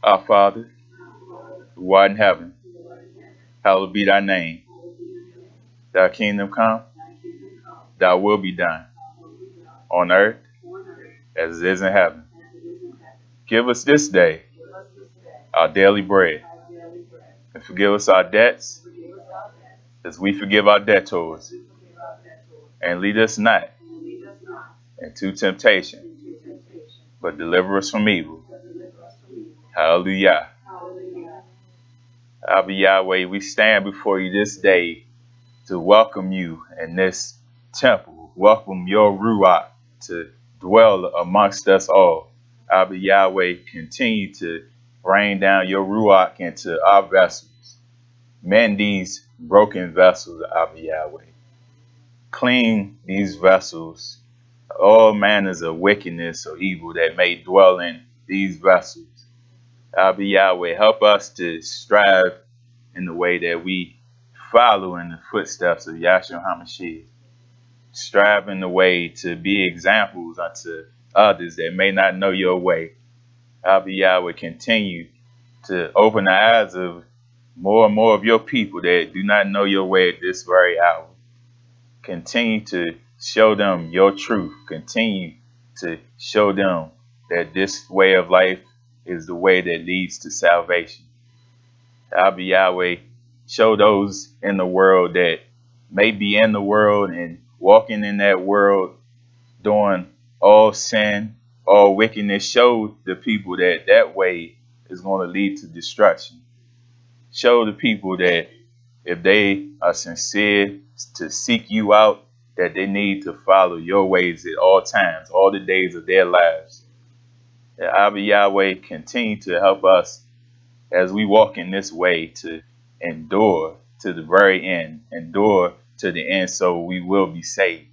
Our Father, who art in heaven, hallowed be thy name. Thy kingdom come, thy will be done, on earth as it is in heaven. Give us this day our daily bread, and forgive us our debts as we forgive our debtors. And lead us not into temptation, but deliver us from evil. Hallelujah. Abba Yahweh, we stand before you this day to welcome you in this temple. Welcome your Ruach to dwell amongst us all. Abba Yahweh, continue to rain down your Ruach into our vessels. Mend these broken vessels, Abba Yahweh. Clean these vessels, all manners of wickedness or evil that may dwell in these vessels. Abba Yahweh, help us to strive in the way that we follow in the footsteps of Yahshua HaMashiach. Strive in the way to be examples unto others that may not know your way. Abba Yahweh, continue to open the eyes of more and more of your people that do not know your way at this very hour. Continue to show them your truth. Continue to show them that this way of life is the way that leads to salvation. Abba Yahweh, show those in the world that may be in the world and walking in that world doing all sin, all wickedness. Show the people that that way is going to lead to destruction. Show the people that if they are sincere to seek you out, that they need to follow your ways at all times, all the days of their lives. That Abba Yahweh, continue to help us as we walk in this way to endure to the very end, endure to the end so we will be saved.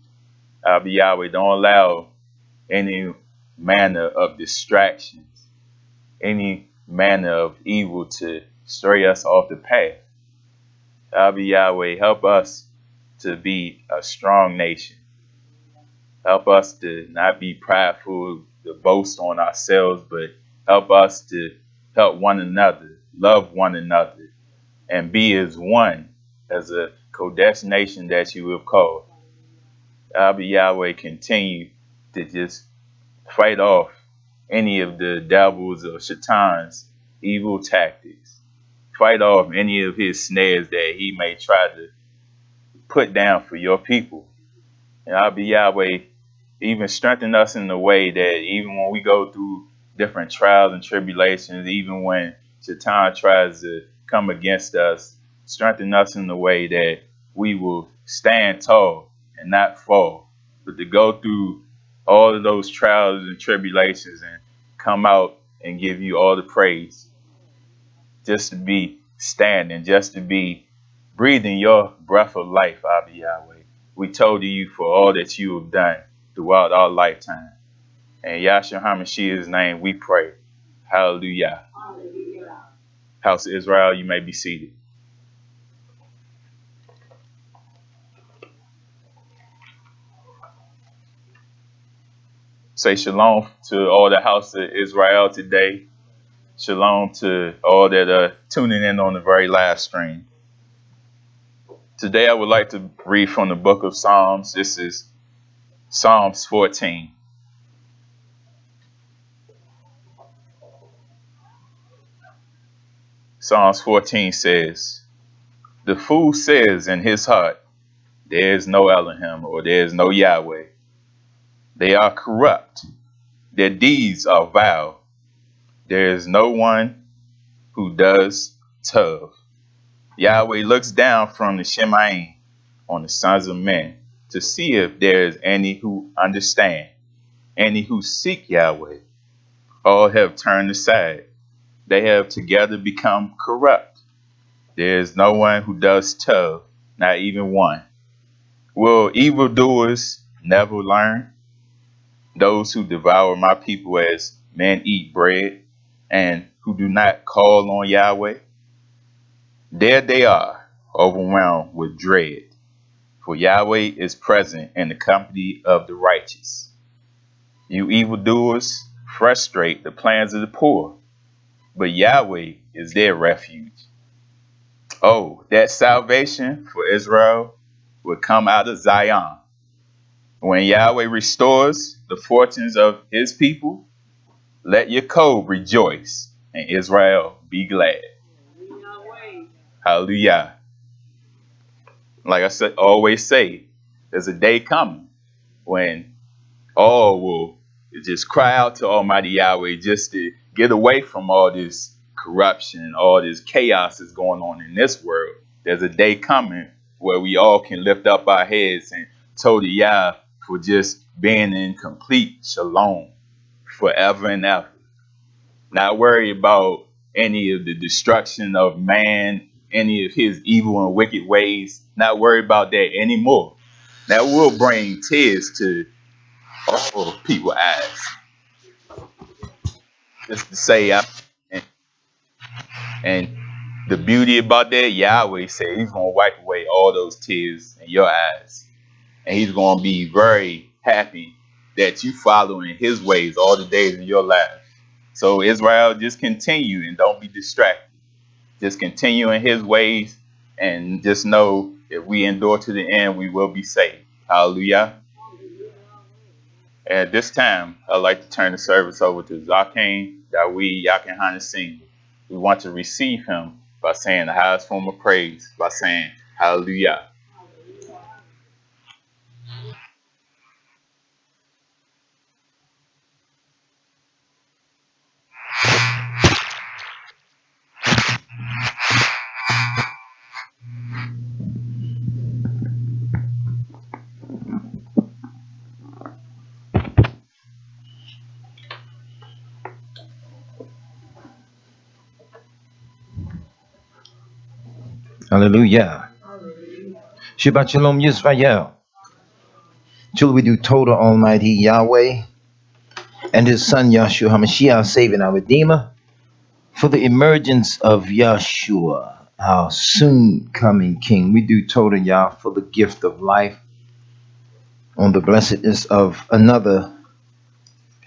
Abba Yahweh, don't allow any manner of distractions, any manner of evil to stray us off the path. Abba Yahweh, help us to be a strong nation. Help us to not be prideful, to boast on ourselves, but help us to help one another, love one another, and be as one, as a Kodesh nation that you have called. Abba Yahweh, continue to just fight off any of the devils or Shaitan's evil tactics. Fight off any of his snares that he may try to put down for your people. And Abba Yahweh, even strengthen us in the way that even when we go through different trials and tribulations, even when Shaitan tries to come against us, strengthen us in the way that we will stand tall and not fall, but to go through all of those trials and tribulations and come out and give you all the praise. Just to be standing, just to be breathing your breath of life, Abba Yahweh. We told you for all that you have done throughout our lifetime. In Yahshua HaMashiach's name we pray. Hallelujah. Hallelujah. House of Israel, you may be seated. Say shalom to all the house of Israel today. Shalom to all that are tuning in on the very live stream. Today I would like to read from the book of Psalms. This is Psalms 14. Psalms 14 says, "The fool says in his heart, there is no Elohim, or there is no Yahweh. They are corrupt. Their deeds are vile. There is no one who does tov. Yahweh looks down from the Shemaim on the sons of men to see if there is any who understand, any who seek Yahweh. All have turned aside. They have together become corrupt. There is no one who does tov, not even one. Will evildoers never learn? Those who devour my people as men eat bread, and who do not call on Yahweh? There they are, overwhelmed with dread, for Yahweh is present in the company of the righteous. You evildoers frustrate the plans of the poor. but Yahweh is their refuge. Oh, that salvation for Israel will come out of Zion. When Yahweh restores the fortunes of his people, let Yaakov rejoice and Israel be glad. Hallelujah. Like I said, always say, there's a day coming when all will just cry out to Almighty Yahweh just to get away from all this corruption, all this chaos that's going on in this world. There's a day coming where we all can lift up our heads and told Yah for just being in complete shalom forever and ever. Not worry about any of the destruction of man, any of his evil and wicked ways. Not worry about that anymore. That will bring tears to all people's eyes. Just to say, and the beauty about that, Yahweh said he's going to wipe away all those tears in your eyes. And he's going to be very happy that you following his ways all the days of your life. So Israel, just continue and don't be distracted. Just continue in his ways and just know if we endure to the end, we will be saved. Hallelujah. At this time, I'd like to turn the service over to Zakin Dawid Yakin Hanasing. We want to receive him by saying the highest form of praise, by saying hallelujah. Hallelujah. Shabbat Shalom Yisrael. Till we do total Almighty Yahweh and His Son Yahshua HaMashiach, our Savior and our Redeemer, for the emergence of Yahshua, our soon coming King. We do total Yah for the gift of life on the blessedness of another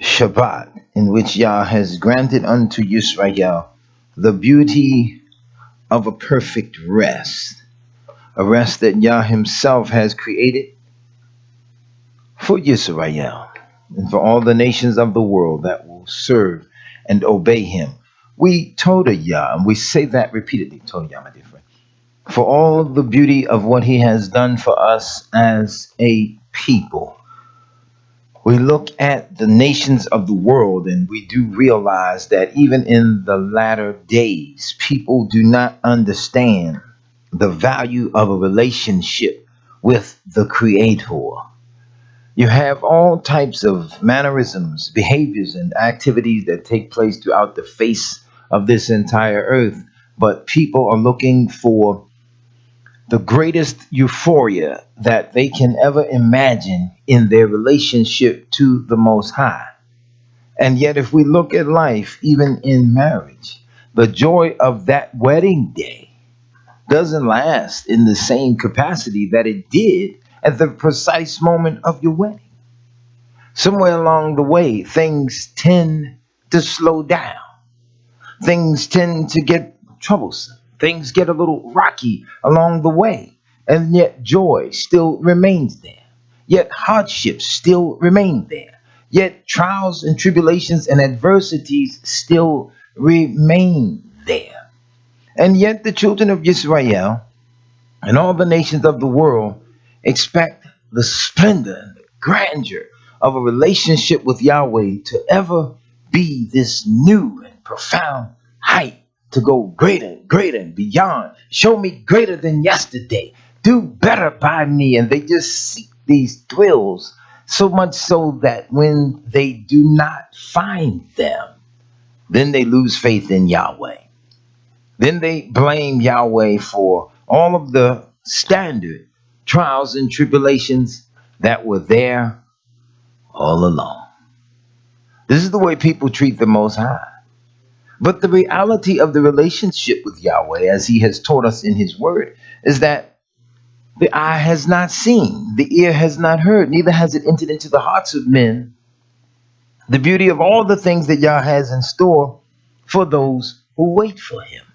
Shabbat, in which Yah has granted unto Yisrael the beauty of a perfect rest, a rest that Yah Himself has created for Yisrael and for all the nations of the world that will serve and obey him. We told Yah, and we say that repeatedly, told Yah, my dear friend, for all the beauty of what he has done for us as a people. We look at the nations of the world and we do realize that even in the latter days, people do not understand the value of a relationship with the Creator. You have all types of mannerisms, behaviors, and activities that take place throughout the face of this entire earth. But people are looking for the greatest euphoria that they can ever imagine in their relationship to the Most High. And yet, if we look at life, even in marriage, the joy of that wedding day doesn't last in the same capacity that it did at the precise moment of your wedding. Somewhere along the way, things tend to slow down. Things tend to get troublesome. Things get a little rocky along the way. And yet joy still remains there. Yet hardships still remain there. Yet trials and tribulations and adversities still remain there. And yet the children of Israel and all the nations of the world expect the splendor and the grandeur of a relationship with Yahweh to ever be this new and profound height, to go greater and greater and beyond. Show me greater than yesterday. Do better by me. And they just seek these thrills, so much so that when they do not find them, then they lose faith in Yahweh. Then they blame Yahweh for all of the standard trials and tribulations that were there all along. This is the way people treat the Most High. But the reality of the relationship with Yahweh, as He has taught us in His Word, is that the eye has not seen, the ear has not heard, neither has it entered into the hearts of men the beauty of all the things that Yah has in store for those who wait for him.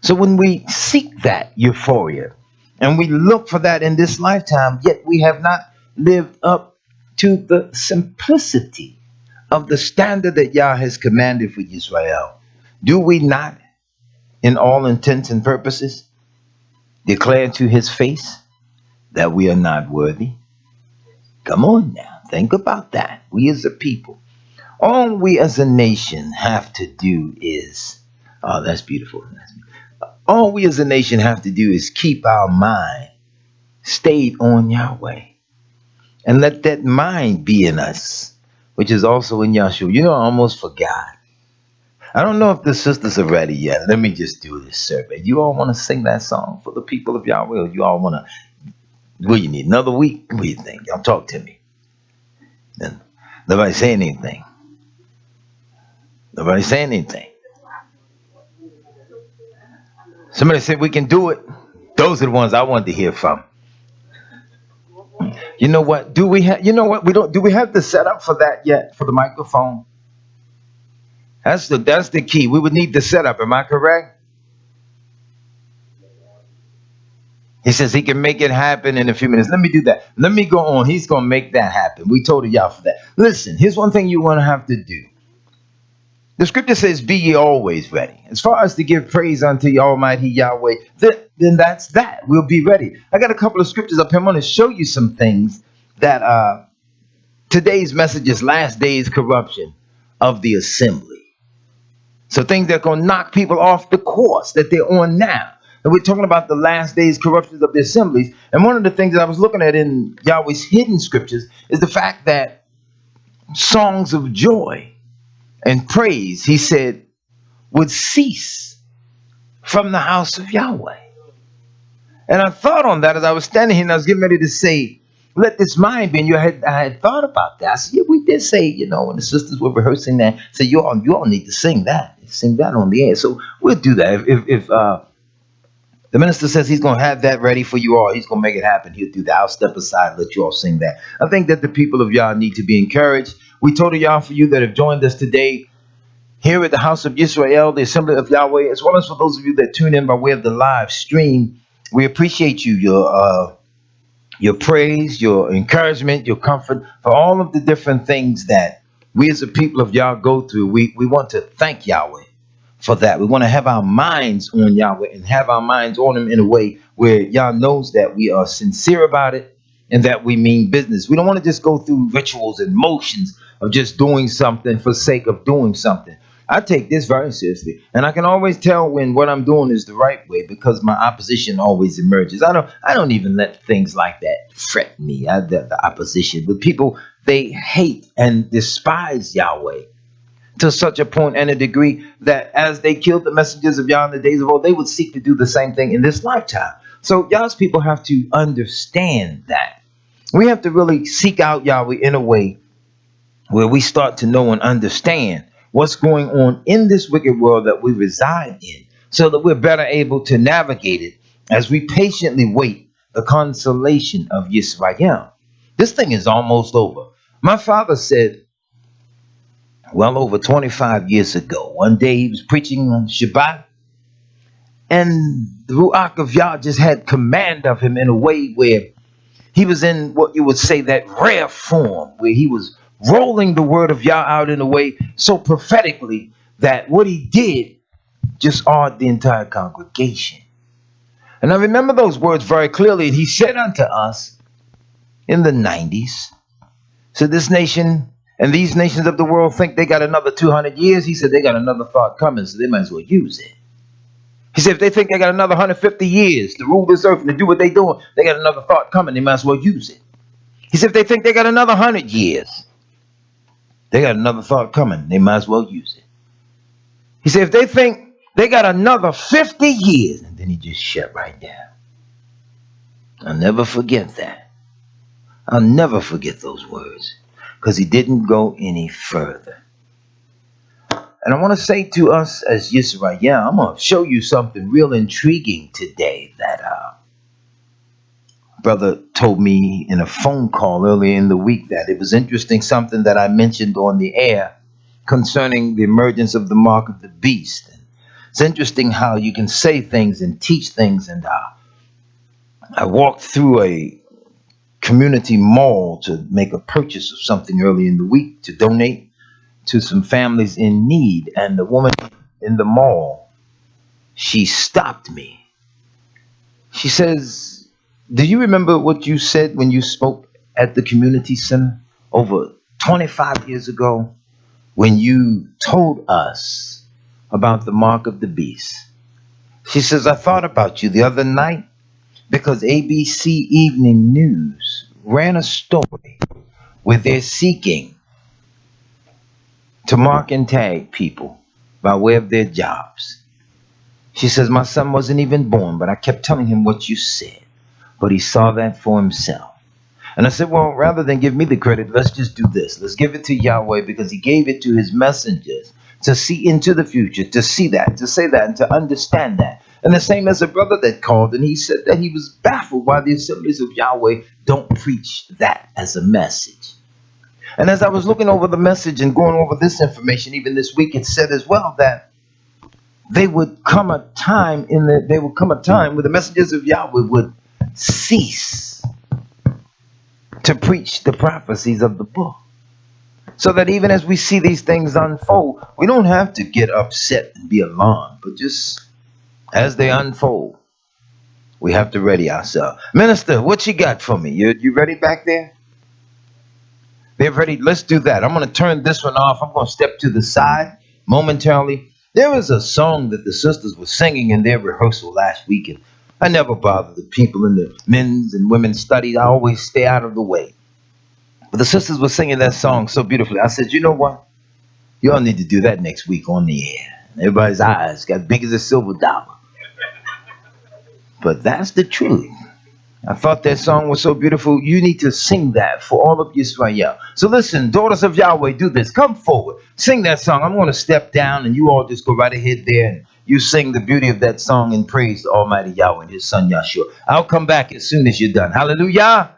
So when we seek that euphoria and we look for that in this lifetime, yet we have not lived up to the simplicity of the standard that Yah has commanded for Israel, do we not, in all intents and purposes, declare to his face that we are not worthy? Come on now, think about that. We as a people, all we as a nation have to do is, oh, that's beautiful. All we as a nation have to do is keep our mind stayed on Yahweh and let that mind be in us, which is also in Yahshua. You know, I almost forgot. I don't know if the sisters are ready yet. Let me just do this survey. You all want to sing that song for the people of Yahweh, or you all want to, what do you need, another week? What do you think? Y'all talk to me. Then nobody say anything. Nobody say anything. Somebody said we can do it. Those are the ones I wanted to hear from. You know what? Do we have? You know what? We don't. Do we have the setup for that yet? For the microphone? That's the key. We would need the setup. Am I correct? He says he can make it happen in a few minutes. Let me do that. Let me go on. He's gonna make that happen. We told y'all for that. Listen. Here's one thing you want to have to do. The scripture says, "Be ye always ready." As far as to give praise unto the Almighty Yahweh, then that's that. We'll be ready. I got a couple of scriptures up here. I'm going to show you some things that today's message is last days corruption of the assembly. So things that are going to knock people off the course that they're on now. And we're talking about the last days corruptions of the assemblies. And one of the things that I was looking at in Yahweh's hidden scriptures is the fact that songs of joy and praise, he said, would cease from the house of Yahweh. And I thought on that as I was standing here and I was getting ready to say, let this mind be in your head. I had thought about that. I said, yeah, we did say, you know, when the sisters were rehearsing that, say, you all need to sing that. Sing that on the air. So we'll do that. If the minister says he's going to have that ready for you all, he's going to make it happen, he'll do that. I'll step aside and let you all sing that. I think that the people of Yah need to be encouraged. We told y'all, for you that have joined us today, here at the house of Israel, the Assembly of Yahweh, as well as for those of you that tune in by way of the live stream, we appreciate you, your praise, your encouragement, your comfort, for all of the different things that we as a people of Yah go through. We want to thank Yahweh for that. We want to have our minds on Yahweh and have our minds on him in a way where Yah knows that we are sincere about it and that we mean business. We don't want to just go through rituals and motions of just doing something for sake of doing something. I take this very seriously, and I can always tell when what I'm doing is the right way because my opposition always emerges. I don't even let things like that fret me. The opposition, but people, they hate and despise Yahweh to such a point and a degree that as they killed the messengers of Yah in the days of old, they would seek to do the same thing in this lifetime. So Yah's people have to understand that. We have to really seek out Yahweh in a way where we start to know and understand what's going on in this wicked world that we reside in, so that we're better able to navigate it as we patiently wait the consolation of Yisrael. This thing is almost over. My father said, well over 25 years ago, one day he was preaching on Shabbat, and the Ruach of Yah just had command of him in a way where he was in what you would say that rare form, where he was rolling the word of Yah out in a way so prophetically that what he did just awed the entire congregation. And I remember those words very clearly. And he said unto us in the 90s, so this nation and these nations of the world think they got another 200 years. He said they got another thought coming, so they might as well use it. He said if they think they got another 150 years to rule this earth and to do what they're doing, they got another thought coming, they might as well use it. He said if they think they got another 100 years, they got another thought coming, they might as well use it. He said if they think they got another 50 years, and then he just shut right down. I'll never forget that. I'll never forget those words, because he didn't go any further. And I want to say to us as Yisrael, I'm going to show you something real intriguing today that brother told me in a phone call earlier in the week, that it was interesting, something that I mentioned on the air concerning the emergence of the mark of the beast. It's interesting how you can say things and teach things. And I walked through a community mall to make a purchase of something early in the week to donate to some families in need. And the woman in the mall, she stopped me. She says, "Do you remember what you said when you spoke at the community center over 25 years ago when you told us about the mark of the beast?" She says, "I thought about you the other night because ABC Evening News ran a story where they're seeking to mark and tag people by way of their jobs." She says, "My son wasn't even born, but I kept telling him what you said, but he saw that for himself." And I said, "Well, rather than give me the credit, let's just do this. Let's give it to Yahweh because he gave it to his messengers to see into the future, to see that, to say that, and to understand that." And the same as a brother that called, and he said that he was baffled why the Assemblies of Yahweh don't preach that as a message. And as I was looking over the message and going over this information, even this week, it said as well that there would come a time where the messengers of Yahweh would cease to preach the prophecies of the book. So that even as we see these things unfold, we don't have to get upset and be alarmed, but just as they unfold, we have to ready ourselves. Minister, what you got for me? You ready back there? They're ready. Let's do that. I'm going to turn this one off. I'm going to step to the side momentarily. There was a song that the sisters were singing in their rehearsal last week, and I never bother the people in the men's and women's study. I always stay out of the way. But the sisters were singing that song so beautifully. I said, "You know what? Y'all need to do that next week on the air." Everybody's eyes got big as a silver dollar. But that's the truth. I thought that song was so beautiful. You need to sing that for all of Yisrael. So listen, daughters of Yahweh, do this. Come forward. Sing that song. I'm going to step down and you all just go right ahead there and you sing the beauty of that song and praise the Almighty Yahweh and his son Yahshua. I'll come back as soon as you're done. Hallelujah.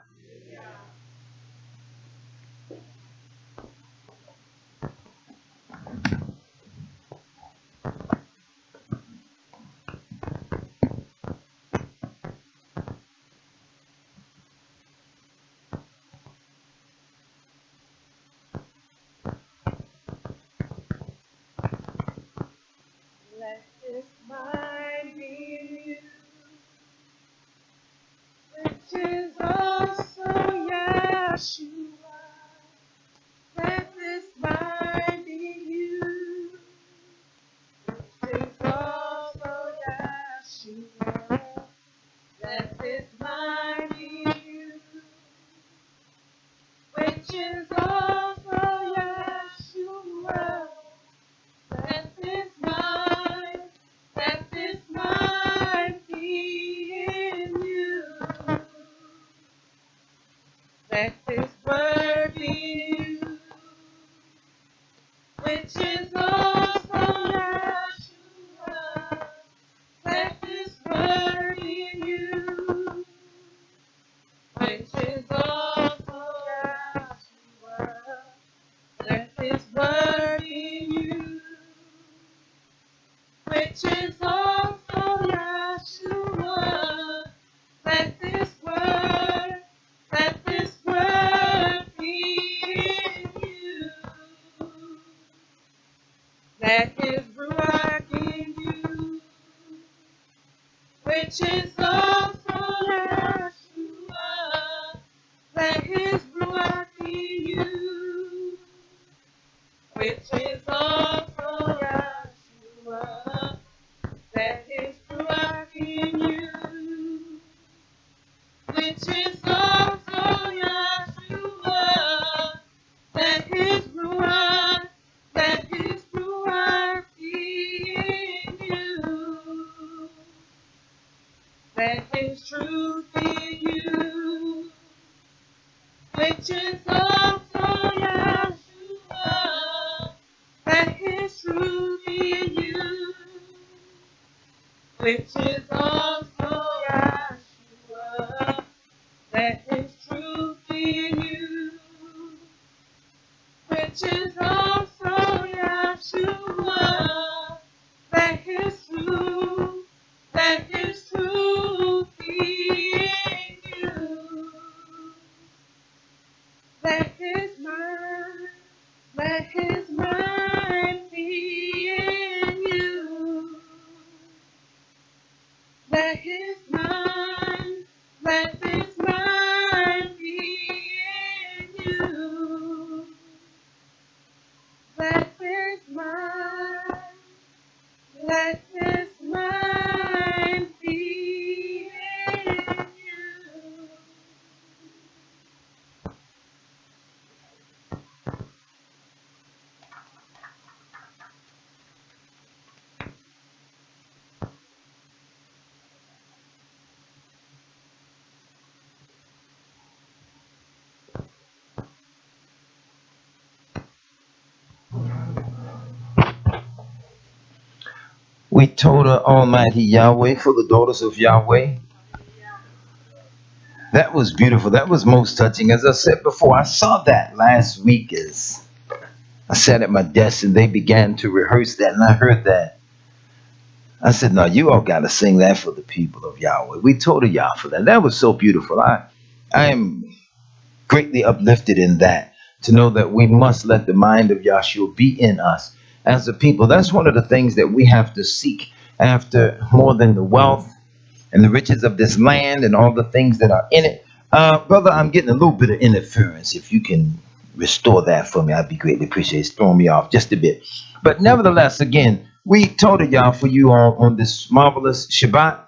Let this mind be in you, which is also Yahshua. Let this mind be in you, which is also Yahshua. Let this mind be in you, which is also Yahshua. Let this mind be in you. Let this word be in you, which is also Yahshua. Let this word be in you, which is also Yahshua. Let this word be in you, which is also Yahshua. Let this word be in you. Let his Ruach in you, which is also Yahshua. Let his Ruach in you, which is also Yahshua. Let his Ruach in you, which is also Yahshua. Let his Ruach be in you. Let his truth be in you, which is also Yahshua. Let his truth be in you, which is also Yahshua. Let his truth be in you, which is also Yahshua. Let his Let his mind be in you. Let his mind be in you. Let his mind be in you. We told her Almighty Yahweh for the daughters of Yahweh. That was beautiful. That was most touching. As I said before, I saw that last week as I sat at my desk and they began to rehearse that, and I heard that. I said, no, you all got to sing that for the people of Yahweh. We told Yah for that. That was so beautiful. I am greatly uplifted in that, to know that we must let the mind of Yahshua be in us as a people. That's one of the things that we have to seek after more than the wealth and the riches of this land and all the things that are in it. Brother, I'm getting a little bit of interference. If you can restore that for me, I'd be greatly appreciated. It's throwing me off just a bit. But nevertheless, again, we told y'all for you all on this marvelous Shabbat,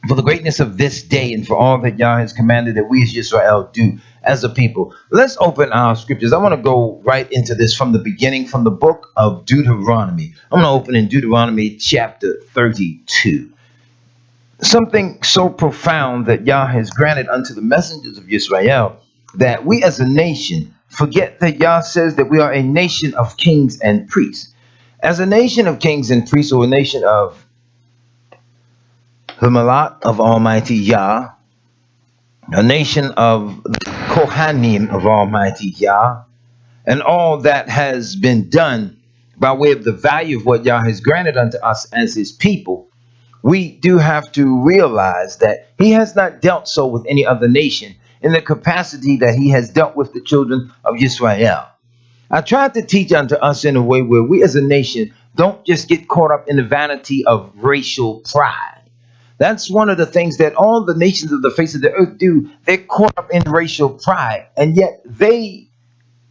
for the greatness of this day and for all that Yah has commanded that we as Israel do as a people. Let's open our scriptures. I want to go right into this from the beginning, from the book of Deuteronomy. I'm going to open in Deuteronomy chapter 32. Something so profound that Yah has granted unto the messengers of Israel, that we as a nation forget that Yah says that we are a nation of kings and priests. As a nation of kings and priests, or a nation of the Malat of Almighty Yah, a nation of Kohanim of Almighty Yah, and all that has been done by way of the value of what Yah has granted unto us as his people, we do have to realize that he has not dealt so with any other nation in the capacity that he has dealt with the children of Israel. I tried to teach unto us in a way where we as a nation don't just get caught up in the vanity of racial pride. That's one of the things that all the nations of the face of the earth do. They're caught up in racial pride, and yet they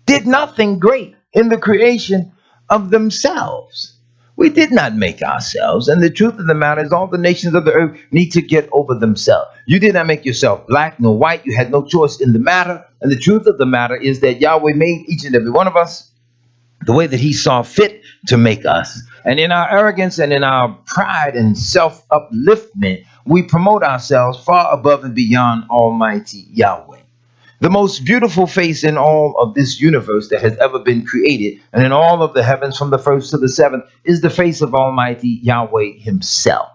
did nothing great in the creation of themselves. We did not make ourselves, and the truth of the matter is all the nations of the earth need to get over themselves. You did not make yourself black nor white. You had no choice in the matter, and the truth of the matter is that Yahweh made each and every one of us the way that he saw fit to make us. And in our arrogance and in our pride and self-upliftment, we promote ourselves far above and beyond Almighty Yahweh. The most beautiful face in all of this universe that has ever been created, and in all of the heavens from the first to the seventh, is the face of Almighty Yahweh himself.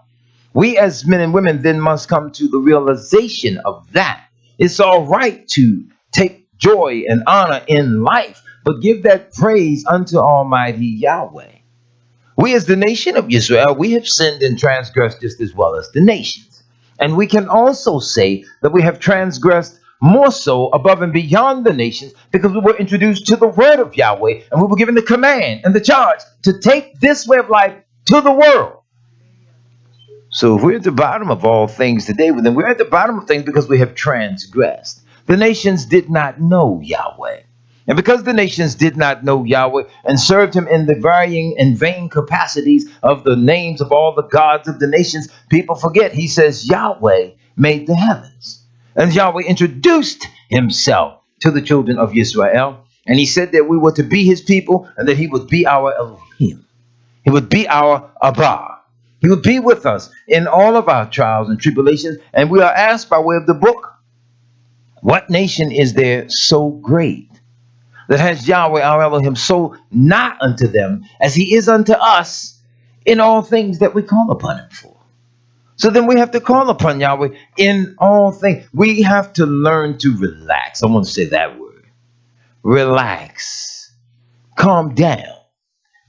We as men and women then must come to the realization of that. It's all right to take joy and honor in life, but give that praise unto Almighty Yahweh. We as the nation of Israel, we have sinned and transgressed just as well as the nations. And we can also say that we have transgressed more so above and beyond the nations, because we were introduced to the word of Yahweh, and we were given the command and the charge to take this way of life to the world. So if we're at the bottom of all things today, well, then we're at the bottom of things because we have transgressed. The nations did not know Yahweh. And because the nations did not know Yahweh and served him in the varying and vain capacities of the names of all the gods of the nations, people forget he says Yahweh made the heavens. And Yahweh introduced himself to the children of Israel. And he said that we were to be his people and that he would be our Elohim. He would be our Abba. He would be with us in all of our trials and tribulations. And we are asked by way of the book, what nation is there so great that has Yahweh our Elohim so nigh unto them as he is unto us in all things that we call upon him for? So then we have to call upon Yahweh in all things. We have to learn to relax. I want to say that word. Relax. Calm down.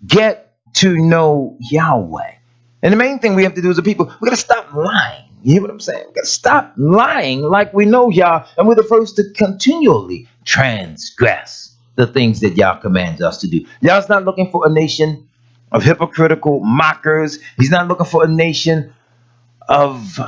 Get to know Yahweh. And the main thing we have to do as a people, we got to stop lying. You hear what I'm saying? We got to stop lying like we know Yah, and we're the first to continually transgress. the things that Yah commands us to do. Yah's not looking for a nation of hypocritical mockers. He's not looking for a nation of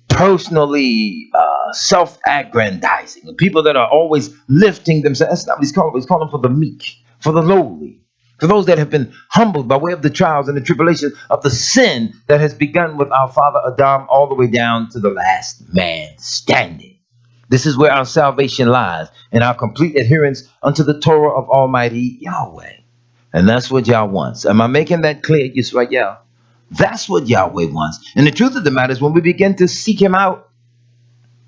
personally self-aggrandizing, people that are always lifting themselves. That's not what he's calling. He's calling for the meek, for the lowly, for those that have been humbled by way of the trials and the tribulations of the sin that has begun with our father Adam all the way down to the last man standing. This is where our salvation lies, in our complete adherence unto the Torah of Almighty Yahweh. And that's what Yah wants. Am I making that clear? Yes, right, yeah. That's what Yahweh wants. And the truth of the matter is, when we begin to seek him out,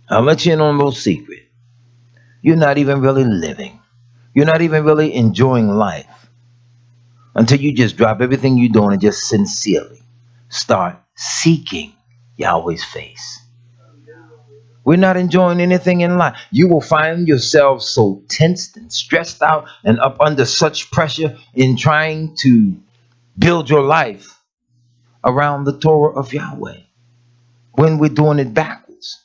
I'll let you in on a little secret. You're not even really living. You're not even really enjoying life until you just drop everything you're doing and just sincerely start seeking Yahweh's face. We're not enjoying anything in life. You will find yourself so tensed and stressed out and up under such pressure in trying to build your life around the Torah of Yahweh when we're doing it backwards.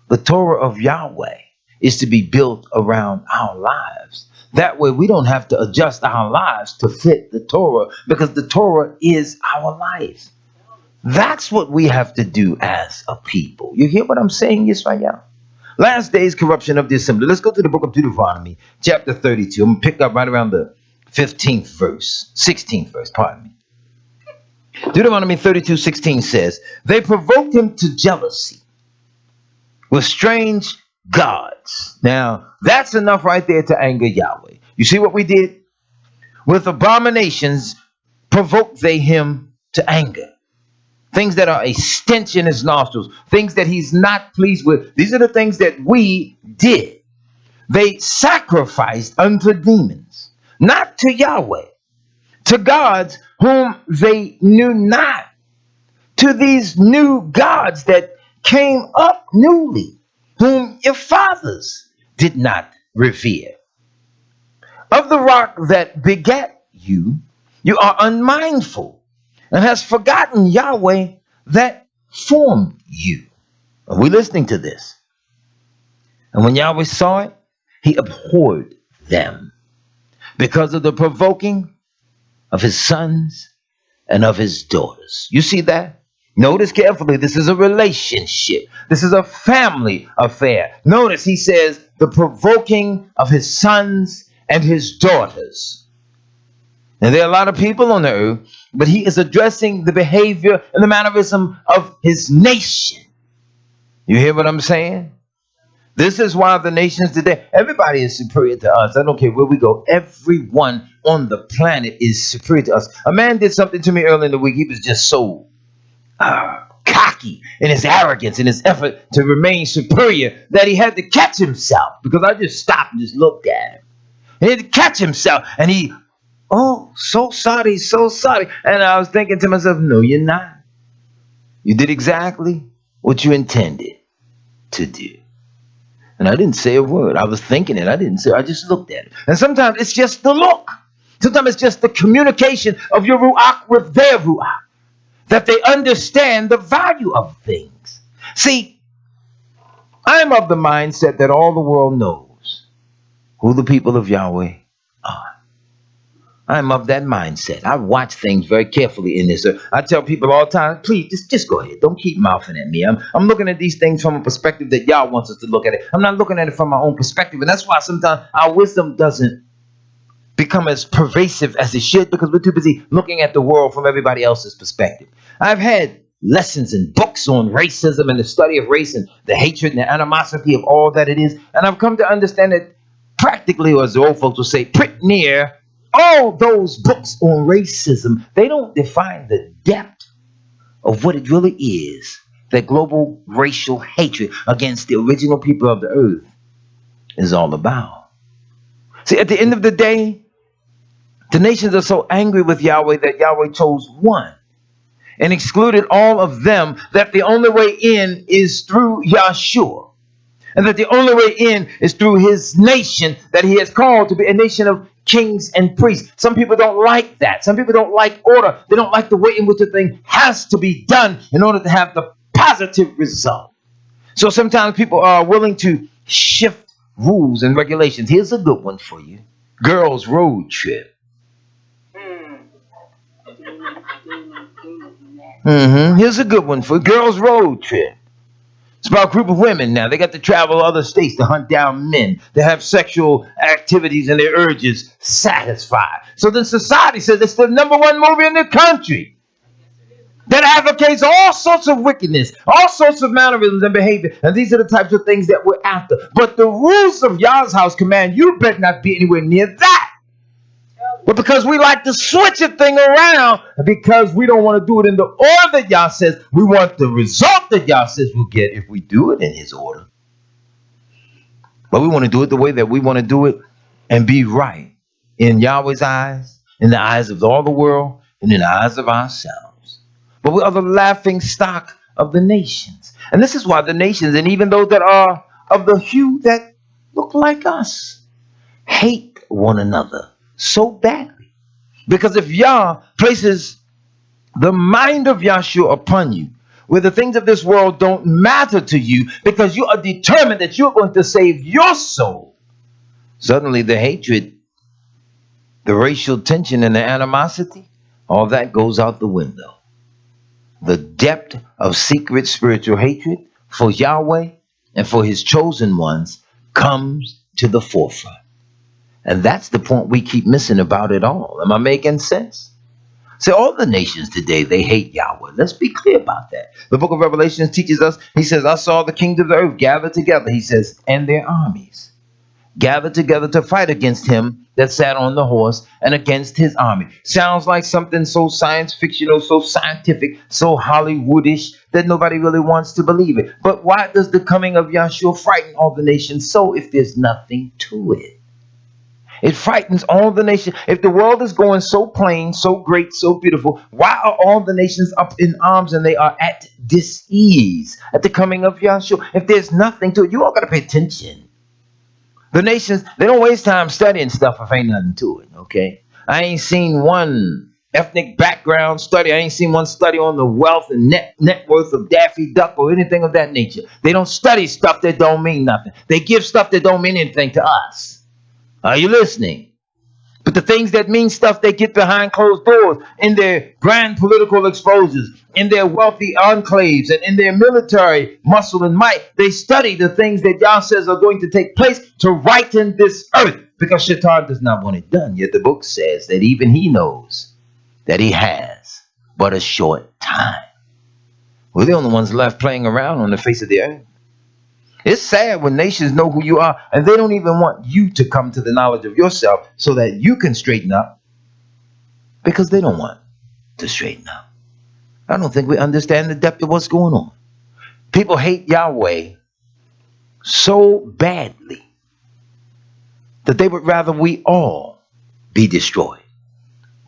The Torah of Yahweh is to be built around our lives. That way we don't have to adjust our lives to fit the Torah, because the Torah is our life. That's what we have to do as a people. You hear what I'm saying? Yes, right now. Last day's corruption of the assembly. Let's go to the book of Deuteronomy, chapter 32. I'm going to pick up right around the 15th verse, 16th verse, pardon me. Deuteronomy 32:16 says, they provoked him to jealousy with strange gods. Now, that's enough right there to anger Yahweh. You see what we did? With abominations provoked they him to anger. Things that are a stench in his nostrils, things that he's not pleased with. These are the things that we did. They sacrificed unto demons, not to Yahweh, to gods whom they knew not, to these new gods that came up newly, whom your fathers did not revere. Of the rock that begat you, you are unmindful, and has forgotten Yahweh that formed you. Are we listening to this? And when Yahweh saw it, he abhorred them because of the provoking of his sons and of his daughters. You see that? Notice carefully, this is a relationship. This is a family affair. Notice he says the provoking of his sons and his daughters. And there are a lot of people on the earth, but he is addressing the behavior and the mannerism of his nation. You hear what I'm saying? This is why the nations today, everybody is superior to us. I don't care where we go. Everyone on the planet is superior to us. A man did something to me earlier in the week. He was just so cocky in his arrogance, in his effort to remain superior, that he had to catch himself, because I just stopped and just looked at him. He had to catch himself, and he, oh, so sorry, so sorry. And I was thinking to myself, no, you're not. You did exactly what you intended to do. And I didn't say a word. I was thinking it. I just looked at it. And sometimes it's just the look. Sometimes it's just the communication of your Ruach with their Ruach, that they understand the value of things. See, I'm of the mindset that all the world knows who the people of Yahweh are. I'm of that mindset. I watch things very carefully in this. I tell people all the time, please, just go ahead. Don't keep mouthing at me. I'm looking at these things from a perspective that Yah wants us to look at it. I'm not looking at it from my own perspective. And that's why sometimes our wisdom doesn't become as pervasive as it should, because we're too busy looking at the world from everybody else's perspective. I've had lessons and books on racism and the study of race and the hatred and the animosity of all that it is. And I've come to understand that practically, or as the old folks will say, pretty near all those books on racism, they don't define the depth of what it really is that global racial hatred against the original people of the earth is all about. See, at the end of the day, the nations are so angry with Yahweh that Yahweh chose one and excluded all of them, that the only way in is through Yahshua. And that the only way in is through his nation that he has called to be a nation of kings and priests. Some people don't like that. Some people don't like order. They don't like the way in which the thing has to be done in order to have the positive result. So sometimes people are willing to shift rules and regulations. Here's a good one for you. Girls road trip. Here's a good one for girls road trip. It's about a group of women now. They got to travel other states to hunt down men, to have sexual activities and their urges satisfied. So then society says it's the number one movie in the country that advocates all sorts of wickedness, all sorts of mannerisms and behavior. And these are the types of things that we're after. But the rules of Yah's house command you better not be anywhere near that. But because we like to switch a thing around, because we don't want to do it in the order that Yah says, we want the result that Yah says we'll get if we do it in his order. But we want to do it the way that we want to do it and be right in Yahweh's eyes, in the eyes of all the world, and in the eyes of ourselves. But we are the laughing stock of the nations. And this is why the nations, and even those that are of the hue that look like us, hate one another so badly. Because if Yah places the mind of Yahshua upon you, where the things of this world don't matter to you, because you are determined that you're going to save your soul, suddenly the hatred, the racial tension, and the animosity, all that goes out the window. The depth of secret spiritual hatred for Yahweh and for his chosen ones comes to the forefront. And that's the point we keep missing about it all. Am I making sense? See, all the nations today, they hate Yahweh. Let's be clear about that. The book of Revelation teaches us, he says, I saw the kings of the earth gather together, he says, and their armies gathered together to fight against him that sat on the horse and against his army. Sounds like something so science fictional, so scientific, so Hollywoodish that nobody really wants to believe it. But why does the coming of Yahshua frighten all the nations so if there's nothing to it? It frightens all the nations. If the world is going so plain, so great, so beautiful, why are all the nations up in arms and they are at dis-ease at the coming of Yahshua? If there's nothing to it, you all got to pay attention. The nations, they don't waste time studying stuff if ain't nothing to it, okay? I ain't seen one ethnic background study. I ain't seen one study on the wealth and net worth of Daffy Duck or anything of that nature. They don't study stuff that don't mean nothing. They give stuff that don't mean anything to us. Are you listening? But the things that mean stuff they get behind closed doors, in their grand political exposures, in their wealthy enclaves, and in their military muscle and might, they study the things that Yah says are going to take place to righten this earth. Because Shaitan does not want it done. Yet the book says that even he knows that he has but a short time. We're the only ones left playing around on the face of the earth. It's sad when nations know who you are and they don't even want you to come to the knowledge of yourself so that you can straighten up, because they don't want to straighten up. I don't think we understand the depth of what's going on. People hate Yahweh so badly that they would rather we all be destroyed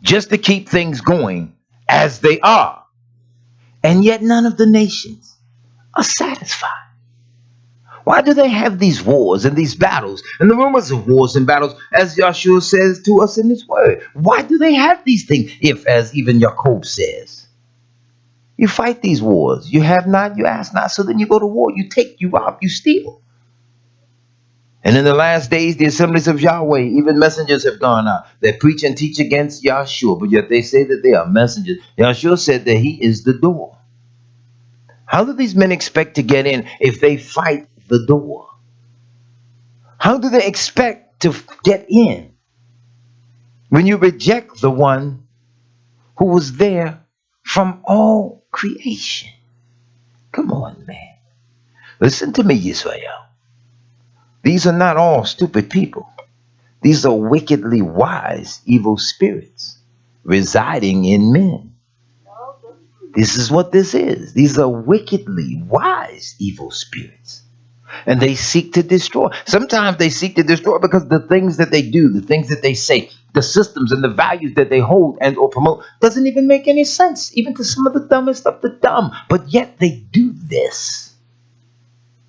just to keep things going as they are. And yet none of the nations are satisfied. Why do they have these wars and these battles and the rumors of wars and battles, as Yahshua says to us in his word? Why do they have these things if, as even Jacob says, you fight these wars, you have not, you ask not, so then you go to war, you take, you rob, you steal. And in the last days, the Assemblies of Yahweh, even messengers have gone out that preach and teach against Yahshua, but yet they say that they are messengers. Yahshua said that he is the door. How do these men expect to get in if they fight the door? How do they expect to get in when you reject the one who was there from all creation? Come on, man. Listen to me, Israel. These are not all stupid people. These are wickedly wise evil spirits residing in men. This is what this is. These are wickedly wise evil spirits. And they seek to destroy. Sometimes they seek to destroy because the things that they do, the things that they say, the systems and the values that they hold and or promote doesn't even make any sense, even to some of the dumbest of the dumb. But yet they do this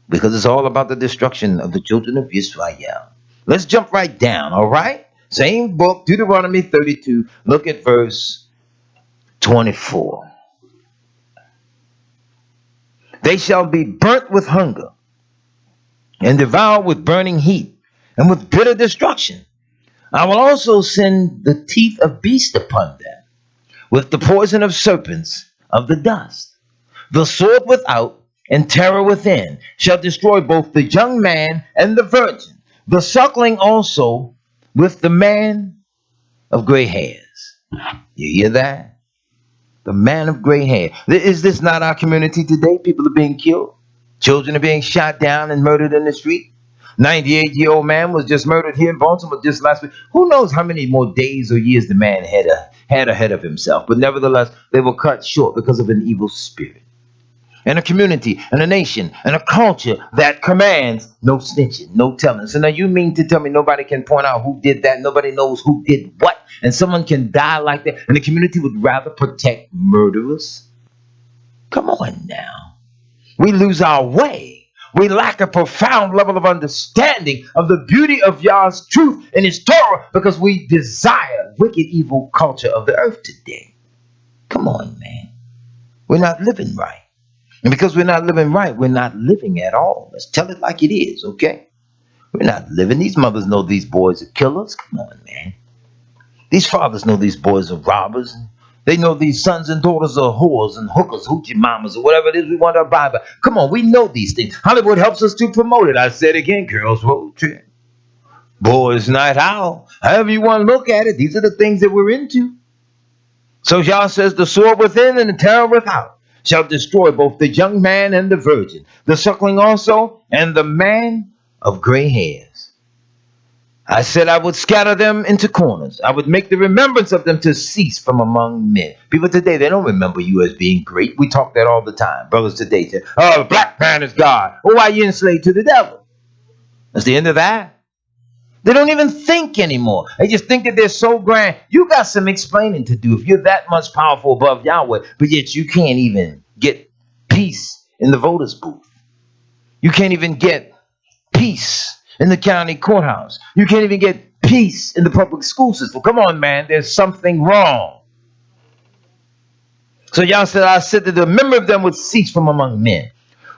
because it's all about the destruction of the children of Israel. Let's jump right down, all right? Same book, Deuteronomy 32. Look at verse 24. They shall be burnt with hunger and devoured with burning heat and with bitter destruction. I will also send the teeth of beasts upon them, with the poison of serpents of the dust. The sword without and terror within shall destroy both the young man and the virgin, the suckling also with the man of gray hairs. You hear that? The man of gray hair. Is this not our community today? People are being killed. Children are being shot down and murdered in the street. 98-year-old man was just murdered here in Baltimore just last week. Who knows how many more days or years the man had ahead of himself. But nevertheless, they were cut short because of an evil spirit. And a community and a nation and a culture that commands no snitching, no telling. So now you mean to tell me nobody can point out who did that? Nobody knows who did what? And someone can die like that? And the community would rather protect murderers? Come on now. We lose our way. We lack a profound level of understanding of the beauty of Yah's truth and His Torah because we desire wicked, evil culture of the earth today. Come on, man. We're not living right. And because we're not living right, we're not living at all. Let's tell it like it is, okay? We're not living. These mothers know these boys are killers. Come on, man. These fathers know these boys are robbers. They know these sons and daughters are whores and hookers, hoochie mamas, or whatever it is we want to abide by. Come on, we know these things. Hollywood helps us to promote it. I said again, girls road trip, boys night out. However you want to look at it, these are the things that we're into. So Yah says, the sword within and the terror without shall destroy both the young man and the virgin, the suckling also, and the man of gray hairs. I said I would scatter them into corners. I would make the remembrance of them to cease from among men. People today, they don't remember you as being great. We talk that all the time. Brothers today say, oh, the black man is God. Well, why are you enslaved to the devil? That's the end of that. They don't even think anymore. They just think that they're so grand. You got some explaining to do if you're that much powerful above Yahweh, but yet you can't even get peace in the voters' booth. You can't even get peace in the county courthouse. You can't even get peace in the public school system. Come on, man. There's something wrong. So Yah said, I said that the memory of them would cease from among men.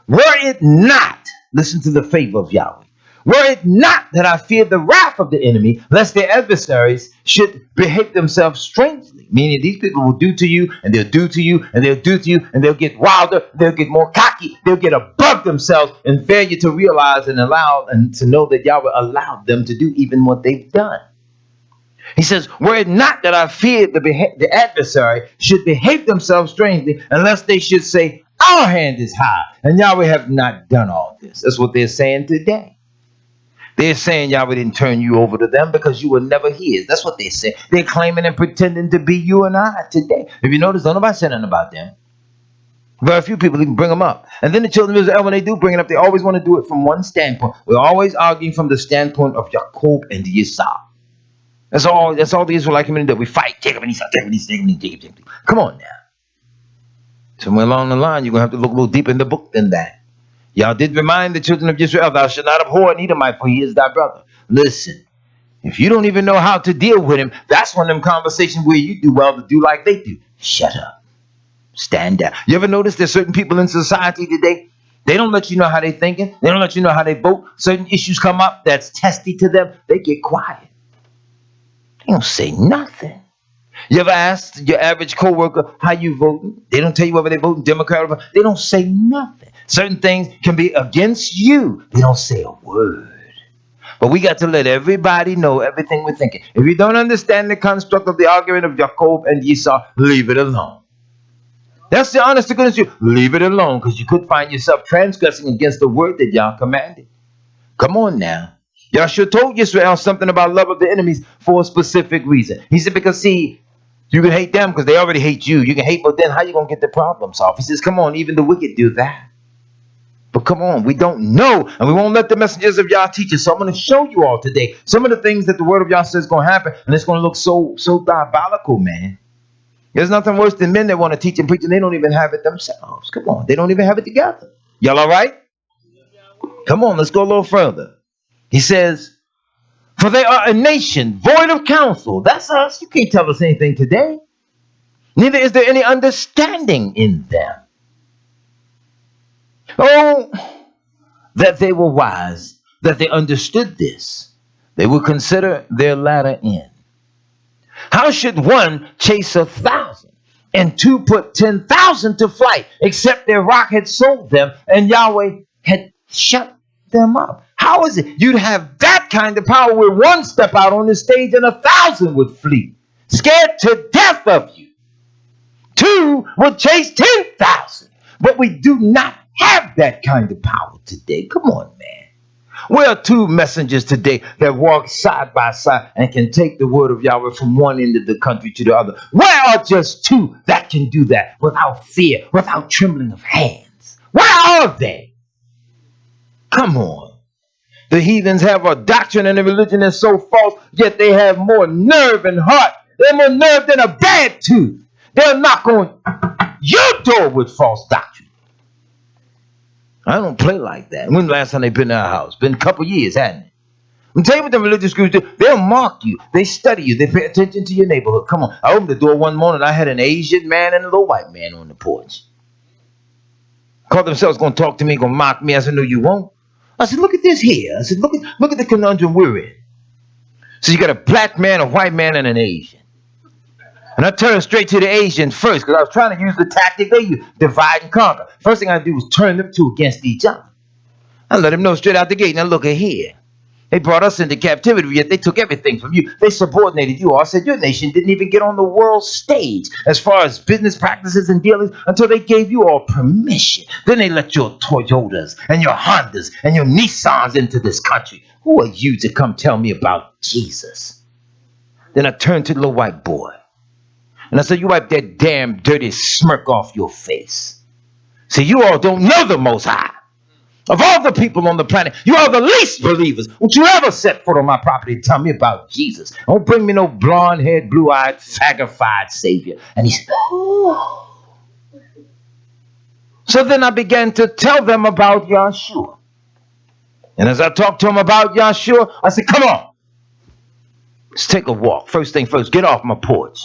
Were it not, listen to the favor of Yahweh. Were it not that I feared the wrath of the enemy, lest their adversaries should behave themselves strangely. Meaning these people will do to you, and they'll do to you, and they'll do to you, and they'll get wilder, they'll get more cocky, they'll get above themselves, and failure to realize and allow and to know that Yahweh allowed them to do even what they've done. He says, were it not that I feared the adversary should behave themselves strangely, unless they should say, our hand is high, and Yahweh have not done all this. That's what they're saying today. They're saying Yahweh didn't turn you over to them because you were never his. That's what they say. They're claiming and pretending to be you and I today. If you notice, don't nobody say nothing about them. Very few people even bring them up. And then the children of Israel, when they do bring it up, they always want to do it from one standpoint. We're always arguing from the standpoint of Jacob and Esau. That's all the Israelite community that we fight. Jacob and Esau, Jacob and Esau, Jacob and Esau, Jacob. Come on now. Somewhere along the line, you're going to have to look a little deeper in the book than that. Y'all did remind the children of Israel, thou shalt not abhor an Edomite, for he is thy brother. Listen, if you don't even know how to deal with him, that's one of them conversations where you do well to do like they do. Shut up. Stand down. You ever notice there's certain people in society today, they don't let you know how they're thinking. They don't let you know how they vote. Certain issues come up that's testy to them. They get quiet. They don't say nothing. You ever asked your average coworker how you voting? They don't tell you whether they voting Democrat or they don't say nothing. Certain things can be against you. They don't say a word. But we got to let everybody know everything we're thinking. If you don't understand the construct of the argument of Jacob and Esau, leave it alone. That's the honest to goodness truth. Leave it alone, because you could find yourself transgressing against the word that Yah commanded. Come on now. Yahshua told Israel something about love of the enemies for a specific reason. He said, because see, you can hate them because they already hate you. You can hate, but then how you going to get the problem solved? He says, come on, even the wicked do that. But come on, we don't know, and we won't let the messengers of Yah teach us. So I'm going to show you all today some of the things that the word of Yah says is going to happen, and it's going to look so diabolical, man. There's nothing worse than men that want to teach and preach, and they don't even have it themselves. Come on, they don't even have it together. Y'all all right? Come on, let's go a little further. He says, for they are a nation void of counsel. That's us. You can't tell us anything today. Neither is there any understanding in them. Oh, that they were wise, that they understood this, they will consider their latter end. How should one chase 1,000 and two put 10,000 to flight, except their rock had sold them and Yahweh had shut them up? How is it you'd have that kind of power where one step out on the stage and 1,000 would flee, scared to death of you? Two would chase 10,000, but we do not have that kind of power today. Come on, man. Where are two messengers today that walk side by side and can take the word of Yahweh from one end of the country to the other? Where are just two that can do that without fear, without trembling of hands? Where are they? Come on. The heathens have a doctrine and a religion that's so false, yet they have more nerve and heart. They're more nerve than a bad tooth. They'll knock on your door with false doctrine. I don't play like that. When's the last time they've been to our house? Been a couple years, hasn't it? I'm telling you what the religious groups do. They'll mark you. They study you. They pay attention to your neighborhood. Come on. I opened the door one morning. I had an Asian man and a little white man on the porch. Called themselves going to talk to me, going to mock me. I said, no, you won't. I said, look at this here. I said, look at the conundrum we're in. So you got a black man, a white man, and an Asian. And I turned straight to the Asian first because I was trying to use the tactic they use, divide and conquer. First thing I do was turn them two against each other. I let them know straight out the gate. Now look at here. They brought us into captivity, yet they took everything from you. They subordinated you all. I said your nation didn't even get on the world stage as far as business practices and dealings until they gave you all permission. Then they let your Toyotas and your Hondas and your Nissans into this country. Who are you to come tell me about Jesus? Then I turned to the little white boy. And I said, you wipe that damn dirty smirk off your face. See, you all don't know the Most High. Of all the people on the planet, you are the least believers. Won't you ever set foot on my property and tell me about Jesus? Don't bring me no blonde-haired, blue-eyed, faggified savior. And he said, oh. So then I began to tell them about Yahshua. And as I talked to them about Yahshua, I said, come on. Let's take a walk. First thing first, get off my porch.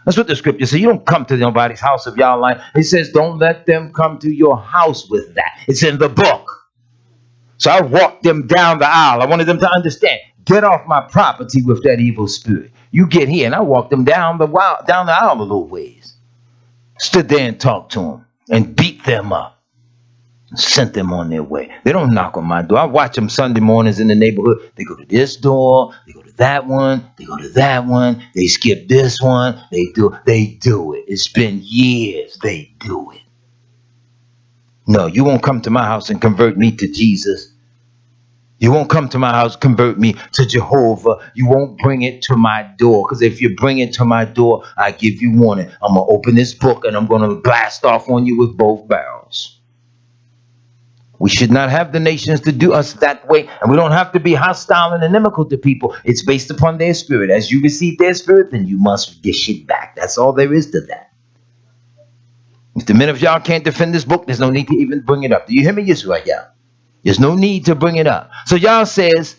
That's what the scripture says. You don't come to nobody's house of Yahweh. It says, don't let them come to your house with that. It's in the book. So I walked them down the aisle. I wanted them to understand. Get off my property with that evil spirit. You get here. And I walked them down the aisle a little ways. Stood there and talked to them and beat them up. Sent them on their way. They don't knock on my door. I watch them Sunday mornings in the neighborhood. They go to this door. They go to that one. They go to that one. They skip this one. They do it. It's been years. They do it. No, you won't come to my house and convert me to Jesus. You won't come to my house, convert me to Jehovah. You won't bring it to my door. Because if you bring it to my door, I give you warning. I'm going to open this book and I'm going to blast off on you with both barrels. We should not have the nations to do us that way. And we don't have to be hostile and inimical to people. It's based upon their spirit. As you receive their spirit, then you must dish it back. That's all there is to that. If the men of Yah can't defend this book, there's no need to even bring it up. Do you hear me, Yisrael? Yeah. There's no need to bring it up. So Yah says,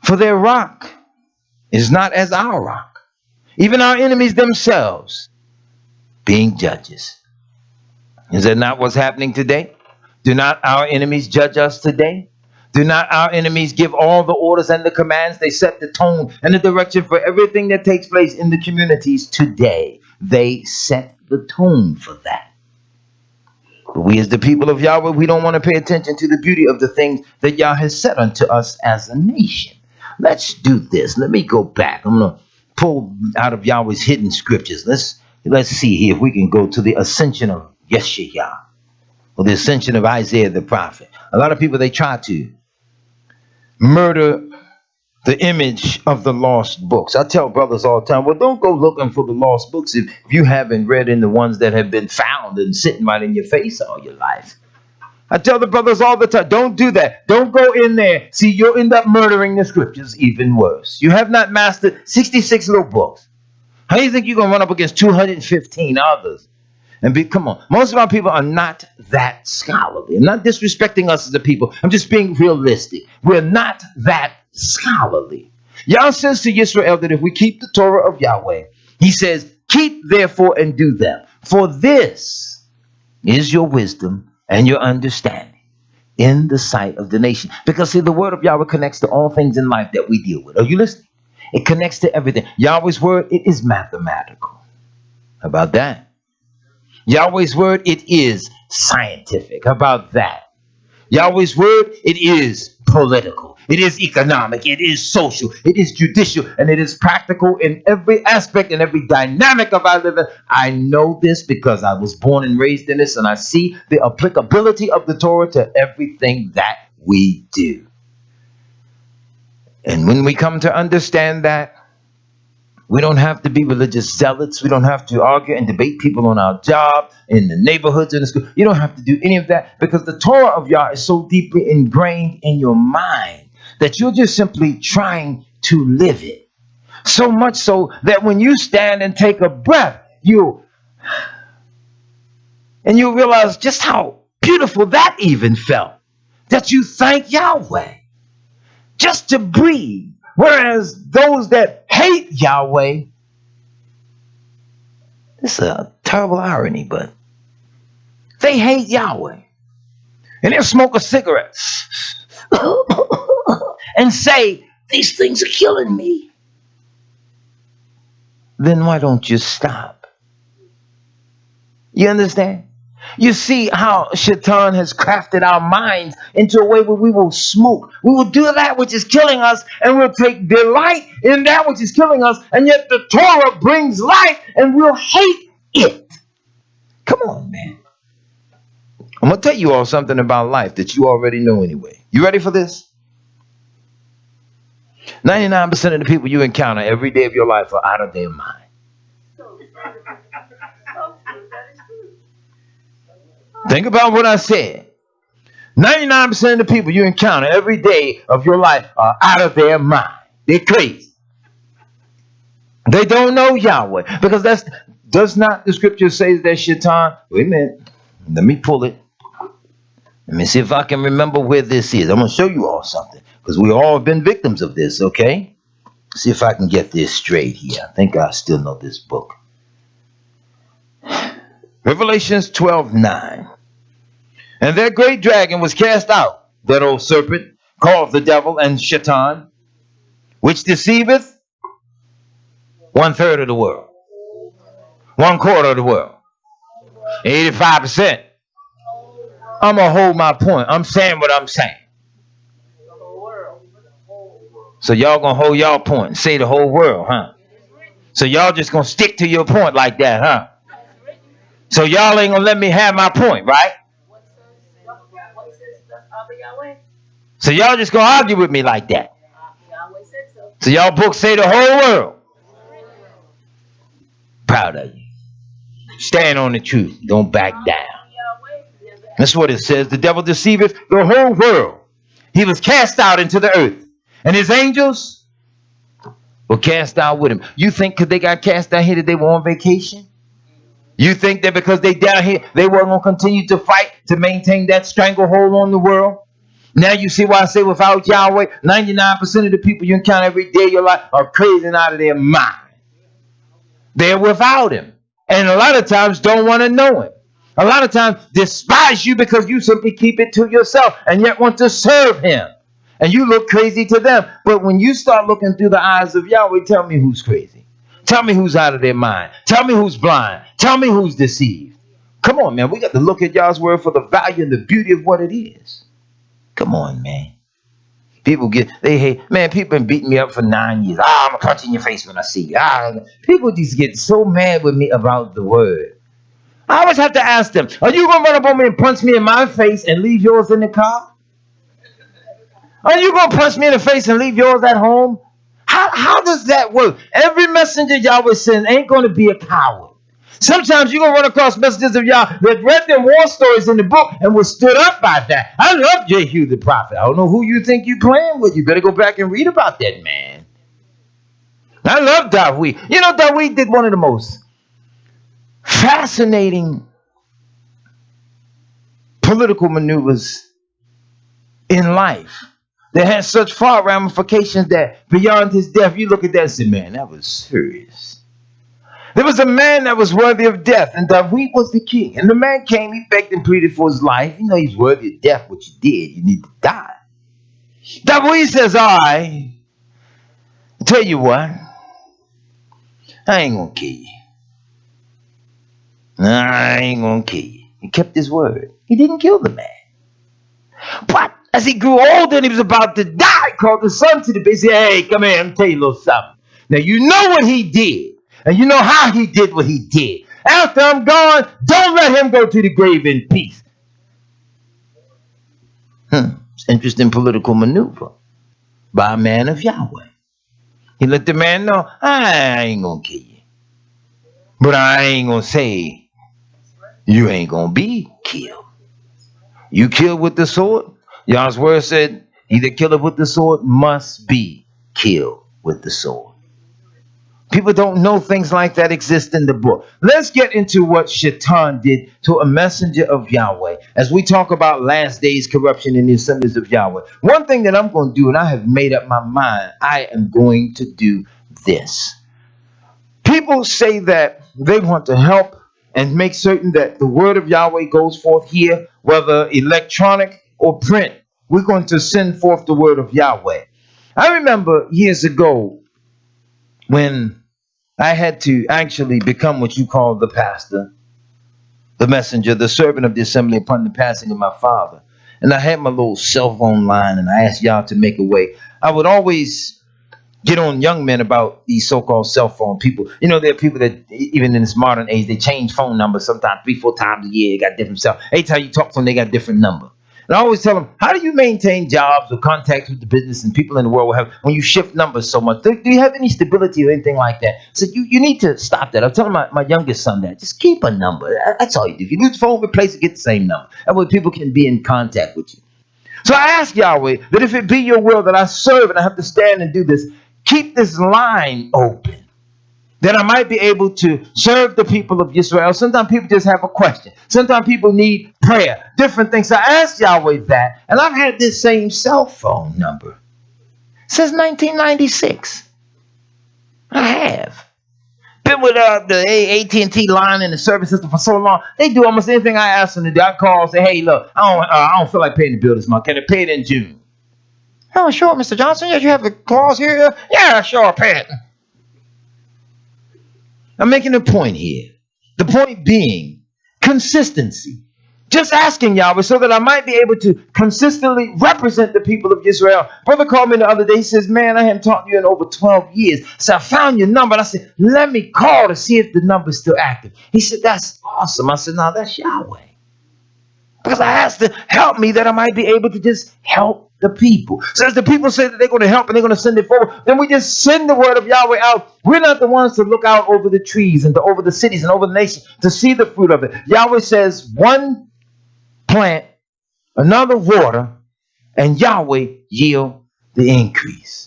for their rock is not as our rock. Even our enemies themselves being judges. Is that not what's happening today? Do not our enemies judge us today? Do not our enemies give all the orders and the commands? They set the tone and the direction for everything that takes place in the communities today. They set the tone for that. But we as the people of Yahweh, we don't want to pay attention to the beauty of the things that Yah has said unto us as a nation. Let's do this. Let me go back. I'm going to pull out of Yahweh's hidden scriptures. Let's see here if we can go to the ascension of Yeshua, or the ascension of Isaiah the prophet. A lot of people, they try to murder the image of the lost books. I tell brothers all the time, well, don't go looking for the lost books if you haven't read in the ones that have been found and sitting right in your face all your life. I tell the brothers all the time, don't do that. Don't go in there. See, you'll end up murdering the scriptures even worse. You have not mastered 66 little books. How do you think you're going to run up against 215 others? And come on, most of our people are not that scholarly. I'm not disrespecting us as a people. I'm just being realistic. We're not that scholarly. Yah says to Israel that if we keep the Torah of Yahweh, he says, keep therefore and do them. For this is your wisdom and your understanding. in the sight of the nation. Because see, the word of Yahweh connects to all things in life that we deal with. Are you listening? It connects to everything. Yahweh's word, it is mathematical. How about that? Yahweh's word, it is scientific. How about that? Yahweh's word, it is political. It is economic. It is social. It is judicial. And it is practical in every aspect and every dynamic of our living. I know this because I was born and raised in this, and I see the applicability of the Torah to everything that we do. And when we come to understand that, we don't have to be religious zealots. We don't have to argue and debate people on our job, in the neighborhoods, in the school. You don't have to do any of that because the Torah of Yah is so deeply ingrained in your mind that you're just simply trying to live it. So much so that when you stand and take a breath, you realize just how beautiful that even felt. That you thank Yahweh just to breathe. Whereas those that hate Yahweh, this is a terrible irony, but they hate Yahweh. And they'll smoke a cigarette and say, these things are killing me. Then why don't you stop? You understand? You see how Shaitan has crafted our minds into a way where we will smoke. We will do that which is killing us, and we'll take delight in that which is killing us, and yet the Torah brings life, and we'll hate it. Come on, man. I'm going to tell you all something about life that you already know anyway. You ready for this? 99% of the people you encounter every day of your life are out of their mind. Think about what I said. 99% of the people you encounter every day of your life are out of their mind. They're crazy. They don't know Yahweh. Because does not the scripture say that Shaitan? Wait a minute. Let me pull it. Let me see if I can remember where this is. I'm going to show you all something. Because we all have been victims of this, okay? See if I can get this straight here. I think I still know this book. Revelations 12:9. And that great dragon was cast out, that old serpent, called the devil and Shaitan, which deceiveth 1/3 of the world, 1/4 of the world, 85%. I'm going to hold my point. I'm saying what I'm saying. So y'all going to hold y'all point and say the whole world, huh? So y'all just going to stick to your point like that, huh? So y'all ain't going to let me have my point, right? So y'all just going to argue with me like that. So y'all books say the whole world. Proud of you. Stand on the truth. Don't back down. That's what it says. The devil deceiveth the whole world. He was cast out into the earth. And his angels were cast out with him. You think because they got cast out here that they were on vacation? You think that because they down here, they weren't going to continue to fight to maintain that stranglehold on the world? Now you see why I say without Yahweh, 99% of the people you encounter every day of your life are crazy and out of their mind. They're without him. And a lot of times don't want to know him. A lot of times despise you because you simply keep it to yourself and yet want to serve him. And you look crazy to them. But when you start looking through the eyes of Yahweh, tell me who's crazy. Tell me who's out of their mind. Tell me who's blind. Tell me who's deceived. Come on, man. We got to look at Yah's word for the value and the beauty of what it is. Come on, man. People they hate, man, people been beating me up for 9 years. I'm going to punch in your face when I see you. People just get so mad with me about the word. I always have to ask them, are you going to run up on me and punch me in my face and leave yours in the car? Are you going to punch me in the face and leave yours at home? How does that work? Every messenger Yahweh sends ain't going to be a coward. Sometimes you're going to run across messages of Yah that read them war stories in the book and was stood up by that. I love Jehu the prophet. I don't know who you think you playing with. You better go back and read about that man. I love Dawid. You know, Dawid did one of the most fascinating political maneuvers in life. That had such far ramifications that beyond his death, you look at that and say, man, that was serious. There was a man that was worthy of death, and David was the king. And the man came, he begged and pleaded for his life. You know he's worthy of death. What you did, you need to die. David says, I tell you what, I ain't gonna kill you. I ain't gonna kill you. He kept his word. He didn't kill the man. But as he grew older and he was about to die, he called the son to the bed. He said, hey, come here, I'm tell you a little something. Now you know what he did. And you know how he did what he did. After I'm gone, don't let him go to the grave in peace. It's interesting political maneuver by a man of Yahweh. He let the man know, I ain't gonna kill you. But I ain't gonna say you ain't gonna be killed. You killed with the sword? Yah's word said, he that killeth with the sword must be killed with the sword. People don't know things like that exist in the book. Let's get into what Shaitan did to a messenger of Yahweh as we talk about last days corruption in the Assemblies of Yahweh. One thing that I'm going to do, and I have made up my mind, I am going to do this. People say that they want to help and make certain that the word of Yahweh goes forth here, whether electronic or print. We're going to send forth the word of Yahweh. I remember years ago when I had to actually become what you call the pastor, the messenger, the servant of the assembly upon the passing of my father. And I had my little cell phone line, and I asked y'all to make a way. I would always get on young men about these so-called cell phone people. You know, there are people that, even in this modern age, they change phone numbers sometimes 3-4 times a year. They got different stuff. Every time you talk to them, they got a different number. And I always tell them, how do you maintain jobs or contacts with the business and people in the world will have when you shift numbers so much? Do you have any stability or anything like that? So you need to stop that. I'm telling my youngest son that. Just keep a number. That's all you do. If you lose the phone, replace it, get the same number. That way people can be in contact with you. So I ask Yahweh that if it be your will that I serve and I have to stand and do this, keep this line open, that I might be able to serve the people of Israel. Sometimes people just have a question. Sometimes people need prayer, different things. So I asked Yahweh that, and I've had this same cell phone number since 1996. I have. Been with the AT&T line and the service system for so long. They do almost anything I ask them to do. I call and say, hey, look, I don't feel like paying the bill this month. Can I pay it in June? Oh, sure, Mr. Johnson. Yes, you have the clause here. Yeah, sure, pay it. I'm making a point here. The point being consistency. Just asking Yahweh so that I might be able to consistently represent the people of Israel. Brother called me the other day. He says, man, I haven't talked to you in over 12 years. So I found your number. And I said, let me call to see if the number's still active. He said, that's awesome. I said, no, that's Yahweh. Because I asked to help me that I might be able to just help the people. So as the people say that they're going to help and they're going to send it forward, then we just send the word of Yahweh out. We're not the ones to look out over the trees and over the cities and over the nation to see the fruit of it. Yahweh says one plant, another water, and Yahweh yield the increase.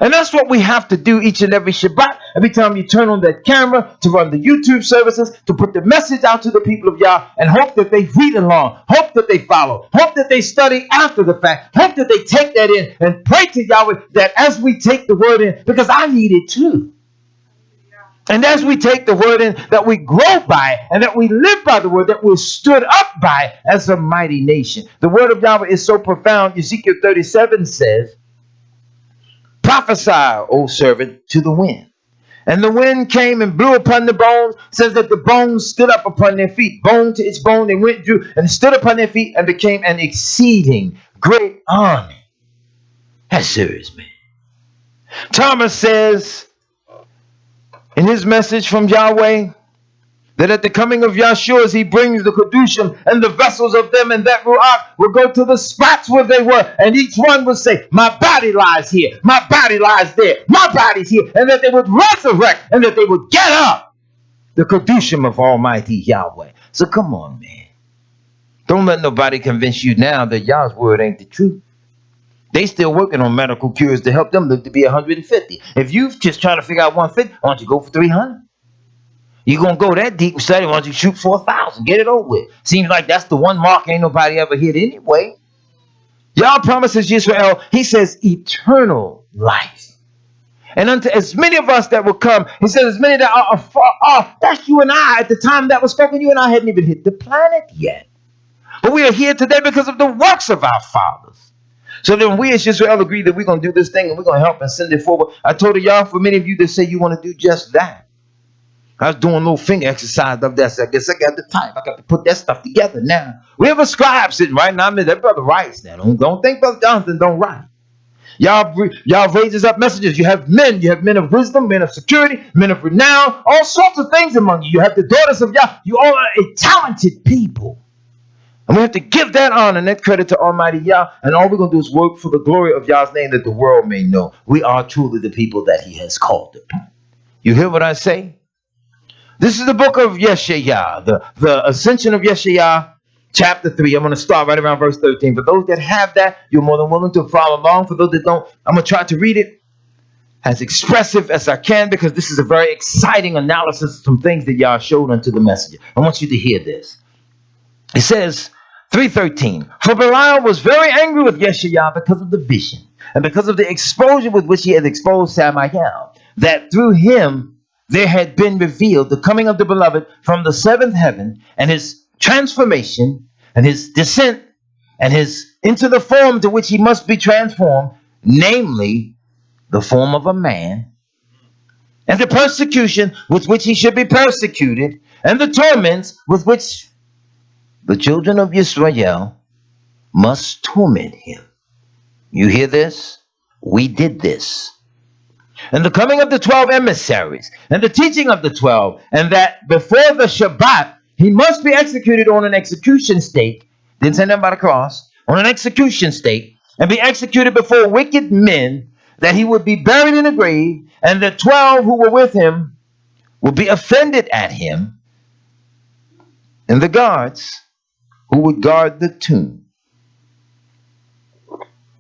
And that's what we have to do each and every Shabbat. Every time you turn on that camera to run the YouTube services, to put the message out to the people of Yah, and hope that they read along, hope that they follow, hope that they study after the fact, hope that they take that in and pray to Yahweh that as we take the word in, because I need it too. And as we take the word in, that we grow by it, and that we live by the word, that we're stood up by it as a mighty nation. The word of Yahweh is so profound. Ezekiel 37 says, prophesy, O servant, to the wind. And the wind came and blew upon the bones, says that the bones stood up upon their feet. Bone to its bone, they went through and stood upon their feet and became an exceeding great army. That's serious, man. Thomas says in his message from Yahweh that at the coming of Yahshua, as he brings the Kedushim and the vessels of them, and that Ruach will go to the spots where they were, and each one will say, my body lies here, my body lies there, my body's here, and that they would resurrect, and that they would get up, the Kedushim of Almighty Yahweh. So come on, man. Don't let nobody convince you now that Yah's word ain't the truth. They still working on medical cures to help them live to be 150. If you just trying to figure out 150, why don't you go for 300? You're going to go that deep study, why don't you shoot 4,000? Get it over with. Seems like that's the one mark ain't nobody ever hit anyway. Yah promises Israel, he says, eternal life. And unto as many of us that will come, he says, as many that are afar off, that's you and I. At the time that was spoken, you and I hadn't even hit the planet yet. But we are here today because of the works of our fathers. So then we as Israel agree that we're going to do this thing and we're going to help and send it forward. I told y'all, for many of you that say you want to do just that. I was doing a little finger exercise of that. So I guess I got the type. I got to put that stuff together now. We have a scribe sitting right now. I mean, that brother writes now. Don't think Brother Jonathan don't write. Y'all raises up messages. You have men of wisdom, men of security, men of renown, all sorts of things among you. You have the daughters of Yah. You all are a talented people. And we have to give that honor and that credit to Almighty Yah. And all we're going to do is work for the glory of Yah's name, that the world may know we are truly the people that he has called upon. You hear what I say? This is the book of Yeshayah, the ascension of Yeshayah, chapter 3. I'm going to start right around verse 13. For those that have that, you're more than willing to follow along. For those that don't, I'm going to try to read it as expressive as I can, because this is a very exciting analysis of some things that Yah showed unto the messenger. I want you to hear this. It says, 3:13. For Belial was very angry with Yeshayah because of the vision and because of the exposure with which he had exposed Samael, that through him there had been revealed the coming of the beloved from the seventh heaven, and his transformation and his descent and his into the form to which he must be transformed, namely the form of a man, and the persecution with which he should be persecuted, and the torments with which the children of Israel must torment him. You hear this? We did this. And the coming of the 12 emissaries, and the teaching of the 12, and that before the Shabbat he must be executed on an execution stake. Didn't send him by the cross. On an execution stake, and be executed before wicked men, that he would be buried in a grave, and the 12 who were with him would be offended at him, and the guards who would guard the tomb.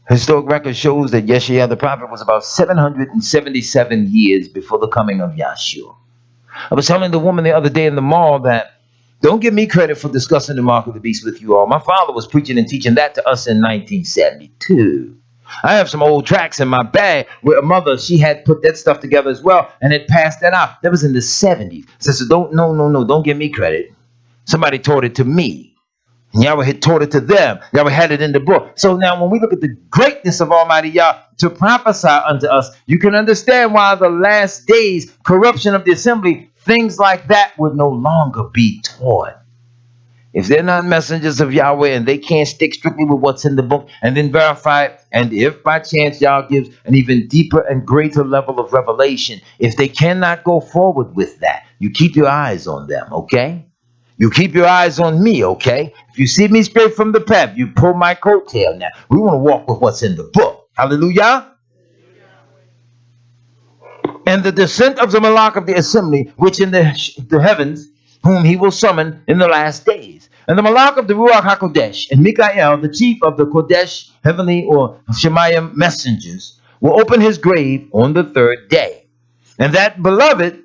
Historic record shows that Yeshayah the prophet was about 777 years before the coming of Yahshua. I was telling the woman the other day in the mall that don't give me credit for discussing the mark of the beast with you all. My father was preaching and teaching that to us in 1972. I have some old tracks in my bag where a mother, she had put that stuff together as well and had passed that out. That was in the 70s. So don't give me credit. Somebody taught it to me. And Yahweh had taught it to them. Yahweh had it in the book. So now when we look at the greatness of Almighty Yah to prophesy unto us, you can understand why the last days, corruption of the assembly, things like that would no longer be taught. If they're not messengers of Yahweh and they can't stick strictly with what's in the book and then verify it, and if by chance Yah gives an even deeper and greater level of revelation, if they cannot go forward with that, you keep your eyes on them, okay? You keep your eyes on me, okay? If you see me straight from the path, you pull my coattail now. We want to walk with what's in the book. Hallelujah. And the descent of the Malach of the assembly, which in the heavens, whom he will summon in the last days. And the Malach of the Ruach HaKodesh, and Mikael, the chief of the Kodesh, heavenly or Shemayim messengers, will open his grave on the third day. And that beloved,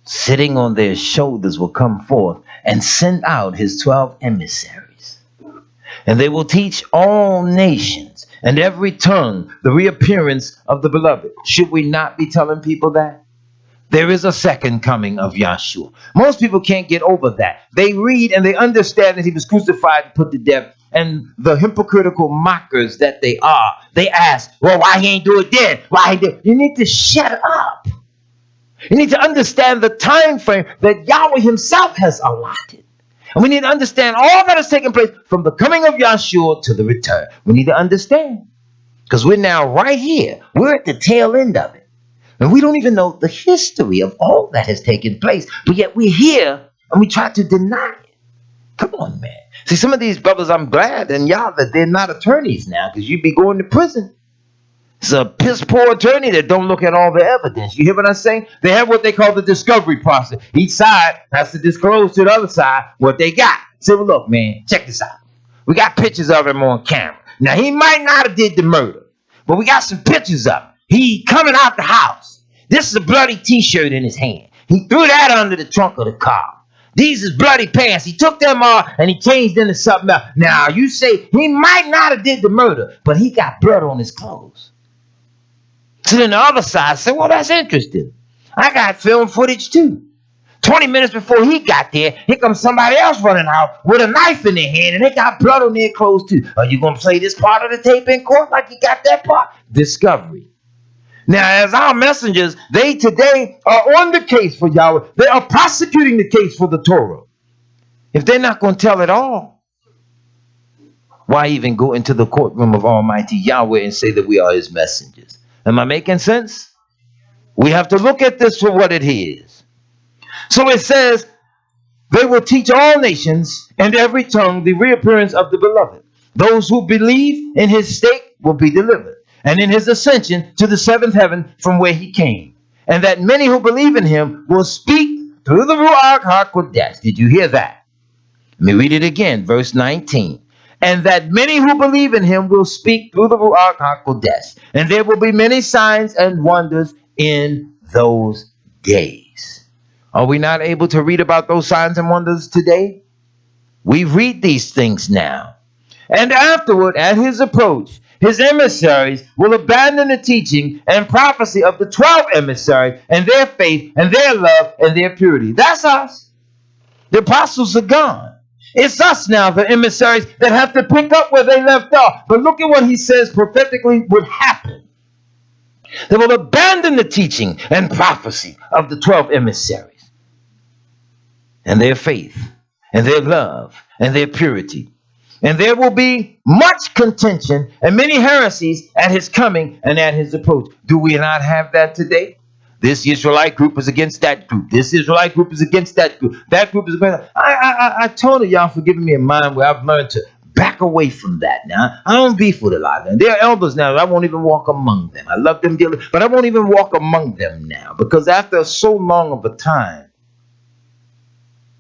sitting on their shoulders, will come forth and send out his 12 emissaries. And they will teach all nations and every tongue the reappearance of the beloved. Should we not be telling people that? There is a second coming of Yahshua. Most people can't get over that. They read and they understand that he was crucified and put to death. And the hypocritical mockers that they are, they ask, well, why he ain't do it then? Why he did? You need to shut up. You need to understand the time frame that Yahweh himself has allotted. And we need to understand all that is taking place from the coming of Yahshua to the return. We need to understand. Because we're now right here. We're at the tail end of it. And we don't even know the history of all that has taken place. But yet we're here and we try to deny it. Come on, man. See, some of these brothers, I'm glad and y'all that they're not attorneys now, because you'd be going to prison. It's a piss poor attorney that don't look at all the evidence. You hear what I'm saying? They have what they call the discovery process. Each side has to disclose to the other side what they got. Say, well, look, man, check this out. We got pictures of him on camera. Now, he might not have did the murder, but we got some pictures of him. He coming out the house. This is a bloody T-shirt in his hand. He threw that under the trunk of the car. These is bloody pants. He took them off and he changed into something else. Now, you say he might not have did the murder, but he got blood on his clothes. So then the other side said, well, that's interesting. I got film footage too. 20 minutes before he got there, here comes somebody else running out with a knife in their hand, and they got blood on their clothes too. Are you going to play this part of the tape in court like you got that part? Discovery. Now, as our messengers, they today are on the case for Yahweh. They are prosecuting the case for the Torah. If they're not going to tell it all, why even go into the courtroom of Almighty Yahweh and say that we are his messengers? Am I making sense? We have to look at this for what it is. So it says, they will teach all nations and every tongue the reappearance of the beloved. Those who believe in his state will be delivered, and in his ascension to the seventh heaven from where he came. And that many who believe in him will speak through the Ruach HaKodesh. Did you hear that? Let me read it again, verse 19. And that many who believe in him will speak through the Ruach HaKodesh. And there will be many signs and wonders in those days. Are we not able to read about those signs and wonders today? We read these things now. And afterward, at his approach, his emissaries will abandon the teaching and prophecy of the 12 emissaries and their faith and their love and their purity. That's us. The apostles are gone. It's us now, the emissaries, that have to pick up where they left off. But look at what he says prophetically would happen. They will abandon the teaching and prophecy of the 12 emissaries and their faith and their love and their purity. And there will be much contention and many heresies at his coming and at his approach. Do we not have that today? This Israelite group is against that group. This Israelite group is against that group. That group is against. I told y'all for giving me a mind where I've learned to back away from that now. I don't beef with a lot of them. They're elders now. I won't even walk among them. I love them dearly, but I won't even walk among them now, because after so long of a time,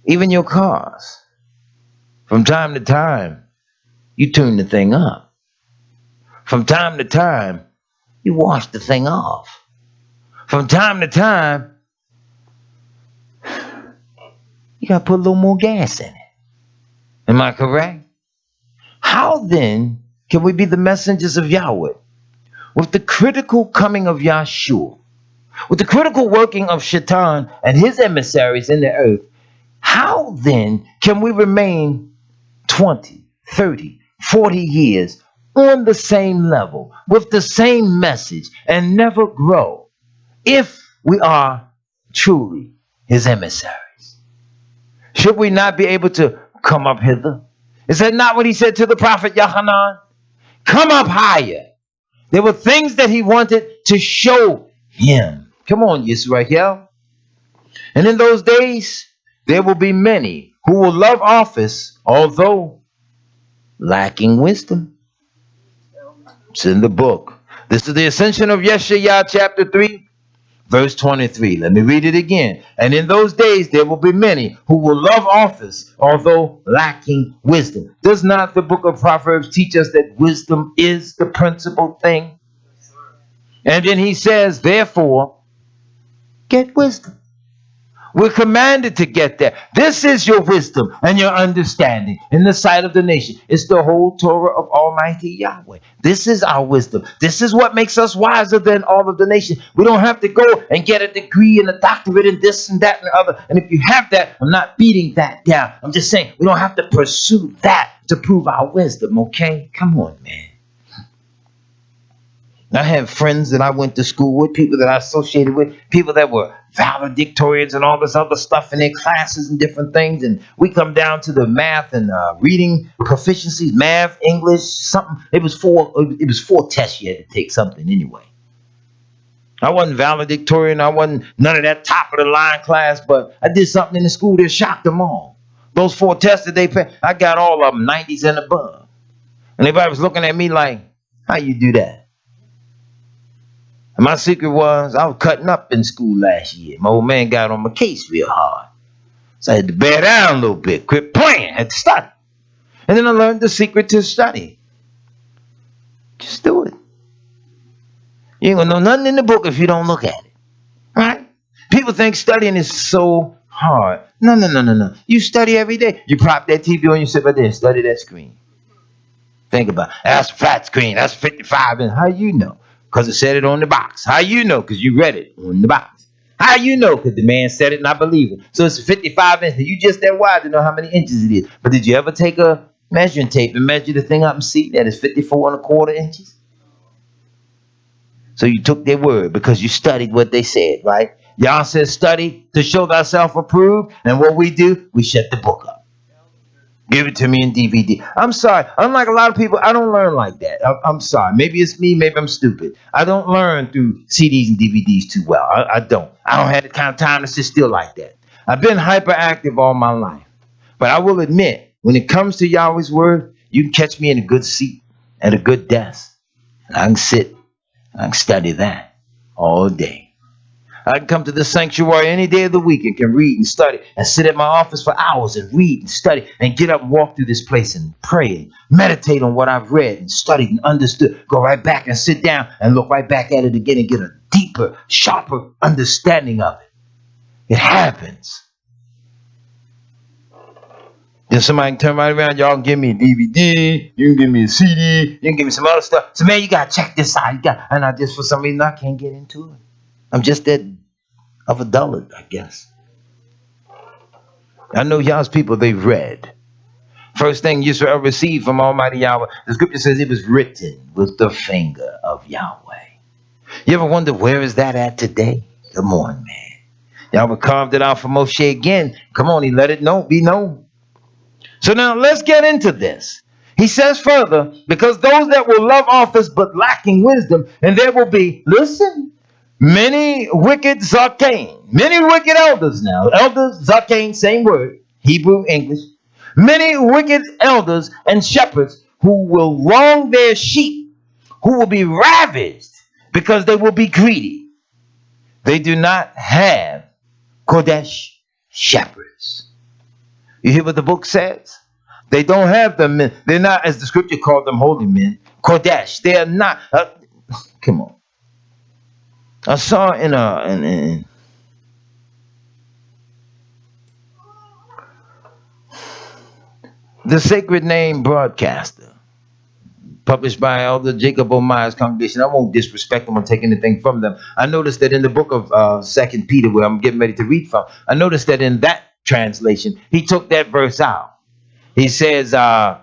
even your cars, from time to time, you tune the thing up. From time to time, you wash the thing off. From time to time, you got to put a little more gas in it. Am I correct? How then can we be the messengers of Yahweh with the critical coming of Yahshua, with the critical working of Shaitan and his emissaries in the earth? How then can we remain 20, 30, 40 years on the same level with the same message and never grow if we are truly his emissaries? Should we not be able to come up hither? Is that not what he said to the prophet Yohanan? Come up higher. There were things that he wanted to show him. Come on, Yisrael. And in those days, there will be many who will love office, although lacking wisdom. It's in the book. This is the ascension of Yeshayah, chapter 3, verse 23. Let me read it again. And in those days there will be many who will love office, although lacking wisdom. Does not the book of Proverbs teach us that wisdom is the principal thing? And then he says, therefore, get wisdom. We're commanded to get there. This is your wisdom and your understanding in the sight of the nation. It's the whole Torah of Almighty Yahweh. This is our wisdom. This is what makes us wiser than all of the nation. We don't have to go and get a degree and a doctorate and this and that and the other. And if you have that, I'm not beating that down. I'm just saying we don't have to pursue that to prove our wisdom, okay? Come on, man. I have friends that I went to school with, people that I associated with, people that were valedictorians and all this other stuff in their classes and different things. And we come down to the math and reading proficiencies, math, English, something. It was four tests you had to take something anyway. I wasn't valedictorian. I wasn't none of that top of the line class, but I did something in the school that shocked them all. Those 4 tests that they passed, I got all of them 90s and above. And everybody was looking at me like, how you do that? And my secret was I was cutting up in school last year. My old man got on my case real hard. So I had to bear down a little bit, quit playing, had to study. And then I learned the secret to study. Just do it. You ain't gonna know nothing in the book if you don't look at it. Right? People think studying is so hard. No. You study every day. You prop that TV on, you sit right there and study that screen. Think about it. That's a flat screen. That's 55. And how you know? Because it said it on the box. How you know? Because you read it on the box. How you know? Because the man said it and I believe it. So it's 55 inches. You just that wide to know how many inches it is. But did you ever take a measuring tape and measure the thing up and see that it's 54 1/4 inches? So you took their word because you studied what they said, right? Y'all said study to show thyself approved. And what we do, we shut the book up. Give it to me in DVD. I'm sorry. Unlike a lot of people, I don't learn like that. I'm sorry. Maybe it's me. Maybe I'm stupid. I don't learn through CDs and DVDs too well. I don't. I don't have the kind of time to sit still like that. I've been hyperactive all my life. But I will admit, when it comes to Yahweh's word, you can catch me in a good seat at a good desk. And I can sit. I can study that all day. I can come to the sanctuary any day of the week and can read and study and sit at my office for hours and read and study and get up and walk through this place and pray and meditate on what I've read and studied and understood. Go right back and sit down and look right back at it again and get a deeper, sharper understanding of it. It happens. Then somebody can turn right around. Y'all can give me a DVD. You can give me a CD. You can give me some other stuff. So, man, you got to check this out. And I just, for some reason, I can't get into it. I'm just that of a dullard, I guess. I know y'all's people, they read. First thing you shall receive from Almighty Yahweh, the scripture says it was written with the finger of Yahweh. You ever wonder where is that at today? Come on, man. Yahweh carved it out for Moshe again. Come on, he let it be known. So now let's get into this. He says further, because those that will love office but lacking wisdom, and there will be, listen, many wicked zakein, many wicked elders now. Elders, zakein, same word, Hebrew, English. Many wicked elders and shepherds who will wrong their sheep, who will be ravaged because they will be greedy. They do not have Kodesh shepherds. You hear what the book says? They don't have the men. They're not, as the scripture called them, holy men. Kodesh. They are not. Come on. I saw in the Sacred Name Broadcaster, published by Elder Jacob Omeyer's congregation. I won't disrespect them or take anything from them. I noticed that in the book of 2 Peter, where I'm getting ready to read from, I noticed that in that translation, he took that verse out. He says, I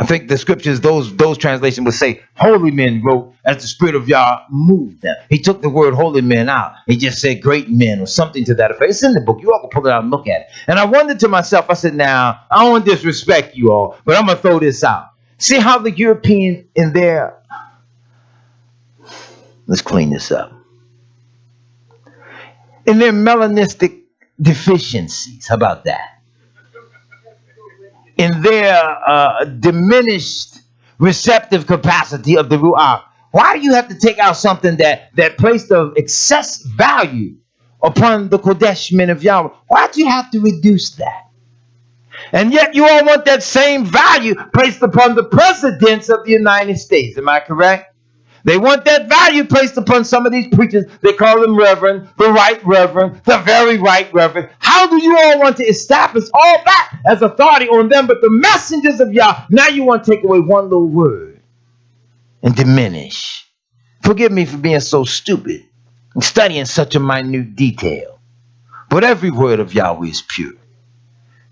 think the scriptures, those translations would say, holy men wrote as the Spirit of Yah moved them. He took the word holy men out. He just said great men or something to that effect. It's in the book. You all can pull it out and look at it. And I wondered to myself, I said, now, I don't want to disrespect you all, but I'm going to throw this out. See how the European in their, let's clean this up, in their melanistic deficiencies, how about that? In their diminished receptive capacity of the Ruach. Why do you have to take out something that placed of excess value upon the Kodesh men of Yahweh? Why do you have to reduce that? And yet you all want that same value placed upon the presidents of the United States. Am I correct? They want that value placed upon some of these preachers. They call them reverend, the right reverend, the very right reverend. How do you all want to establish all that as authority on them? But the messengers of Yah, now you want to take away one little word and diminish. Forgive me for being so stupid and studying such a minute detail. But every word of Yahweh is pure.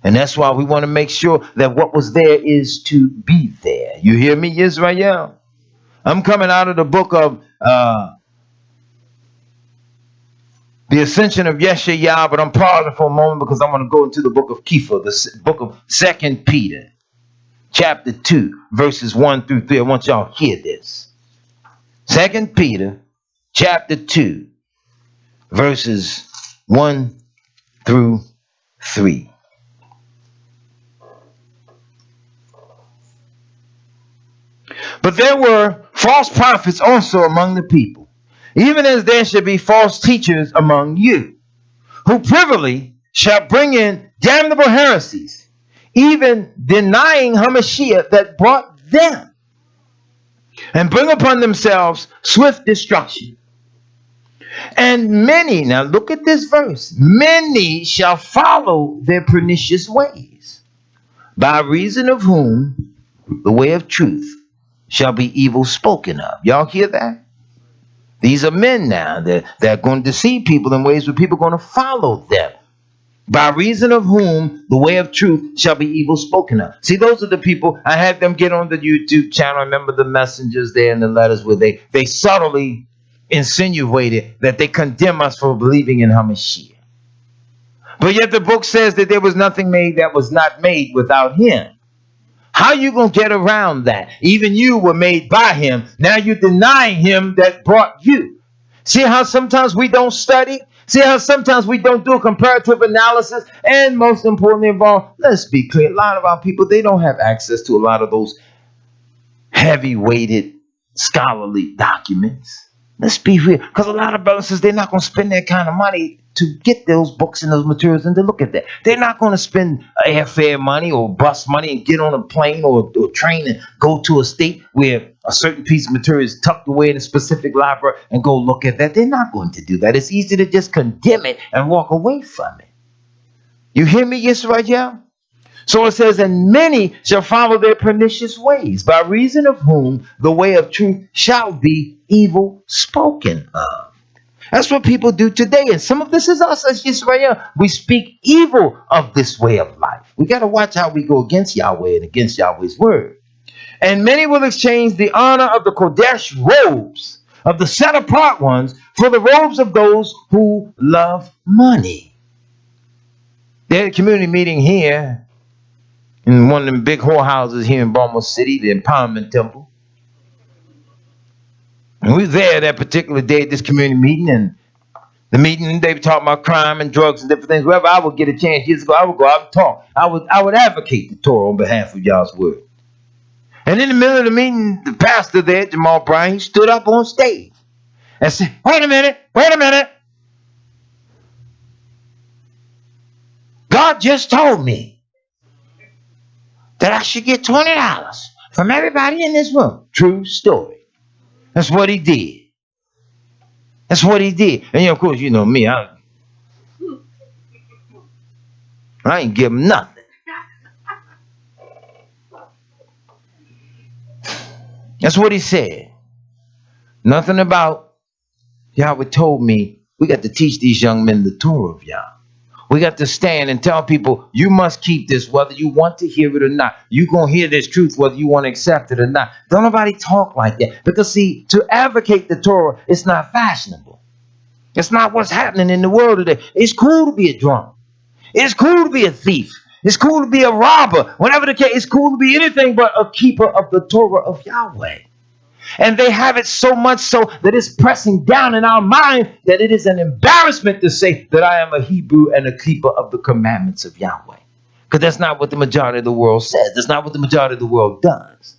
And that's why we want to make sure that what was there is to be there. You hear me, Israel? I'm coming out of the book of the Ascension of Yeshayah, but I'm pausing for a moment because I want to go into the book of Kepha, the book of 2 Peter, chapter 2, verses 1 through 3. I want y'all to hear this. 2 Peter, chapter 2, verses 1 through 3. But there were false prophets also among the people, even as there should be false teachers among you, who privily shall bring in damnable heresies, even denying Hamashiach that brought them, and bring upon themselves swift destruction. And many, now look at this verse, many shall follow their pernicious ways, by reason of whom the way of truth shall be evil spoken of. Y'all hear that? These are men now that are going to deceive people in ways where people are going to follow them. By reason of whom the way of truth shall be evil spoken of. See, those are the people. I had them get on the YouTube channel. Remember the messengers there in the letters where they subtly insinuated that they condemn us for believing in Hamashiach. But yet the book says that there was nothing made that was not made without him. How you going to get around that? Even you were made by him. Now you're denying him that brought you. See how sometimes we don't study? See how sometimes we don't do a comparative analysis? And most importantly of all, let's be clear, a lot of our people, they don't have access to a lot of those heavy-weighted scholarly documents. Let's be real. Because a lot of brothers says they're not going to spend that kind of money to get those books and those materials and to look at that. They're not going to spend airfare money or bus money and get on a plane or train and go to a state where a certain piece of material is tucked away in a specific library and go look at that. They're not going to do that. It's easy to just condemn it and walk away from it. You hear me, Yisrael? So it says, and many shall follow their pernicious ways, by reason of whom the way of truth shall be evil spoken of. That's what people do today. And some of this is us as Yisrael. We speak evil of this way of life. We got to watch how we go against Yahweh and against Yahweh's word. And many will exchange the honor of the Kodesh robes, of the set apart ones, for the robes of those who love money. They had a community meeting here in one of them big whorehouses here in Baltimore City, the Empowerment Temple. And we were there that particular day at this community meeting, and the meeting, they were talking about crime and drugs and different things. Wherever I would get a chance years ago, I would go out and talk. I would advocate the Torah on behalf of Yah's word. And in the middle of the meeting, the pastor there, Jamal Bryan, he stood up on stage and said, wait a minute. God just told me that I should get $20 from everybody in this room. True story. That's what he did. That's what he did. And of course, you know me, I ain't give him nothing. That's what he said. Nothing about Yahweh told me we got to teach these young men the Torah of Yah. We got to stand and tell people, you must keep this whether you want to hear it or not. You're going to hear this truth whether you want to accept it or not. Don't nobody talk like that. Because, see, to advocate the Torah, it's not fashionable. It's not what's happening in the world today. It's cool to be a drunk. It's cool to be a thief. It's cool to be a robber. Whatever the case, it's cool to be anything but a keeper of the Torah of Yahweh. And they have it so much so that it's pressing down in our mind that it is an embarrassment to say that I am a Hebrew and a keeper of the commandments of Yahweh. Because that's not what the majority of the world says. That's not what the majority of the world does.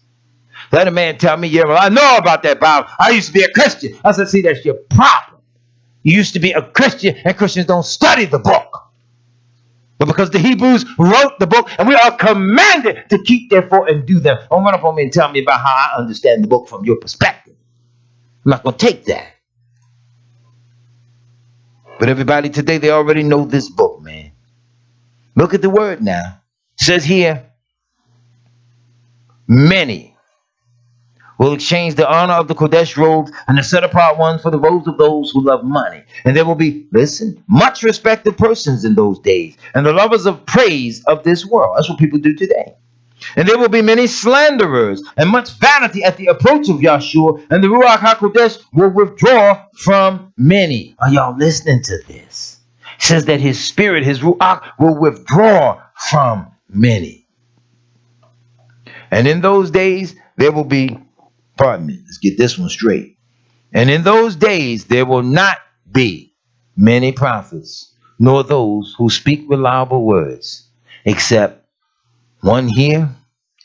Let a man tell me, yeah, well, I know about that Bible. I used to be a Christian. I said, see, that's your problem. You used to be a Christian, and Christians don't study the book. But because the Hebrews wrote the book, and we are commanded to keep therefore and do them. Don't run up on me and tell me about how I understand the book from your perspective. I'm not going to take that. But everybody today, they already know this book, man. Look at the word now. It says here, many will exchange the honor of the Kodesh robes and the set apart ones for the robes of those who love money. And there will be, listen, much respected persons in those days, and the lovers of praise of this world. That's what people do today. And there will be many slanderers and much vanity at the approach of Yahshua, and the Ruach HaKodesh will withdraw from many. Are y'all listening to this? It says that his spirit, his Ruach, will withdraw from many. And in those days, there will be, pardon me, let's get this one straight. And in those days, there will not be many prophets, nor those who speak reliable words, except one here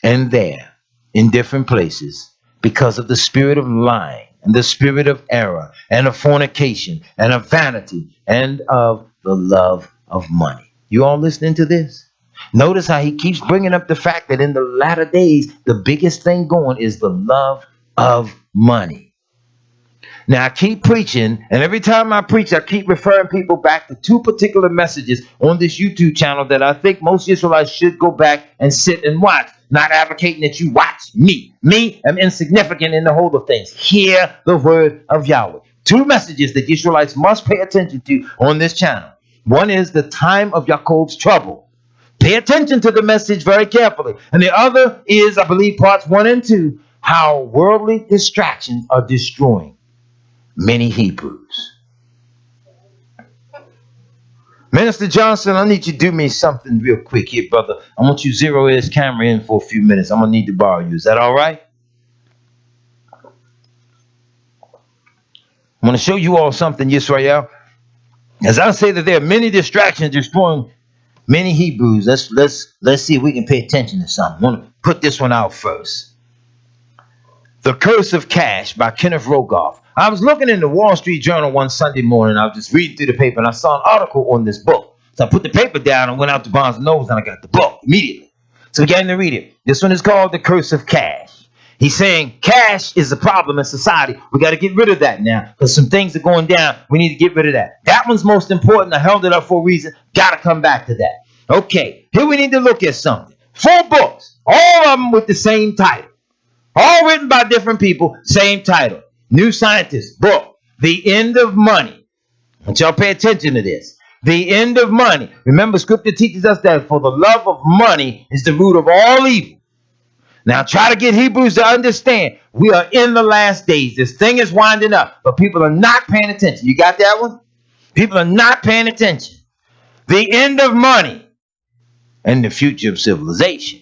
and there in different places, because of the spirit of lying and the spirit of error and of fornication and of vanity and of the love of money. You all listening to this? Notice how he keeps bringing up the fact that in the latter days, the biggest thing going is the love of money. Now, I keep preaching, and every time I preach, I keep referring people back to two particular messages on this YouTube channel that I think most Israelites should go back and sit and watch. not advocating that you watch me. Me, I'm insignificant in the whole of things. Hear the word of Yahweh. Two messages that Israelites must pay attention to on this channel. One is the time of Jacob's trouble. Pay attention to the message very carefully. And the other is, I believe, parts 1 and 2, how worldly distractions are destroying many Hebrews. Minister Johnson, I need you to do me something real quick here, brother. I want you to zero this camera in for a few minutes. I'm going to need to borrow you. Is that all right? I'm going to show you all something, Yisrael. As I say that there are many distractions destroying many Hebrews. Let's see if we can pay attention to something. I want to put this one out first. The Curse of Cash by Kenneth Rogoff. I was looking in the Wall Street Journal one Sunday morning. I was just reading through the paper and I saw an article on this book. So I put the paper down and went out to Barnes & Noble and I got the book immediately. So we began to read it. This one is called The Curse of Cash. He's saying cash is a problem in society. We got to get rid of that now because some things are going down. We need to get rid of that. That one's most important. I held it up for a reason. Got to come back to that. Okay, here we need to look at something. 4 books, all of them with the same title. All written by different people, same title. New Scientist book, The End of Money. I want y'all pay attention to this. The end of money. Remember, Scripture teaches us that for the love of money is the root of all evil. Now, try to get Hebrews to understand we are in the last days. This thing is winding up, but people are not paying attention. You got that one? People are not paying attention. The end of money and the future of civilization.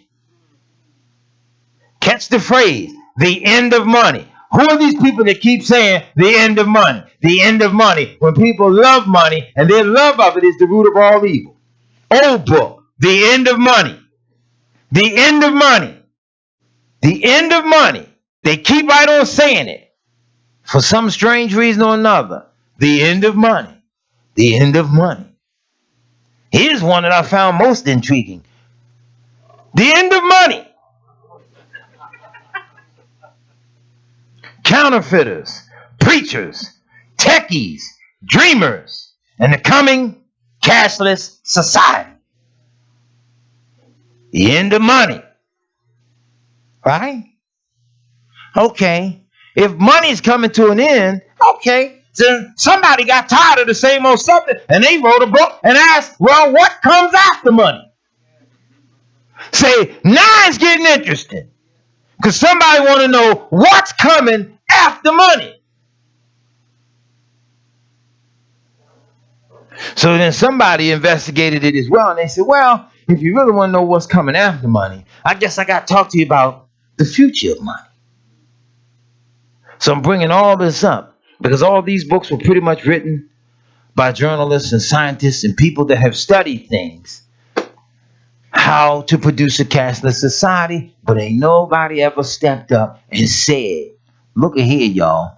Catch the phrase, the end of money. Who are these people that keep saying the end of money? The end of money. When people love money and their love of it is the root of all evil. Old book, the end of money. The end of money. The end of money. They keep right on saying it. For some strange reason or another. The end of money. The end of money. Here's one that I found most intriguing. The end of money. Counterfeiters, preachers, techies, dreamers, and the coming cashless society. The end of money. Right? Okay. If money's coming to an end, okay, then somebody got tired of the same old subject and they wrote a book and asked, well, what comes after money? Say, now it's getting interesting. Because somebody want to know what's coming after money. So then somebody investigated it as well. And they said, well, if you really want to know what's coming after money, I guess I got to talk to you about the future of money. So I'm bringing all this up because all these books were pretty much written by journalists and scientists and people that have studied things. How to produce a cashless society, but ain't nobody ever stepped up and said, look at here, y'all.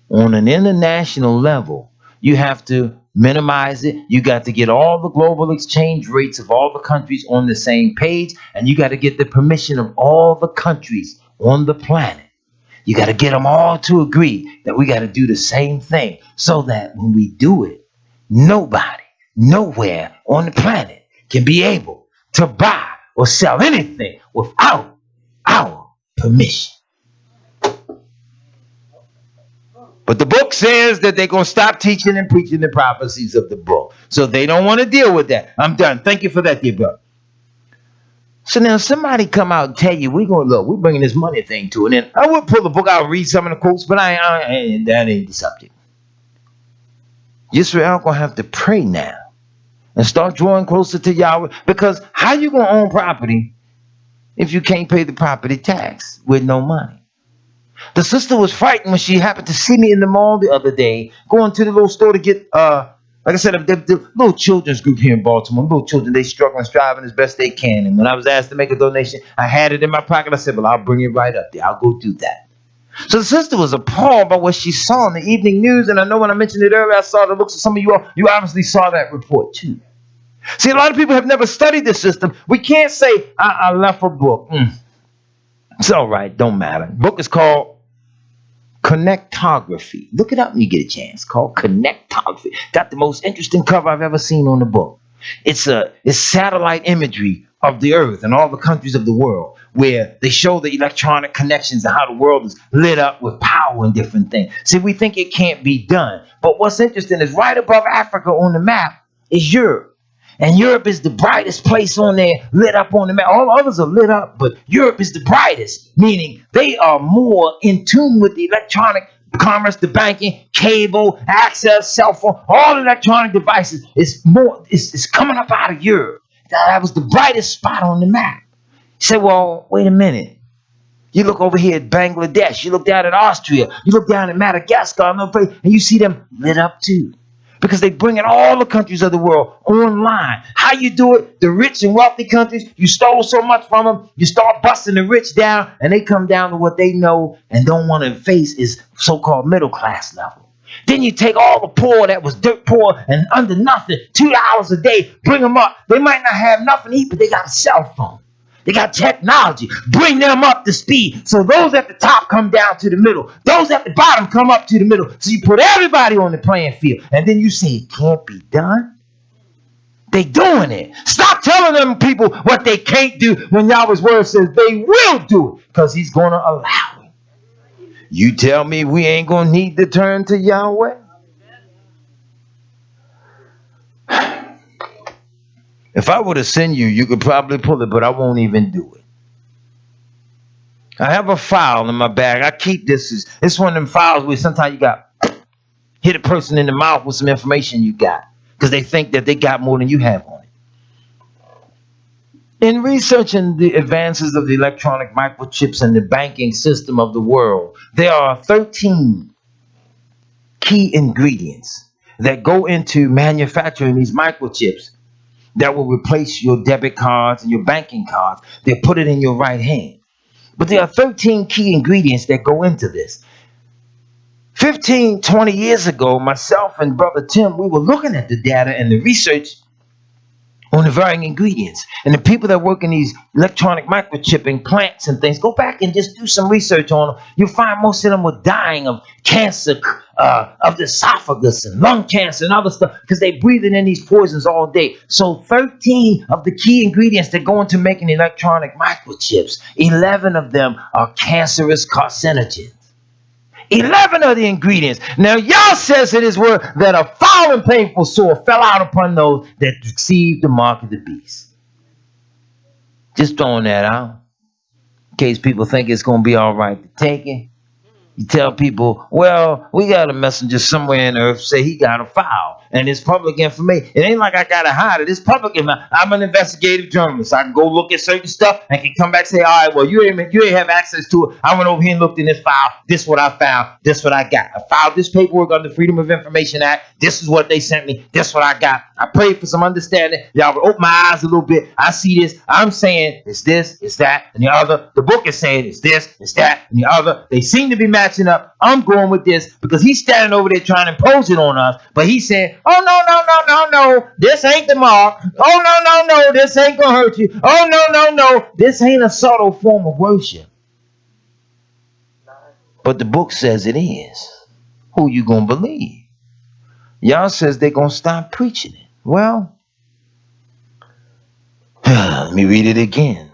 On an international level, you have to minimize it. You got to get all the global exchange rates of all the countries on the same page, and you got to get the permission of all the countries on the planet. You got to get them all to agree that we got to do the same thing so that when we do it, nobody, nowhere on the planet can be able to buy or sell anything without our permission. But the book says that they're going to stop teaching and preaching the prophecies of the book. So they don't want to deal with that. I'm done. Thank you for that, dear brother. So now somebody come out and tell you, we're bringing this money thing to it. And I would pull the book out and read some of the quotes, but that ain't the subject. Israel going to have to pray now. And start drawing closer to Yahweh. Because how you going to own property if you can't pay the property tax with no money? The sister was frightened when she happened to see me in the mall the other day, going to the little store to get, like I said, the little children's group here in Baltimore. Little children, they struggling, striving as best they can. And when I was asked to make a donation, I had it in my pocket. I said, well, I'll bring it right up there. I'll go do that. So the sister was appalled by what she saw in the evening news. And I know when I mentioned it earlier, I saw the looks of some of you all. You obviously saw that report too. See, a lot of people have never studied this system. We can't say, I left a book. It's all right. Don't matter. The book is called Connectography. Look it up when you get a chance. It's called Connectography. Got the most interesting cover I've ever seen on the book. It's satellite imagery of the earth and all the countries of the world, where they show the electronic connections and how the world is lit up with power and different things. See, we think it can't be done. But what's interesting is right above Africa on the map is Europe. And Europe is the brightest place on there, lit up on the map. All others are lit up, but Europe is the brightest, meaning they are more in tune with the electronic commerce, the banking, cable, access, cell phone, all electronic devices. It's coming up out of Europe. That was the brightest spot on the map. You say, well, wait a minute. You look over here at Bangladesh, you look down at Austria, you look down at Madagascar, and you see them lit up too. Because they bring in all the countries of the world online. How you do it? The rich and wealthy countries, you stole so much from them, you start busting the rich down, and they come down to what they know and don't want to face is so-called middle class level. Then you take all the poor that was dirt poor and under nothing, $2 a day, bring them up. They might not have nothing to eat, but they got a cell phone. They got technology. Bring them up to speed. So those at the top come down to the middle. Those at the bottom come up to the middle. So you put everybody on the playing field. And then you say it can't be done. They doing it. Stop telling them people what they can't do when Yahweh's word says they will do it. Because he's going to allow it. You tell me we ain't going to need to turn to Yahweh? If I were to send you, you could probably pull it, but I won't even do it. I have a file in my bag. I keep this. It's one of them files where sometimes you got hit a person in the mouth with some information you got because they think that they got more than you have on it. In researching the advances of the electronic microchips and the banking system of the world, there are 13 key ingredients that go into manufacturing these microchips that will replace your debit cards and your banking cards. They'll put it in your right hand. But there are 13 key ingredients that go into this. 15, 20 years ago, myself and Brother Tim, we were looking at the data and the research on the varying ingredients. And the people that work in these electronic microchipping plants and things, go back and just do some research on them. You'll find most of them were dying of cancer of the esophagus and lung cancer and other stuff because they breathing in these poisons all day. So 13 of the key ingredients that go into making electronic microchips, 11 of them are cancerous carcinogens. 11 of the ingredients. Now, Yah says in his word that a foul and painful sore fell out upon those that received the mark of the beast. Just throwing that out in case people think it's going to be all right to take it. You tell people, well, we got a messenger somewhere in earth say he got a file. And it's public information. It ain't like I got to hide it. It's public information. I'm an investigative journalist. I can go look at certain stuff and can come back and say, all right, well, you ain't have access to it. I went over here and looked in this file. This is what I found. This is what I got. I filed this paperwork under the Freedom of Information Act. This is what they sent me. This is what I got. I prayed for some understanding. Y'all will open my eyes a little bit. I see this. I'm saying it's this, it's that, and the other. The book is saying it's this, it's that, and the other. They seem to be matching up. I'm going with this because he's standing over there trying to impose it on us. But he's saying, oh, no. This ain't the mark. Oh, no. This ain't going to hurt you. Oh, no. This ain't a subtle form of worship. But the book says it is. Who you going to believe? Y'all says they're going to stop preaching it. Well, let me read it again.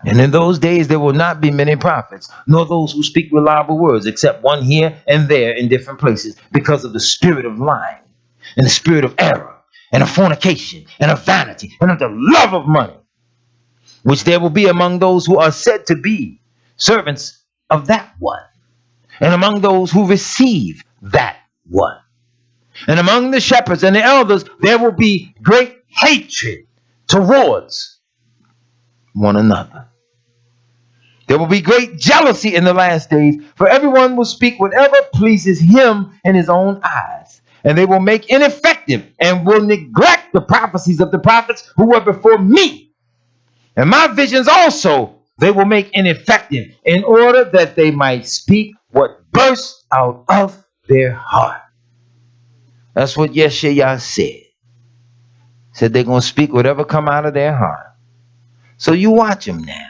And in those days there will not be many prophets, nor those who speak reliable words, except one here and there in different places, because of the spirit of lying, and the spirit of error, and of fornication, and of vanity, and of the love of money, which there will be among those who are said to be servants of that one, and among those who receive that one. And among the shepherds and the elders there will be great hatred towards one another. There will be great jealousy in the last days, for everyone will speak whatever pleases him in his own eyes. And they will make ineffective and will neglect the prophecies of the prophets who were before me. And my visions also they will make ineffective, in order that they might speak what bursts out of their heart. That's what Yeshua said. Said they're going to speak whatever come out of their heart. So you watch them now.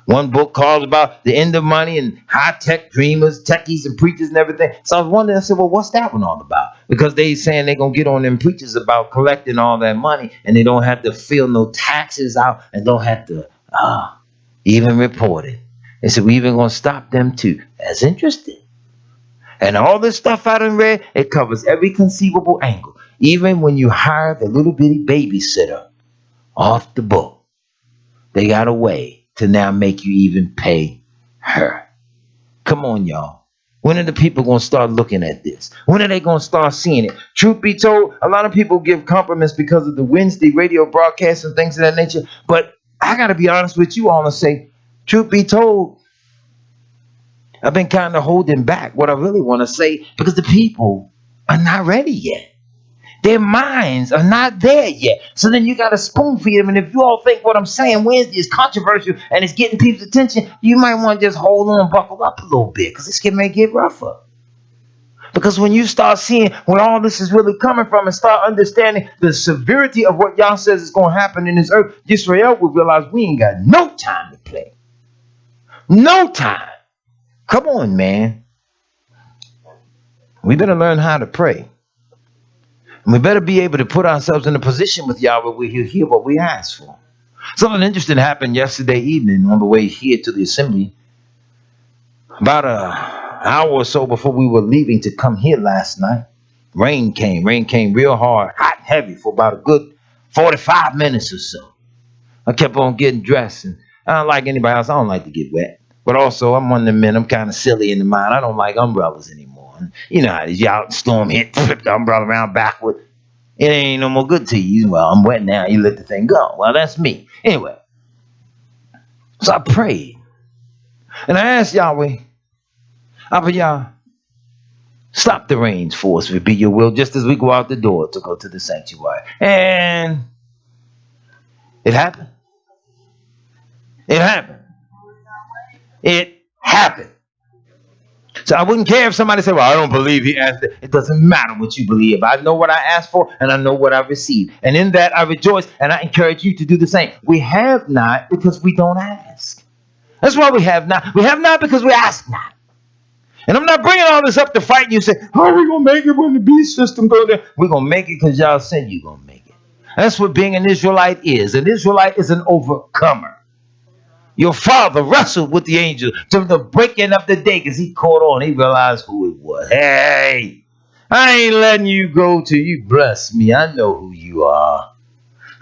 One book calls about the end of money and high-tech dreamers, techies, and preachers and everything. So I was wondering, I said, well, what's that one all about? Because they saying they're going to get on them preachers about collecting all that money, and they don't have to fill no taxes out and don't have to even report it. They said, we even going to stop them too. That's interesting. And all this stuff I done read, it covers every conceivable angle. Even when you hire the little bitty babysitter off the book, they got a way to now make you even pay her. Come on, y'all. When are the people going to start looking at this? When are they going to start seeing it? Truth be told, a lot of people give compliments because of the Wednesday radio broadcasts and things of that nature. But I got to be honest with you all and say, truth be told, I've been kind of holding back what I really want to say because the people are not ready yet. Their minds are not there yet. So then you got to spoon feed them. And if you all think what I'm saying Wednesday is controversial and it's getting people's attention, you might want to just hold on and buckle up a little bit because it's going to get rougher. Because when you start seeing where all this is really coming from and start understanding the severity of what Yah says is going to happen in this earth, Israel will realize we ain't got no time to play. No time. Come on, man. We better learn how to pray. And we better be able to put ourselves in a position with Yahweh where he'll hear what we ask for. Something interesting happened yesterday evening on the way here to the assembly. About an hour or so before we were leaving to come here last night, rain came. Rain came real hard, hot and heavy for about a good 45 minutes or so. I kept on getting dressed, and I don't like anybody else. I don't like to get wet. But also, I'm one of them men, I'm kind of silly in the mind. I don't like umbrellas anymore. And you know how it is. You out, storm hit, flip the umbrella around backward. It ain't no more good to you. Well, I'm wet now. You let the thing go. Well, that's me. Anyway, so I prayed. And I asked Yahweh, Abba Yah, stop the rains for us if it be your will, just as we go out the door to go to the sanctuary. And it happened. It happened. It happened. So I wouldn't care if somebody said, well, I don't believe he asked it. It doesn't matter what you believe. I know what I asked for and I know what I received. And in that I rejoice and I encourage you to do the same. We have not because we don't ask. That's why we have not. We have not because we ask not. And I'm not bringing all this up to fight you. Say, how are we going to make it when the beast system goes there? We're going to make it because y'all said you're going to make it. That's what being an Israelite is. An Israelite is an overcomer. Your father wrestled with the angel to the breaking of the day because he caught on. He realized who it was. Hey, I ain't letting you go till you bless me. I know who you are.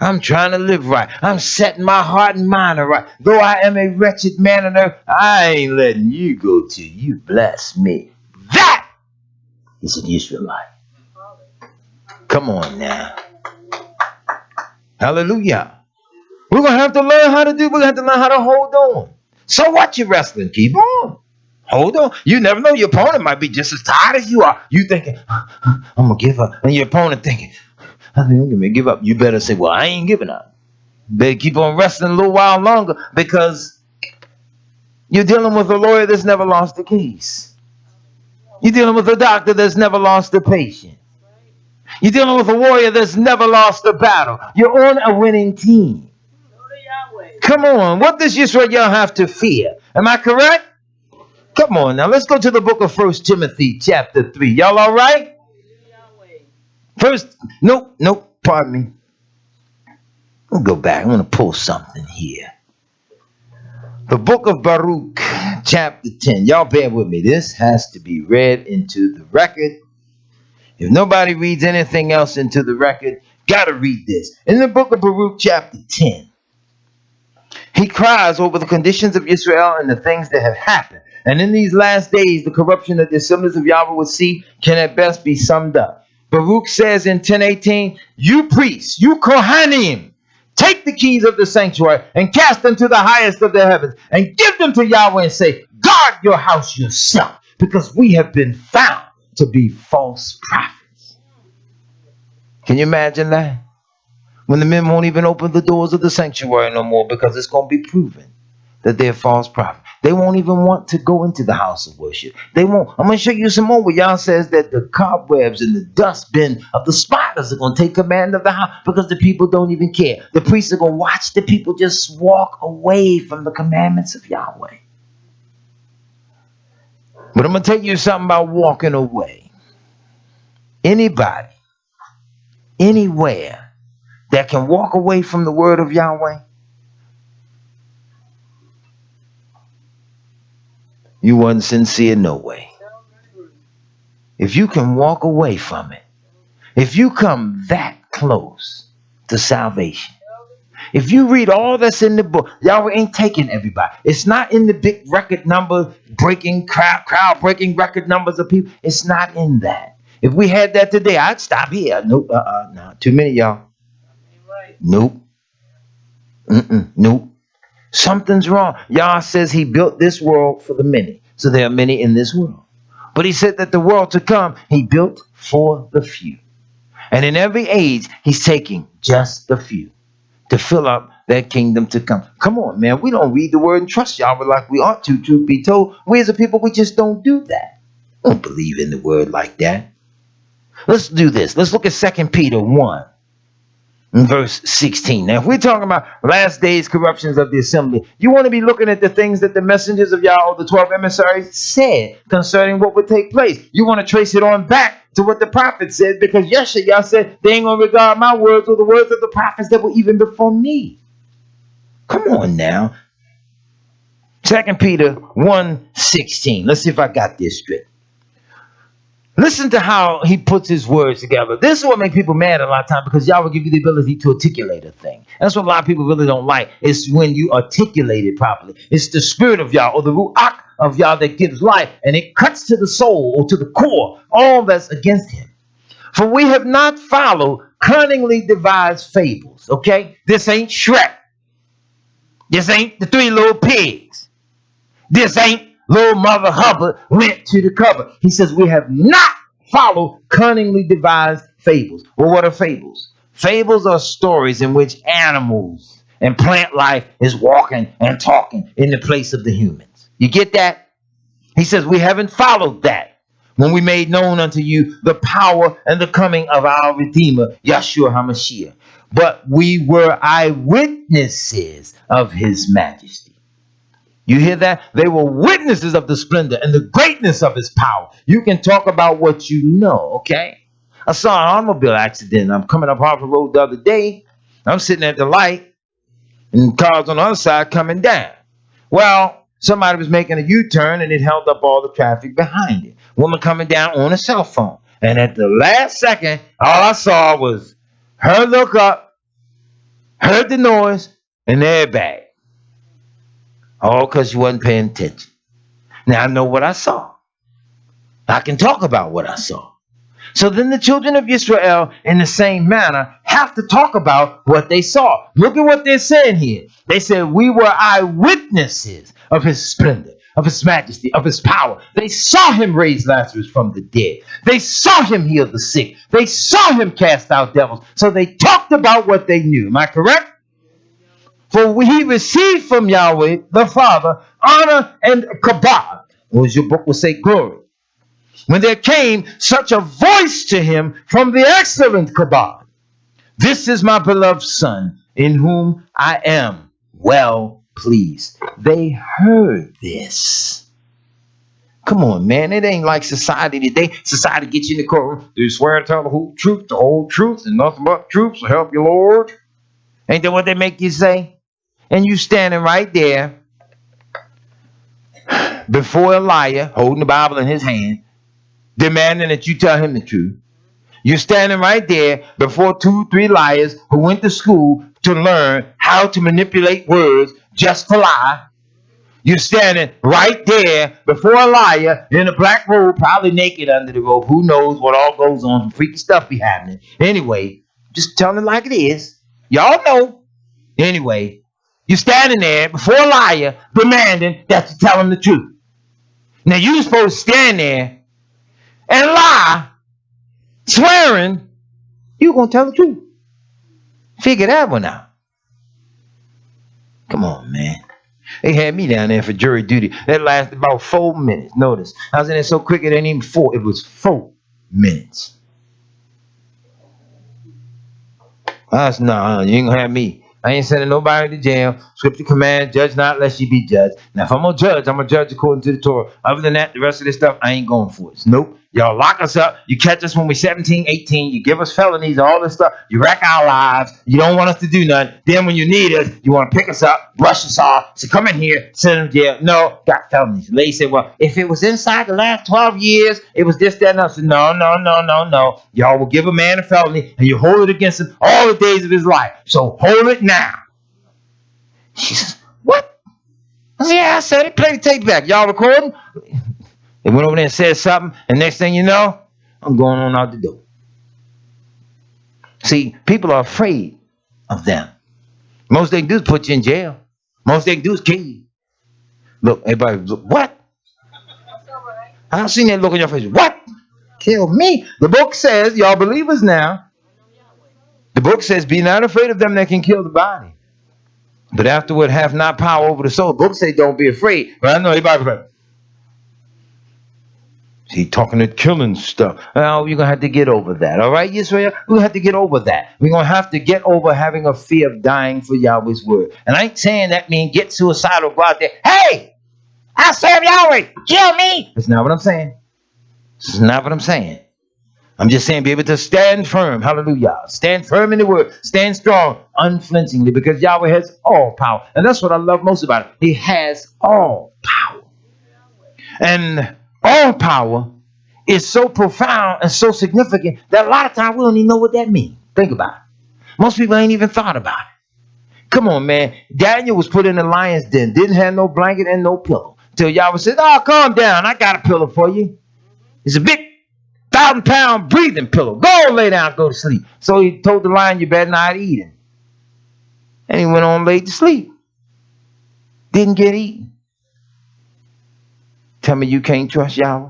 I'm trying to live right. I'm setting my heart and mind right. Though I am a wretched man on earth, I ain't letting you go till you bless me. That is an Israelite. Come on now. Hallelujah. We're going to have to learn how to do. We're going to have to learn how to hold on. So what you wrestling? Keep on. Hold on. You never know. Your opponent might be just as tired as you are. You thinking, I'm going to give up. And your opponent thinking, I think I'm going to give up. You better say, well, I ain't giving up. Better keep on wrestling a little while longer because you're dealing with a lawyer that's never lost a case. You're dealing with a doctor that's never lost a patient. You're dealing with a warrior that's never lost a battle. You're on a winning team. Come on, what does Israel have to fear? Am I correct? Come on now, let's go to the book of 1 Timothy chapter 3. Y'all all right? Nope, pardon me. I'll go back. I want to pull something here. The book of Baruch chapter 10. Y'all bear with me. This has to be read into the record. If nobody reads anything else into the record, gotta read this. In the book of Baruch chapter 10. He cries over the conditions of Israel and the things that have happened. And in these last days, the corruption that the Assemblies of Yahweh will see can at best be summed up. Baruch says in 10:18, you priests, you Kohanim, take the keys of the sanctuary and cast them to the highest of the heavens and give them to Yahweh and say, guard your house yourself, because we have been found to be false prophets. Can you imagine that? When the men won't even open the doors of the sanctuary no more because it's going to be proven that they're false prophets. They won't even want to go into the house of worship. They won't. I'm going to show you some more where y'all says that the cobwebs and the dustbin of the spiders are going to take command of the house because the people don't even care. The priests are going to watch the people just walk away from the commandments of Yahweh. But I'm going to tell you something about walking away. Anybody, anywhere that can walk away from the word of Yahweh, you wasn't sincere no way. If you can walk away from it, if you come that close to salvation, if you read all that's in the book, Yahweh ain't taking everybody. It's not in the big record number breaking, crowd breaking record numbers of people. It's not in that. If we had that today, I'd stop here. Nope, no, too many y'all. Nope, nope. Something's wrong. Yah says he built this world for the many. So there are many in this world. But he said that the world to come, he built for the few. And in every age, he's taking just the few to fill up that kingdom to come. Come on, man. We don't read the word and trust Yahweh like we ought to, truth be told. We as a people, we just don't do that. We don't believe in the word like that. Let's do this. Let's look at 2 Peter 1. Verse 16. Now, if we're talking about last days corruptions of the assembly, you want to be looking at the things that the messengers of Yahweh, the 12 emissaries, said concerning what would take place. You want to trace it on back to what the prophet said, because Yeshua said they ain't going to regard my words or the words of the prophets that were even before me. Come on now. 2 Peter 1:16. Let's see if I got this straight. Listen to how he puts his words together. This is what makes people mad a lot of times, because Yahweh give you the ability to articulate a thing. That's what a lot of people really don't like. It's when you articulate it properly. It's the spirit of Yah, or the ruach of Yah, that gives life, and it cuts to the soul or to the core, all that's against him. For we have not followed cunningly devised fables. Okay? This ain't Shrek. This ain't the Three Little Pigs. This ain't little Mother Hubbard went to the cupboard. He says we have not followed cunningly devised fables. Well, what are fables? Fables are stories in which animals and plant life is walking and talking in the place of the humans. You get that? He says we haven't followed that when we made known unto you the power and the coming of our Redeemer, Yahshua HaMashiach. But we were eyewitnesses of his majesty. You hear that? They were witnesses of the splendor and the greatness of his power. You can talk about what you know, okay? I saw an automobile accident. I'm coming up Harvard Road the other day. I'm sitting at the light, and cars on the other side coming down. Well, somebody was making a U-turn, and it held up all the traffic behind it. Woman coming down on a cell phone. And at the last second, all I saw was her look up, heard the noise, and the airbag. All because she wasn't paying attention. Now I know what I saw. I can talk about what I saw. So then the children of Israel, in the same manner, have to talk about what they saw. Look at what they're saying here. They said, we were eyewitnesses of his splendor, of his majesty, of his power. They saw him raise Lazarus from the dead. They saw him heal the sick. They saw him cast out devils. So they talked about what they knew. Am I correct? For he received from Yahweh, the Father, honor and kabod, or as your book will say, glory. When there came such a voice to him from the excellent kabod, this is my beloved Son, in whom I am well pleased. They heard this. Come on, man. It ain't like society today. Society gets you in the courtroom. Do you swear to tell the whole truth, the whole truth, and nothing but truth, so help you, Lord? Ain't that what they make you say? And you standing right there before a liar, holding the Bible in his hand, demanding that you tell him the truth. You're standing right there before 2-3 liars who went to school to learn how to manipulate words just to lie. You're standing right there before a liar in a black robe, probably naked under the robe. Who knows what all goes on? Some freaky stuff be happening. Anyway, just telling it like it is. Y'all know. Anyway, you're standing there before a liar demanding that you tell him the truth. Now you're supposed to stand there and lie, swearing you're going to tell the truth. Figure that one out. Come on, man. They had me down there for jury duty. That lasted about 4 minutes. Notice, I was in there so quick it ain't even 4. It was 4 minutes. I said, no, you ain't gonna have me. I ain't sending nobody to jail. Scripture command, judge not lest you be judged. Now, if I'm gonna judge, I'm gonna judge according to the Torah. Other than that, the rest of this stuff, I ain't going for it. Nope. Y'all lock us up. You catch us when we're 17, 18. You give us felonies, all this stuff. You wreck our lives. You don't want us to do nothing. Then when you need us, you want to pick us up, brush us off. So come in here, send them to jail. No, got felonies. The lady said, well, if it was inside the last 12 years, it was this, that, and that. I said, no. Y'all will give a man a felony, and you hold it against him all the days of his life. So hold it now. She says, what? I said, yeah, I said it. Play the tape back. Y'all recording? They went over there and said something, and next thing you know, I'm going on out the door. See, people are afraid of them. Most they can do is put you in jail. Most they can do is kill you. Look, everybody, look, what? I don't see that look on your face. What? Kill me? The book says, y'all believers now, the book says, be not afraid of them that can kill the body, but afterward have not power over the soul. The book says, don't be afraid. But I know everybody. He talking to killing stuff. Oh, you're going to have to get over that. All right, Israel? We're going to have to get over that. We're going to have to get over having a fear of dying for Yahweh's word. And I ain't saying that means get suicidal, go out there. Hey, I serve Yahweh. Kill me. That's not what I'm saying. That's not what I'm saying. I'm just saying be able to stand firm. Hallelujah. Stand firm in the word. Stand strong, unflinchingly, because Yahweh has all power. And that's what I love most about it. He has all power. And all power is so profound and so significant that a lot of times we don't even know what that means. Think about it. Most people ain't even thought about it. Come on, man. Daniel was put in the lion's den, didn't have no blanket and no pillow. Till Yahweh said, oh, calm down. I got a pillow for you. It's a big 1,000-pound breathing pillow. Go lay down, go to sleep. So he told the lion, you better not eat him. And he went on laid to sleep. Didn't get eaten. Tell me you can't trust Yahweh.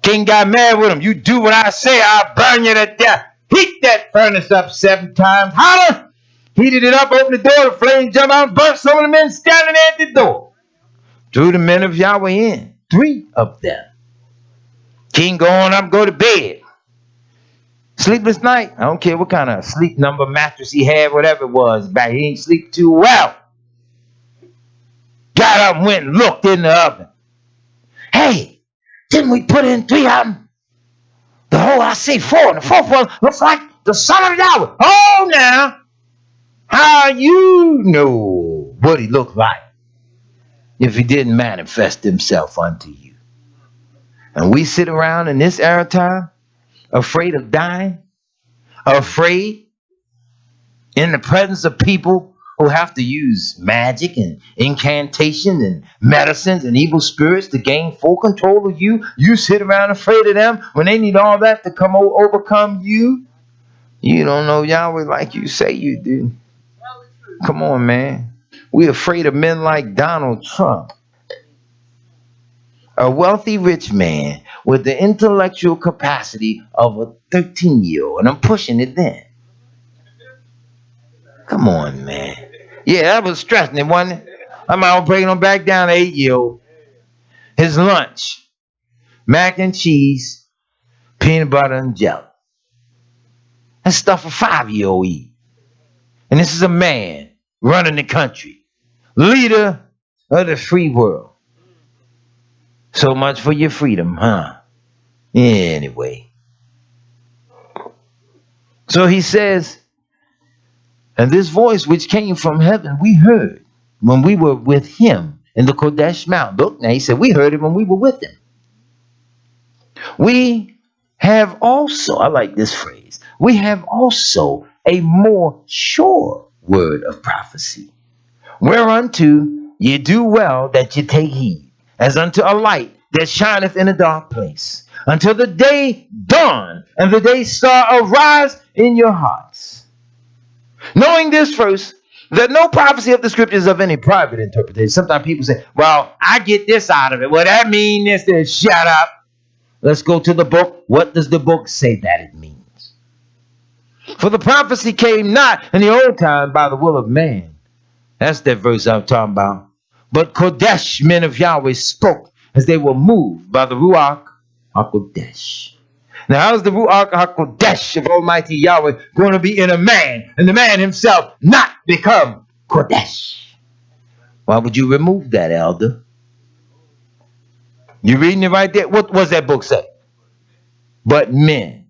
King got mad with him. You do what I say, I'll burn you to death. Heat that furnace up 7 times. Holler. Heated it up, opened the door, the flame jumped out and burnt some of the men standing there at the door. Drew the men of Yahweh in. 3 of them. King going up, go to bed. Sleepless night. I don't care what kind of sleep number mattress he had, whatever it was. Back he didn't sleep too well. Got up and went and looked in the oven. Hey, didn't we put in 3 of them? The whole, I see 4, and the 4th one looks like the son of Yahweh. Oh, now, how you know what he looked like if he didn't manifest himself unto you? And we sit around in this era time, afraid of dying, afraid in the presence of people who have to use magic and incantation and medicines and evil spirits to gain full control of you. You sit around afraid of them when they need all that to come overcome you. You don't know Yahweh like you say you do. Come on, man. We're afraid of men like Donald Trump, a wealthy rich man with the intellectual capacity of a 13-year-old. And I'm pushing it then. Come on, man. Yeah, that was stressing it, wasn't it? I'm out breaking him back down to 8-year-old. His lunch, mac and cheese, peanut butter and jelly. That's stuff a 5-year-old eat. And this is a man running the country, leader of the free world. So much for your freedom, huh? Anyway. So he says, and this voice which came from heaven, we heard when we were with him in the Kodesh Mount. Look, now he said, we heard it when we were with him. We have also, I like this phrase, we have also a more sure word of prophecy, whereunto ye do well that ye take heed, as unto a light that shineth in a dark place, until the day dawn and the day star arise in your hearts. Knowing this first, that no prophecy of the scriptures of any private interpretation. Sometimes people say, well, I get this out of it. Well, that means this. Shut up. Let's go to the book. What does the book say that it means? For the prophecy came not in the old time by the will of man, That's that verse I'm talking about. But Kodesh, men of Yahweh, spoke as they were moved by the Ruach HaKodesh. Now, how's the Ruach HaKodesh of Almighty Yahweh going to be in a man, and the man himself not become Kodesh? Why would you remove that, elder? You reading it right there? What was that book say? But men.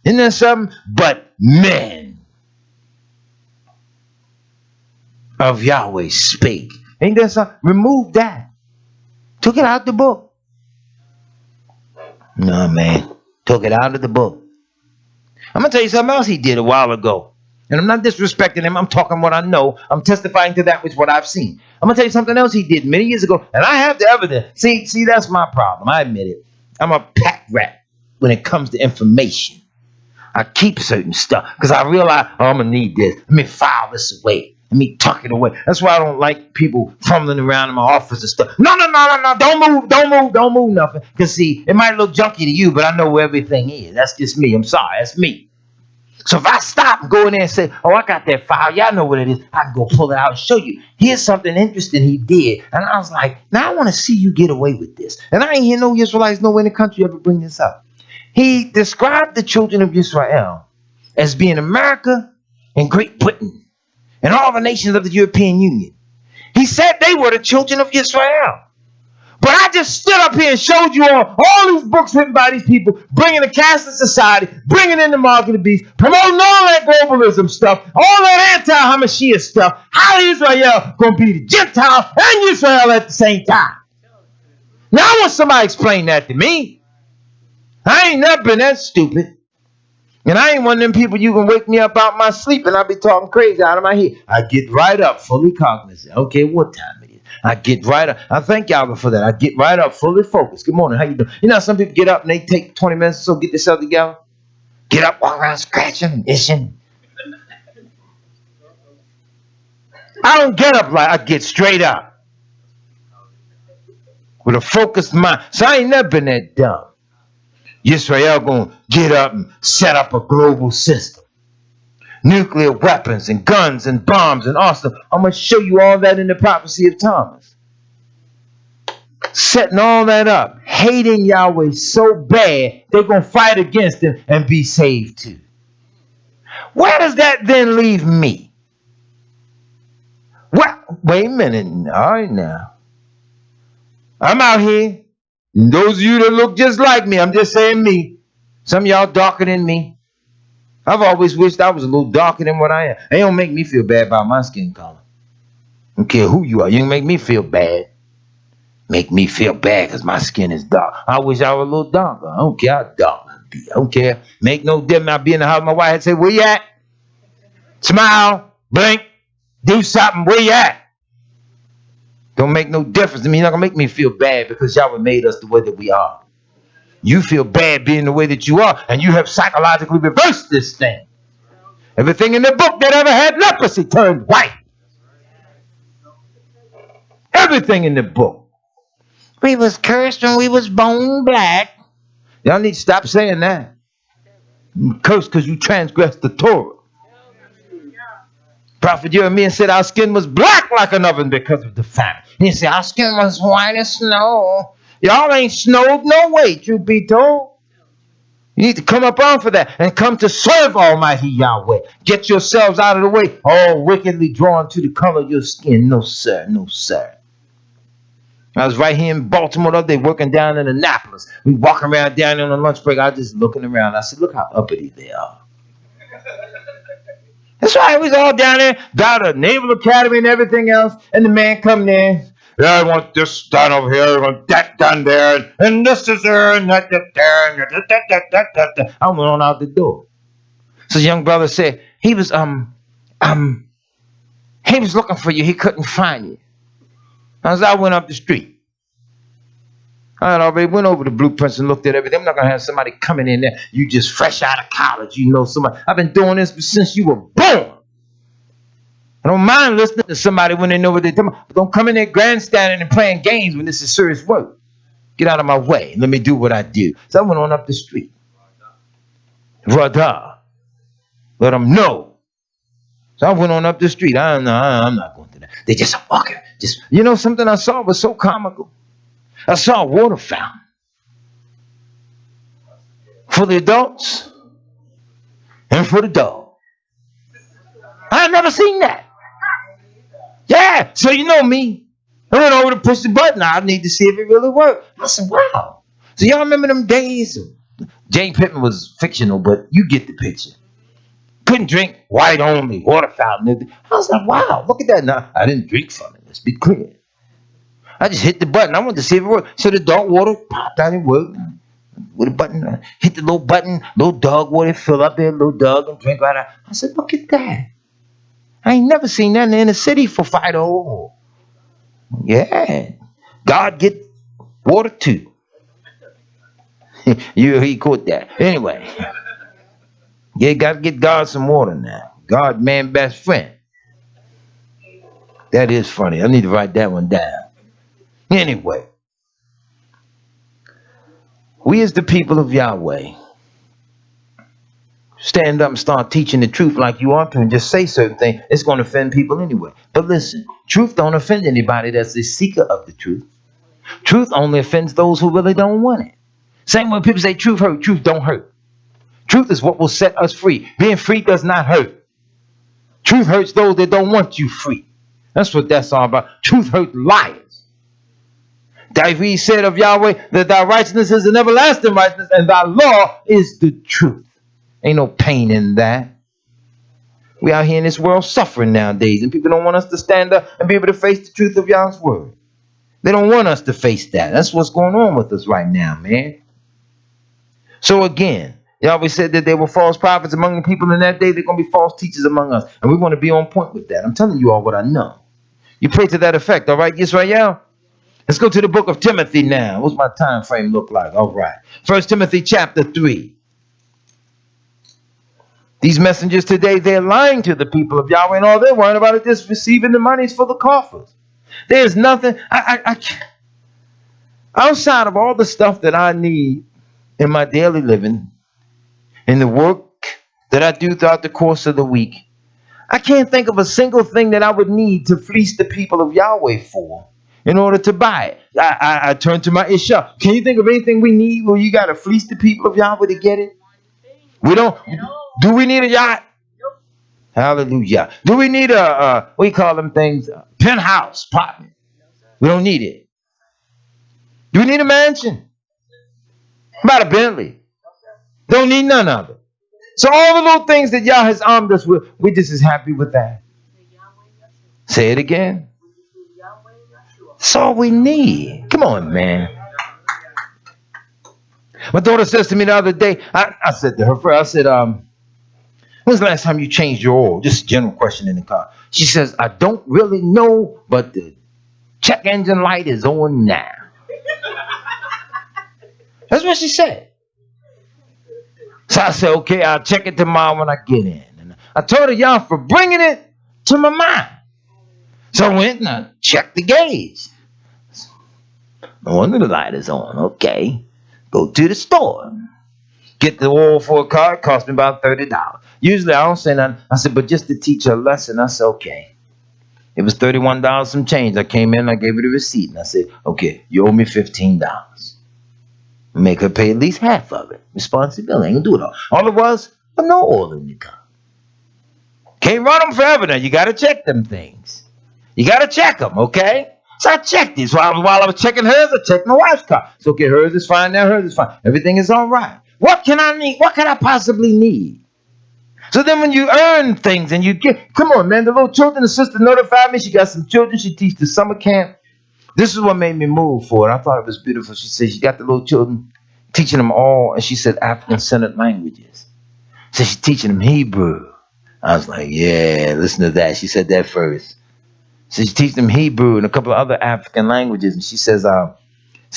Isn't that something? But men of Yahweh spake. Ain't that something? Remove that. Took it out the book. No, man. Took it out of the book. I'm going to tell you something else he did a while ago. And I'm not disrespecting him. I'm talking what I know. I'm testifying to that which what I've seen. I'm going to tell you something else he did many years ago. And I have the evidence. See, that's my problem. I admit it. I'm a pack rat when it comes to information. I keep certain stuff because I realize, oh, I'm going to need this. Let me file this away. Let me tuck it away. That's why I don't like people fumbling around in my office and stuff. No. Don't move nothing. Because see, it might look junky to you, but I know where everything is. That's just me. I'm sorry. That's me. So if I stop and go in there and say, oh, I got that file. Y'all know what it is. I can go pull it out and show you. Here's something interesting he did. And I was like, now I want to see you get away with this. And I ain't hear no Israelites nowhere in the country ever bring this up. He described the children of Israel as being America and Great Britain and all the nations of the European Union. He said they were the children of Israel. But I just stood up here and showed you all these books written by these people, bringing the caste society, bringing in the mark of the beast, promoting all that globalism stuff, all that anti-Hamashiach stuff. How is Israel going to be the Gentile and Israel at the same time? Now I want somebody to explain that to me. I ain't never been that stupid. And I ain't one of them people you can wake me up out my sleep and I'll be talking crazy out of my head. I get right up, fully cognizant. Okay, what time it is? I get right up. I thank y'all for that. I get right up, fully focused. Good morning. How you doing? You know, some people get up and they take 20 minutes or so, get themselves together. Get up, walk around scratching and itching. I don't get up like I get straight up with a focused mind. So I ain't never been that dumb. Israel gonna get up and set up a global system. Nuclear weapons and guns and bombs and arsenal. I'm gonna show you all that in the prophecy of Thomas. Setting all that up, hating Yahweh so bad, they're gonna fight against him and be saved too. Where does that then leave me? What? Wait a minute. All right now. I'm out here. And those of you that look just like me, I'm just saying me. Some of y'all darker than me. I've always wished I was a little darker than what I am. It don't make me feel bad about my skin color. I don't care who you are. You can make me feel bad. Make me feel bad because my skin is dark. I wish I were a little darker. I don't care how dark I be. I don't care. Make no difference. I'll be in the house. My wife would say, where you at? Smile. Blink. Do something. Where you at? Don't make no difference. I mean, you're not going to make me feel bad because Yahweh made us the way that we are. You feel bad being the way that you are, and you have psychologically reversed this thing. Everything in the book that ever had leprosy turned white. Everything in the book. We was cursed when we was born black. Y'all need to stop saying that. You cursed because you transgressed the Torah. Prophet Jeremiah said our skin was black like an oven because of the famine. He said our skin was white as snow. Y'all ain't snowed no way, truth be told. You need to come up on for that and come to serve Almighty Yahweh. Get yourselves out of the way, all wickedly drawn to the color of your skin. No, sir. No, sir. I was right here in Baltimore the other day working down in Annapolis. We walking around down there on the lunch break. I was just looking around. I said, look how uppity they are. That's right. We was all down there, down the Naval Academy and everything else. And the man come there. Yeah, I want this done over here. I want that done there. And this is there and that there. And I went on out the door. So the young brother said, he was looking for you. He couldn't find you. As I went up the street. I had already went over the blueprints and looked at everything. I'm not going to have somebody coming in there. You just fresh out of college. You know somebody. I've been doing this since you were born. I don't mind listening to somebody when they know what they're doing. But don't come in there grandstanding and playing games when this is serious work. Get out of my way. Let me do what I do. So I went on up the street. Rada. Let them know. So I went on up the street. I'm not going to They just walking. Just, you know, something I saw was so comical. I saw a water fountain for the adults and for the dog. I had never seen that. Yeah, so you know me. I went over to push the button. I need to see if it really worked. I said, wow. So y'all remember them days? Jane Pittman was fictional, but you get the picture. Couldn't drink, white only, water fountain. I was like, wow, look at that. Now, I didn't drink from it. Let's be clear. I just hit the button. I wanted to see if it worked. So the dog water popped out and worked. With a button, hit the little button, little dog water fill up there, little dog and drink right out. I said, look at that. I ain't never seen that in the inner city for Fido. Yeah. God get water too. He caught that. Anyway. Yeah, gotta get God some water now. God, man, best friend. That is funny. I need to write that one down. Anyway. We as the people of Yahweh stand up and start teaching the truth like you ought to and just say certain things. It's going to offend people anyway. But listen, truth don't offend anybody that's a seeker of the truth. Truth only offends those who really don't want it. Same when people say truth hurt, truth don't hurt. Truth is what will set us free. Being free does not hurt. Truth hurts those that don't want you free. That's what that's all about. Truth hurts liars. David said of Yahweh that thy righteousness is an everlasting righteousness and thy law is the truth. Ain't no pain in that. We out here in this world suffering nowadays, and people don't want us to stand up and be able to face the truth of Yah's word. They don't want us to face that. That's what's going on with us right now, man. So again, Yahweh said that there were false prophets among the people in that day. They're going to be false teachers among us. And we want to be on point with that. I'm telling you all what I know. You pray to that effect, all right, Yisrael? Let's go to the book of Timothy now. What's my time frame look like? All right. 1 Timothy chapter 3. These messengers today, they're lying to the people of Yahweh, and all they're worrying about is just receiving the monies for the coffers. There's nothing, I can't, outside of all the stuff that I need in my daily living, in the work that I do throughout the course of the week, I can't think of a single thing that I would need to fleece the people of Yahweh for in order to buy it. I turn to my Isha. Can you think of anything we need where you got to fleece the people of Yahweh to get it? We don't. Do we need a yacht? Hallelujah. Do we need a what do you call them things? Penthouse apartment. We don't need it. Do we need a mansion? About a Bentley. Don't need none of it. So all the little things that Yah has armed us with, we just as happy with that. Say it again. That's all we need. Come on, man. My daughter says to me the other day, I said to her, I said, when's the last time you changed your oil? Just a general question in the car. She says, I don't really know, but the check engine light is on now. That's what she said. So I said, okay, I'll check it tomorrow when I get in. And I told her, y'all, for bringing it to my mind. So I went and I checked the gauge. No wonder the light is on. Okay. Go to the store. Get the oil for a car. It cost me about $30. Usually I don't say nothing. I said, but just to teach her a lesson. I said, okay. It was $31 some change. I came in, I gave her the receipt. And I said, okay, you owe me $15. Make her pay at least half of it. Responsibility. Ain't gonna do it all. All it was no oil in the car. Can't run them forever now. You got to check them things. You got to check them, okay? So I checked it. So while I was checking hers, I checked my wife's car. So, okay, hers is fine now. Hers is fine. Everything is all right. What can I need? What can I possibly need? So then when you earn things and you get, come on, man, the little children, the sister notified me. She got some children. She teaches the summer camp. This is what made me move for it. I thought it was beautiful. She said she got the little children, teaching them all, and she said African-centered languages. So she's teaching them Hebrew. I was like, yeah, listen to that. She said that first. So she teaches them Hebrew and a couple of other African languages. And she says, I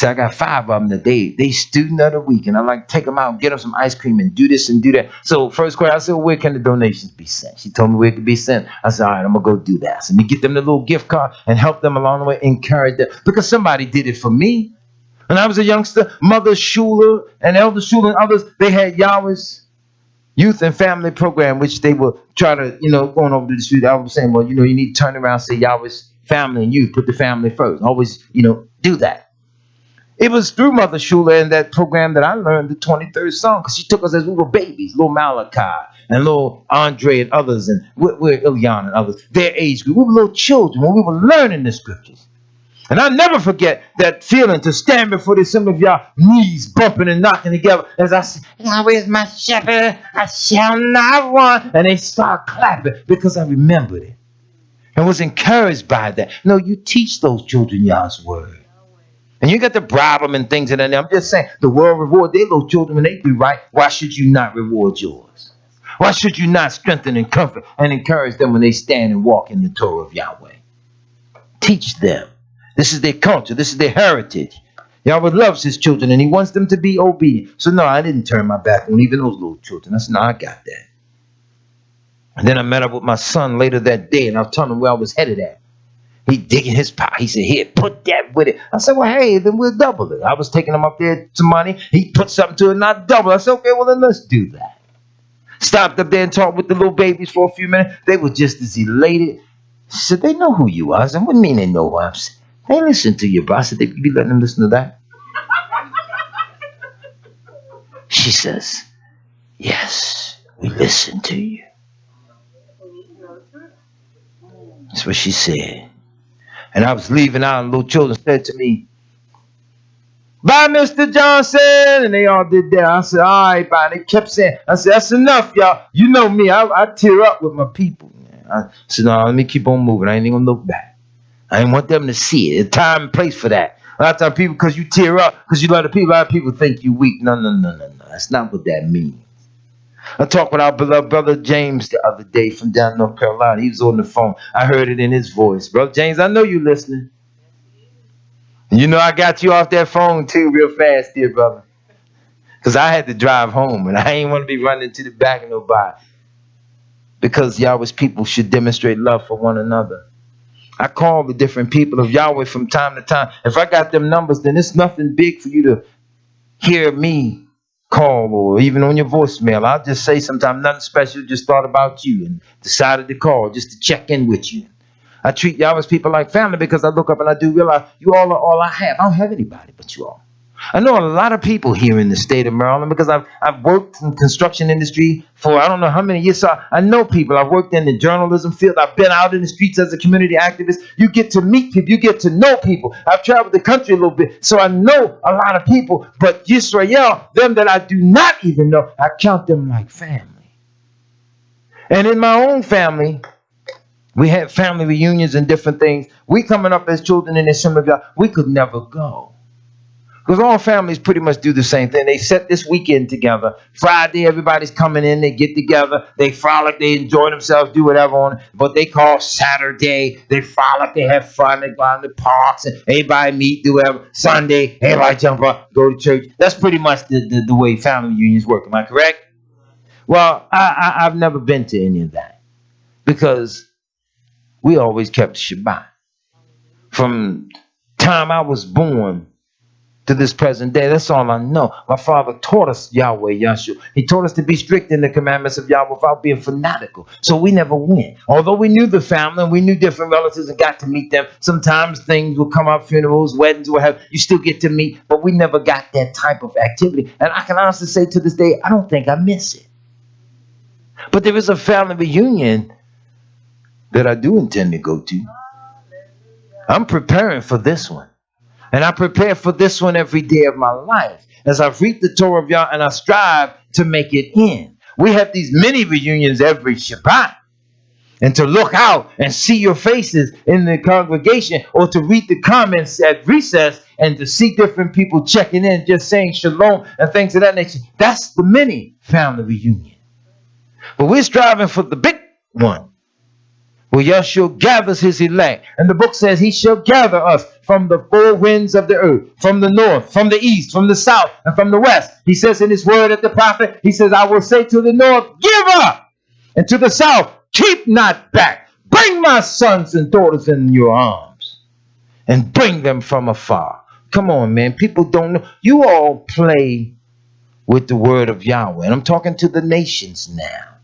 got 5 of them that they student of the week. And I like take them out and get them some ice cream and do this and do that. So first question, I said, well, where can the donations be sent? She told me where it could be sent. I said, all right, I'm going to go do that. So let me get them the little gift card and help them along the way, encourage them. Because somebody did it for me. When I was a youngster, Mother Schuler and Elder Schuler and others, they had Yahweh's youth and family program, which they were trying to, going over to the street. I was saying, well, you need to turn around and say Yahweh's family and youth. Put the family first. Always, do that. It was through Mother Shula and that program that I learned the 23rd song, because she took us as we were babies, little Malachi and little Andre and others, and we're Ilyan and others, their age group. We were little children when we were learning the scriptures. And I'll never forget that feeling to stand before the assembly of y'all, knees bumping and knocking together as I said, where's my shepherd? I shall not want. And they start clapping because I remembered it and was encouraged by that. No, you teach those children y'all's word. And you got to bribe them and things. And I'm just saying, the world reward their little children when they do right. Why should you not reward yours? Why should you not strengthen and comfort and encourage them when they stand and walk in the Torah of Yahweh? Teach them. This is their culture. This is their heritage. Yahweh loves his children and he wants them to be obedient. So no, I didn't turn my back on even those little children. I said, no, I got that. And then I met up with my son later that day and I was telling him where I was headed at. He digging his pot. He said, here, put that with it. I said, well, hey, then we'll double it. I was taking him up there to money. He put something to it, not double. I said, okay, well, then let's do that. Stopped up there and talked with the little babies for a few minutes. They were just as elated. She said, they know who you are. I said, what do you mean they know who I am? They listen to you, bro. I said, you be letting them listen to that? She says, yes, we listen to you. That's what she said. And I was leaving out, and little children said to me, bye, Mr. Johnson. And they all did that. I said, all right, bye. And they kept saying, I said, that's enough, y'all. You know me. I tear up with my people. I said, no, let me keep on moving. I ain't even going to look back. I didn't want them to see it. There's time and place for that. A lot of times people, because you tear up, because you love the people, a lot of people think you weak. No. That's not what that means. I talked with our beloved brother James the other day from down in North Carolina. He was on the phone. I heard it in his voice. Brother James, I know you listening. And you know I got you off that phone too real fast, dear brother. Because I had to drive home and I ain't want to be running to the back of nobody. Because Yahweh's people should demonstrate love for one another. I call the different people of Yahweh from time to time. If I got them numbers, then it's nothing big for you to hear me call or even on your voicemail. I'll just say sometimes nothing special, just thought about you and decided to call just to check in with you. I treat Yahweh's people like family because I look up and I do realize you all are all I have. I don't have anybody but you all. I know a lot of people here in the state of Maryland because I've worked in the construction industry for I don't know how many years. So I know people. I've worked in the journalism field. I've been out in the streets as a community activist. You get to meet people. You get to know people. I've traveled the country a little bit. So I know a lot of people. But Yisrael, them that I do not even know, I count them like family. And in my own family, we had family reunions and different things. We coming up as children in the Assembly of Yahweh, we could never go. Because all families pretty much do the same thing. They set this weekend together. Friday, everybody's coming in. They get together. They frolic. They enjoy themselves. Do whatever on what they call Saturday. They frolic. They have fun. They go out in the parks. And everybody meet. Do whatever. Sunday, everybody jump up. Go to church. That's pretty much the way family reunions work. Am I correct? Well, I've never been to any of that. Because we always kept Shabbat. From time I was born to this present day, that's all I know. My father taught us Yahweh, Yahshua. He taught us to be strict in the commandments of Yahweh without being fanatical. So we never went. Although we knew the family and we knew different relatives and got to meet them, sometimes things will come up, funerals, weddings, what have you still get to meet, but we never got that type of activity. And I can honestly say to this day, I don't think I miss it. But there is a family reunion that I do intend to go to. I'm preparing for this one. And I prepare for this one every day of my life as I read the Torah of Yah and I strive to make it in. We have these mini reunions every Shabbat. And to look out and see your faces in the congregation or to read the comments at recess and to see different people checking in, just saying shalom and things of that nature. That's the mini family reunion. But we're striving for the big one. Well, Yahshua gathers his elect. And the book says he shall gather us from the four winds of the earth, from the north, from the east, from the south, and from the west. He says in his word at the prophet, he says, I will say to the north, give up. And to the south, keep not back. Bring my sons and daughters in your arms. And bring them from afar. Come on, man. People don't know. You all play with the word of Yahweh. And I'm talking to the nations now.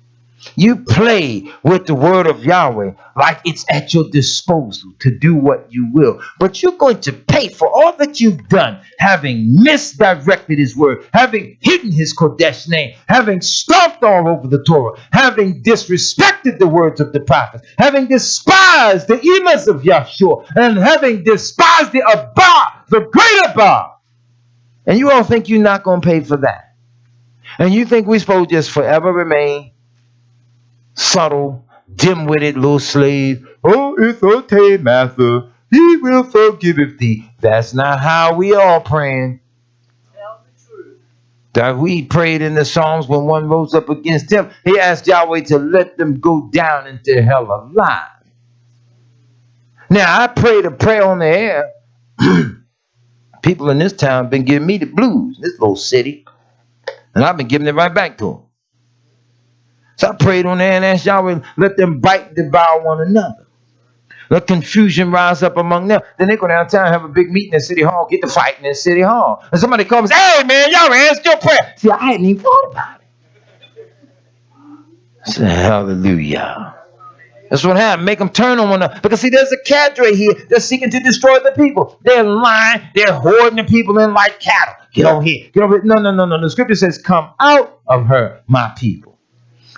You play with the word of Yahweh like it's at your disposal to do what you will. But you're going to pay for all that you've done, having misdirected his word, having hidden his Kodesh name, having stomped all over the Torah, having disrespected the words of the prophets, having despised the imams of Yahshua, and having despised the Abba, the great Abba. And you all think you're not going to pay for that. And you think we're supposed to just forever remain subtle, dim-witted little slave. Oh, it's okay, master. He will forgive thee. That's not how we all praying. That we prayed in the Psalms when one rose up against him. He asked Yahweh to let them go down into hell alive. Now, I prayed a prayer on the air. People in this town have been giving me the blues, this little city. And I've been giving it right back to them. So I prayed on there and asked Yahweh, let them bite and devour one another. Let confusion rise up among them. Then they go downtown, have a big meeting at City Hall, get to fighting in City Hall. And somebody comes, hey man, Yahweh answered your prayer. See, I hadn't even thought about it. I said, hallelujah. That's what happened. Make them turn on one another. Because see, there's a cadre here that's seeking to destroy the people. They're lying. They're hoarding the people in like cattle. Get over here. Get over here. No. The scripture says, come out of her, my people.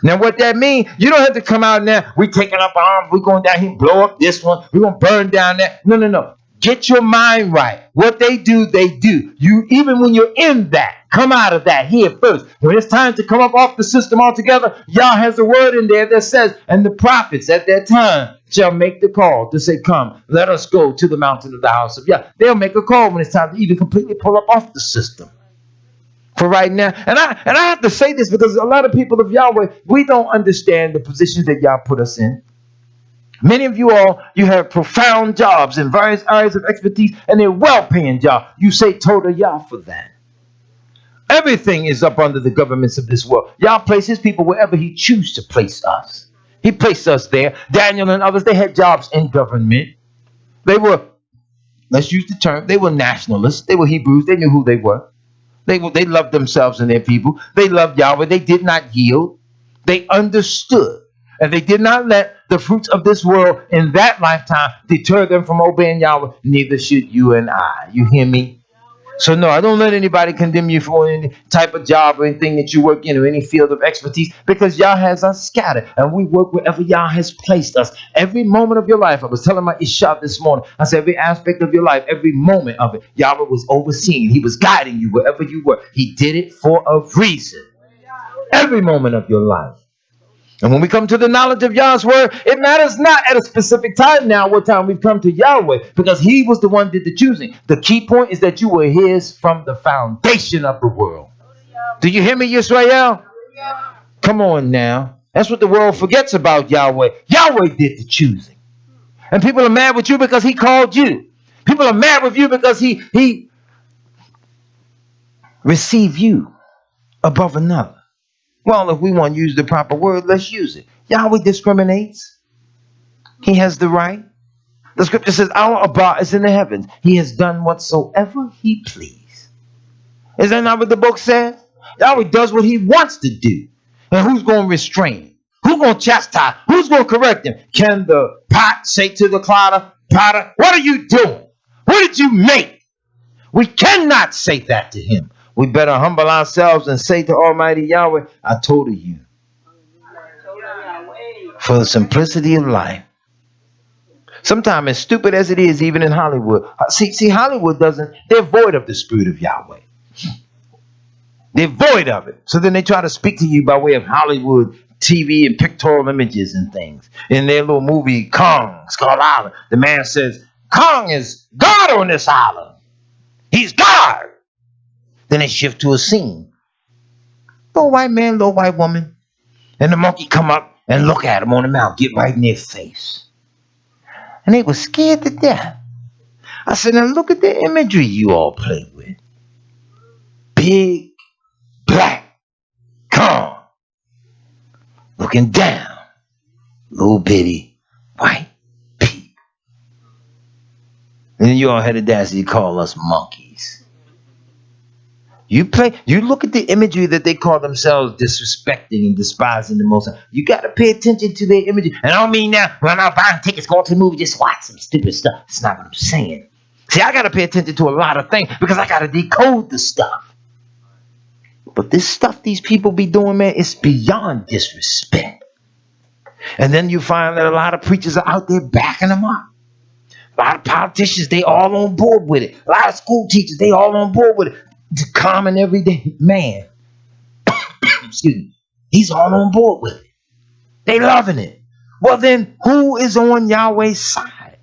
Now, what that means, you don't have to come out now. We're taking up arms. We're going down here and blow up this one. We're going to burn down that. No. Get your mind right. What they do, they do. You, even when you're in that, come out of that here first. When it's time to come up off the system altogether, Yah has a word in there that says, and the prophets at that time shall make the call to say, come, let us go to the mountain of the house of Yah. They'll make a call when it's time to even completely pull up off the system. For right now, and I have to say this because a lot of people of Yahweh, we don't understand the positions that Yah put us in. Many of you all, you have profound jobs in various areas of expertise, and they're well-paying jobs. You say total Yah for that. Everything is up under the governments of this world. Yah places people wherever he chooses to place us. He placed us there. Daniel and others, they had jobs in government. They were, let's use the term, they were nationalists. They were Hebrews. They knew who they were. They loved themselves and their people. They loved Yahweh. They did not yield. They understood. And they did not let the fruits of this world in that lifetime deter them from obeying Yahweh. Neither should you and I. You hear me? So no, I don't let anybody condemn you for any type of job or anything that you work in or any field of expertise, because Yah has us scattered and we work wherever Yah has placed us. Every moment of your life, I was telling my Isha this morning, I said every aspect of your life, every moment of it, Yahweh was overseeing. He was guiding you wherever you were. He did it for a reason. Every moment of your life. And when we come to the knowledge of Yah's word, it matters not at a specific time now what time we've come to Yahweh, because he was the one who did the choosing. The key point is that you were his from the foundation of the world. Do you hear me, Yisrael? Come on now. That's what the world forgets about Yahweh. Yahweh did the choosing. And people are mad with you because he called you. People are mad with you because he received you above another. Well, if we want to use the proper word, let's use it. Yahweh discriminates. He has the right. The scripture says, our Abba is in the heavens. He has done whatsoever he please. Is that not what the book says? Yahweh does what he wants to do. And who's going to restrain him? Who's going to chastise? Who's going to correct him? Can the pot say to the potter, what are you doing? What did you make? We cannot say that to him. We better humble ourselves and say to Almighty Yahweh, I told you. For the simplicity of life. Sometimes as stupid as it is, even in Hollywood. See, Hollywood they're void of the spirit of Yahweh. They're void of it. So then they try to speak to you by way of Hollywood TV and pictorial images and things. In their little movie, Kong, Skull Island, the man says, Kong is God on this island. He's God. Then they shift to a scene. Little white man, little white woman. And the monkey come up and look at him on the mouth, get right in their face. And they were scared to death. I said, now look at the imagery you all play with. Big, black, Kong. Looking down. Little bitty, white people. And then you all had the audacity to call us monkeys. You look at the imagery that they call themselves disrespecting and despising the Most High. You got to pay attention to their imagery. And I don't mean now, when I'm buying tickets, going to the movie, just watch some stupid stuff. That's not what I'm saying. See, I got to pay attention to a lot of things because I got to decode the stuff. But this stuff these people be doing, man, it's beyond disrespect. And then you find that a lot of preachers are out there backing them up. A lot of politicians, they all on board with it. A lot of school teachers, they all on board with it. The common everyday man, excuse me, he's all on board with it. They loving it. Well then, who is on Yahweh's side?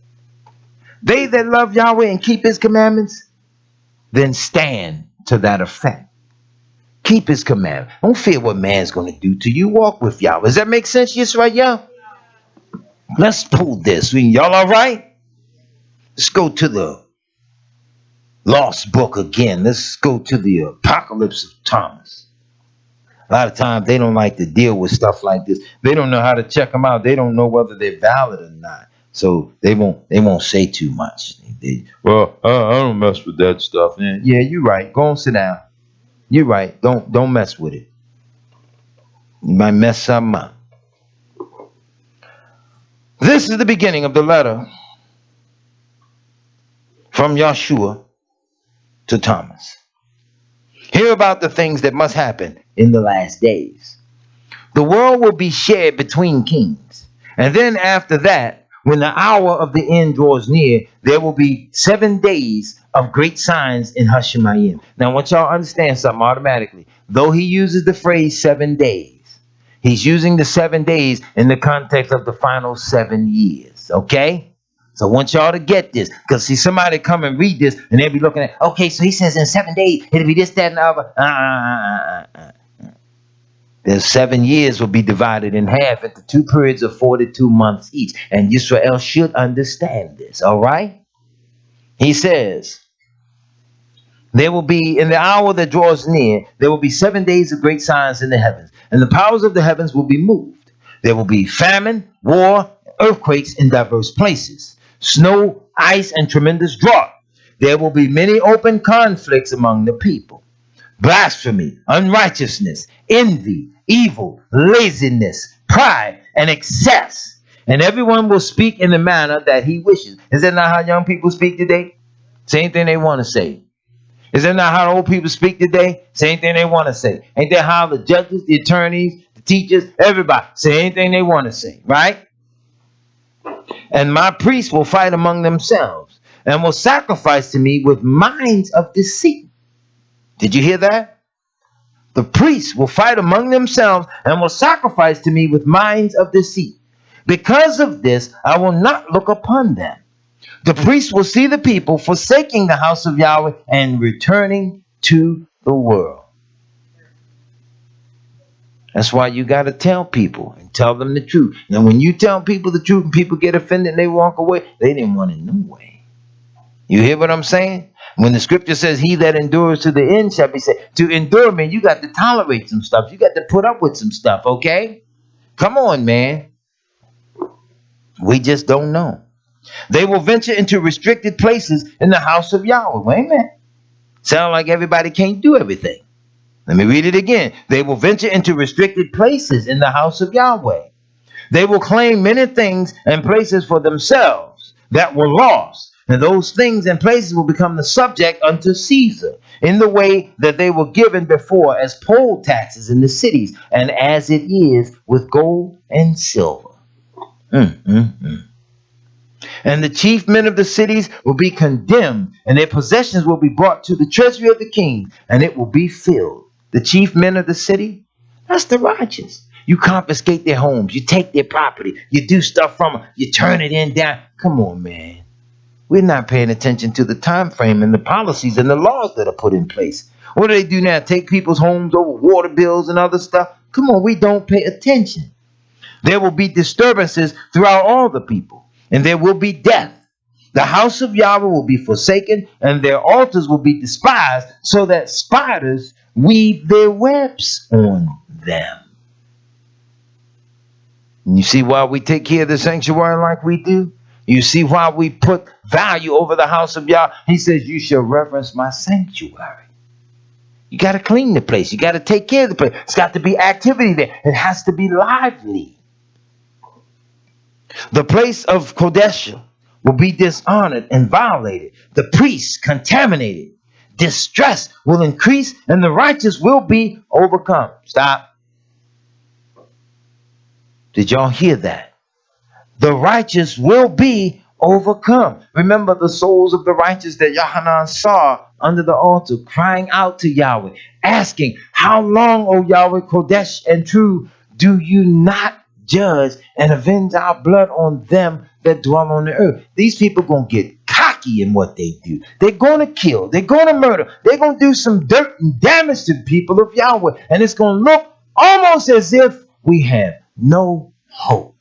They that love Yahweh and keep his commandments, then stand to that effect. Keep his commandments. Don't fear what man's going to do to you. Walk with Yahweh. Does that make sense? Yes, right, y'all? Let's pull this. Y'all all right? Let's go to the lost book again. Let's go to the Apocalypse of Thomas. A lot of times they don't like to deal with stuff like this. They don't know how to check them out. They don't know whether they're valid or not. So they won't say too much. Well, I don't mess with that stuff. Yeah, you're right. Go and sit down. You're right. Don't mess with it. You might mess something up. This is the beginning of the letter from Yahshua to Thomas. Hear about the things that must happen in the last days. The world will be shared between kings. And then after that, when the hour of the end draws near, there will be 7 days of great signs in Hashemayim. Now, I want y'all to understand something automatically. Though he uses the phrase 7 days, he's using the 7 days in the context of the final 7 years. Okay? So I want y'all to get this. Because see, somebody come and read this and they'll be looking at, okay, so he says in 7 days, it'll be this, that, and the other. The 7 years will be divided in half into 2 periods of 42 months each. And Israel should understand this, all right? He says, there will be, in the hour that draws near, there will be 7 days of great signs in the heavens. And the powers of the heavens will be moved. There will be famine, war, earthquakes in diverse places, snow, ice, and tremendous drought. There will be many open conflicts among the people. Blasphemy, unrighteousness, envy, evil, laziness, pride, and excess. And everyone will speak in the manner that he wishes. Is that not how young people speak today? Same thing they want to say. Is that not how old people speak today? Same thing they want to say. Ain't that how the judges, the attorneys, the teachers, everybody say anything they want to say, right? And my priests will fight among themselves and will sacrifice to me with minds of deceit. Did you hear that? The priests will fight among themselves and will sacrifice to me with minds of deceit. Because of this, I will not look upon them. The priests will see the people forsaking the house of Yahweh and returning to the world. That's why you got to tell people and tell them the truth. Now, when you tell people the truth and people get offended and they walk away, they didn't want it no way. You hear what I'm saying? When the scripture says, he that endures to the end shall be saved. To endure, man, you got to tolerate some stuff. You got to put up with some stuff, okay? Come on, man. We just don't know. They will venture into restricted places in the house of Yahweh. Wait a minute. Sound like everybody can't do everything. Let me read it again. They will venture into restricted places in the house of Yahweh. They will claim many things and places for themselves that were lost. And those things and places will become the subject unto Caesar in the way that they were given before as poll taxes in the cities, and as it is with gold and silver. And the chief men of the cities will be condemned, and their possessions will be brought to the treasury of the king, and it will be filled. The chief men of the city, that's the righteous. You confiscate their homes, you take their property, you do stuff from them, you turn it in down. Come on, man. We're not paying attention to the time frame and the policies and the laws that are put in place. What do they do now? Take people's homes over water bills and other stuff? Come on, we don't pay attention. There will be disturbances throughout all the people, and there will be death. The house of Yahweh will be forsaken, and their altars will be despised, so that spiders weave their webs on them. And you see why we take care of the sanctuary like we do? You see why we put value over the house of Yah? He says, you shall reverence my sanctuary. You got to clean the place. You got to take care of the place. It's got to be activity there. It has to be lively. The place of Kodesh will be dishonored and violated. The priests contaminated. Distress will increase and the righteous will be overcome. Stop. Did y'all hear that? The righteous will be overcome. Remember the souls of the righteous that Yohanan saw under the altar, crying out to Yahweh, asking, how long, O Yahweh, Kodesh and true, do you not judge and avenge our blood on them that dwell on the earth? These people gonna get cocky in what they do. They're gonna kill, they're gonna murder, they're gonna do some dirt and damage to the people of Yahweh, and it's gonna look almost as if we have no hope.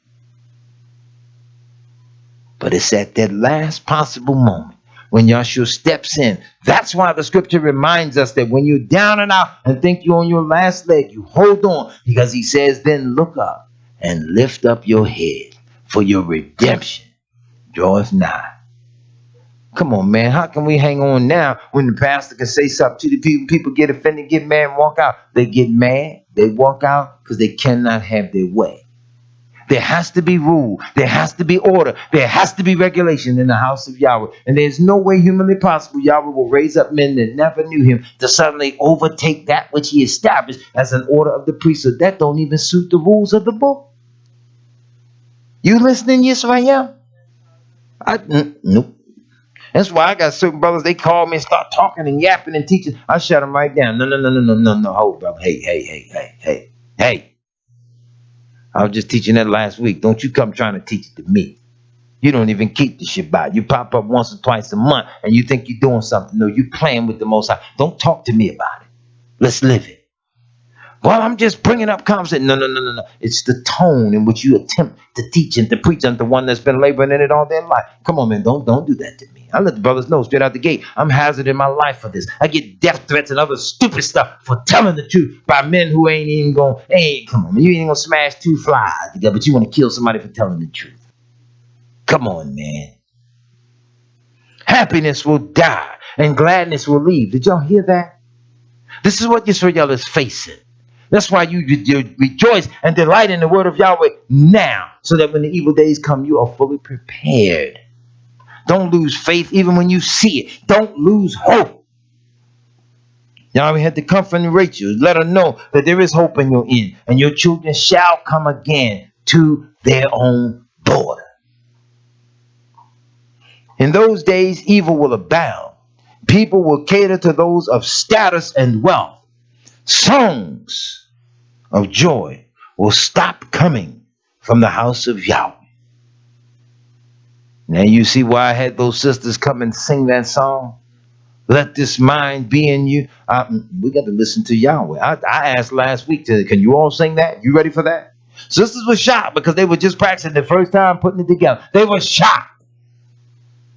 But it's at that last possible moment when Yahshua steps in. That's why the scripture reminds us that when you're down and out and think you're on your last leg, you hold on, because he says, then look up and lift up your head, for your redemption draweth nigh. Come on, man. How can we hang on now when the pastor can say something to the people? People get offended, get mad, and walk out. They get mad, they walk out because they cannot have their way. There has to be rule. There has to be order. There has to be regulation in the house of Yahweh. And there's no way humanly possible Yahweh will raise up men that never knew him to suddenly overtake that which he established as an order of the priesthood. That don't even suit the rules of the book. You listening, Yisrael? Nope. That's why I got certain brothers, they call me and start talking and yapping and teaching. I shut them right down. No. Hold, brother. Hey. I was just teaching that last week. Don't you come trying to teach it to me. You don't even keep the Shabbat. You pop up once or twice a month and you think you're doing something. No, you playing with the Most High. Don't talk to me about it. Let's live it. Well, I'm just bringing up conversation. No. It's the tone in which you attempt to teach and to preach unto one that's been laboring in it all their life. Come on, man. Don't do that to me. I let the brothers know straight out the gate. I'm hazarding my life for this. I get death threats and other stupid stuff for telling the truth by men who ain't even going, hey, come on, man. You ain't going to smash 2 flies together, but you want to kill somebody for telling the truth. Come on, man. Happiness will die and gladness will leave. Did y'all hear that? This is what Yisrael is facing. That's why you rejoice and delight in the word of Yahweh now, so that when the evil days come, you are fully prepared. Don't lose faith even when you see it. Don't lose hope. Yahweh had to comfort and Rachel, let her know that there is hope in your end, and your children shall come again to their own border. In those days, evil will abound. People will cater to those of status and wealth. Songs of joy will stop coming from the house of Yahweh. Now you see why I had those sisters come and sing that song? Let this mind be in you. We got to listen to Yahweh. I asked last week, can you all sing that? You ready for that? Sisters were shocked because they were just practicing the first time putting it together. They were shocked.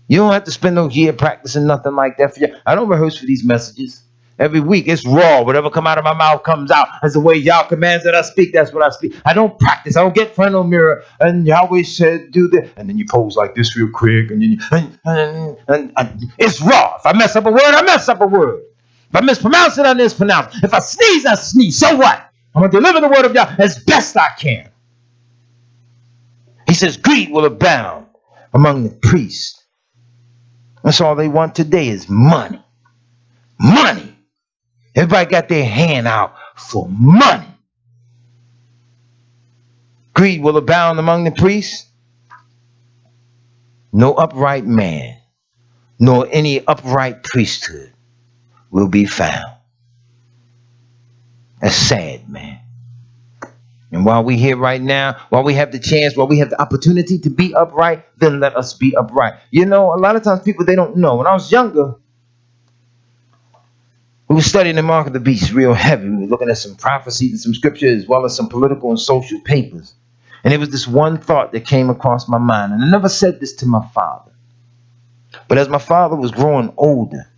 You don't have to spend no year practicing nothing like that for you. I don't rehearse for these messages. Every week it's raw. Whatever come out of my mouth comes out. That's the way Yah commands that I speak. That's what I speak. I don't practice. I don't get in front of a mirror. And Yahweh said, do this. And then you pose like this real quick. And it's raw. If I mess up a word, I mess up a word. If I mispronounce it, I mispronounce it. If I sneeze, I sneeze. So what? I'm going to deliver the word of Yah as best I can. He says, greed will abound among the priests. That's all they want today is money. Money. Everybody got their hand out for money. Greed will abound among the priests. No upright man, nor any upright priesthood will be found. That's sad, man. And while we're here right now, while we have the chance, while we have the opportunity to be upright, then let us be upright. You know, a lot of times people, they don't know. When I was younger, we were studying the mark of the beast real heavy. We were looking at some prophecies and some scripture as well as some political and social papers. And it was this one thought that came across my mind. And I never said this to my father. But as my father was growing older,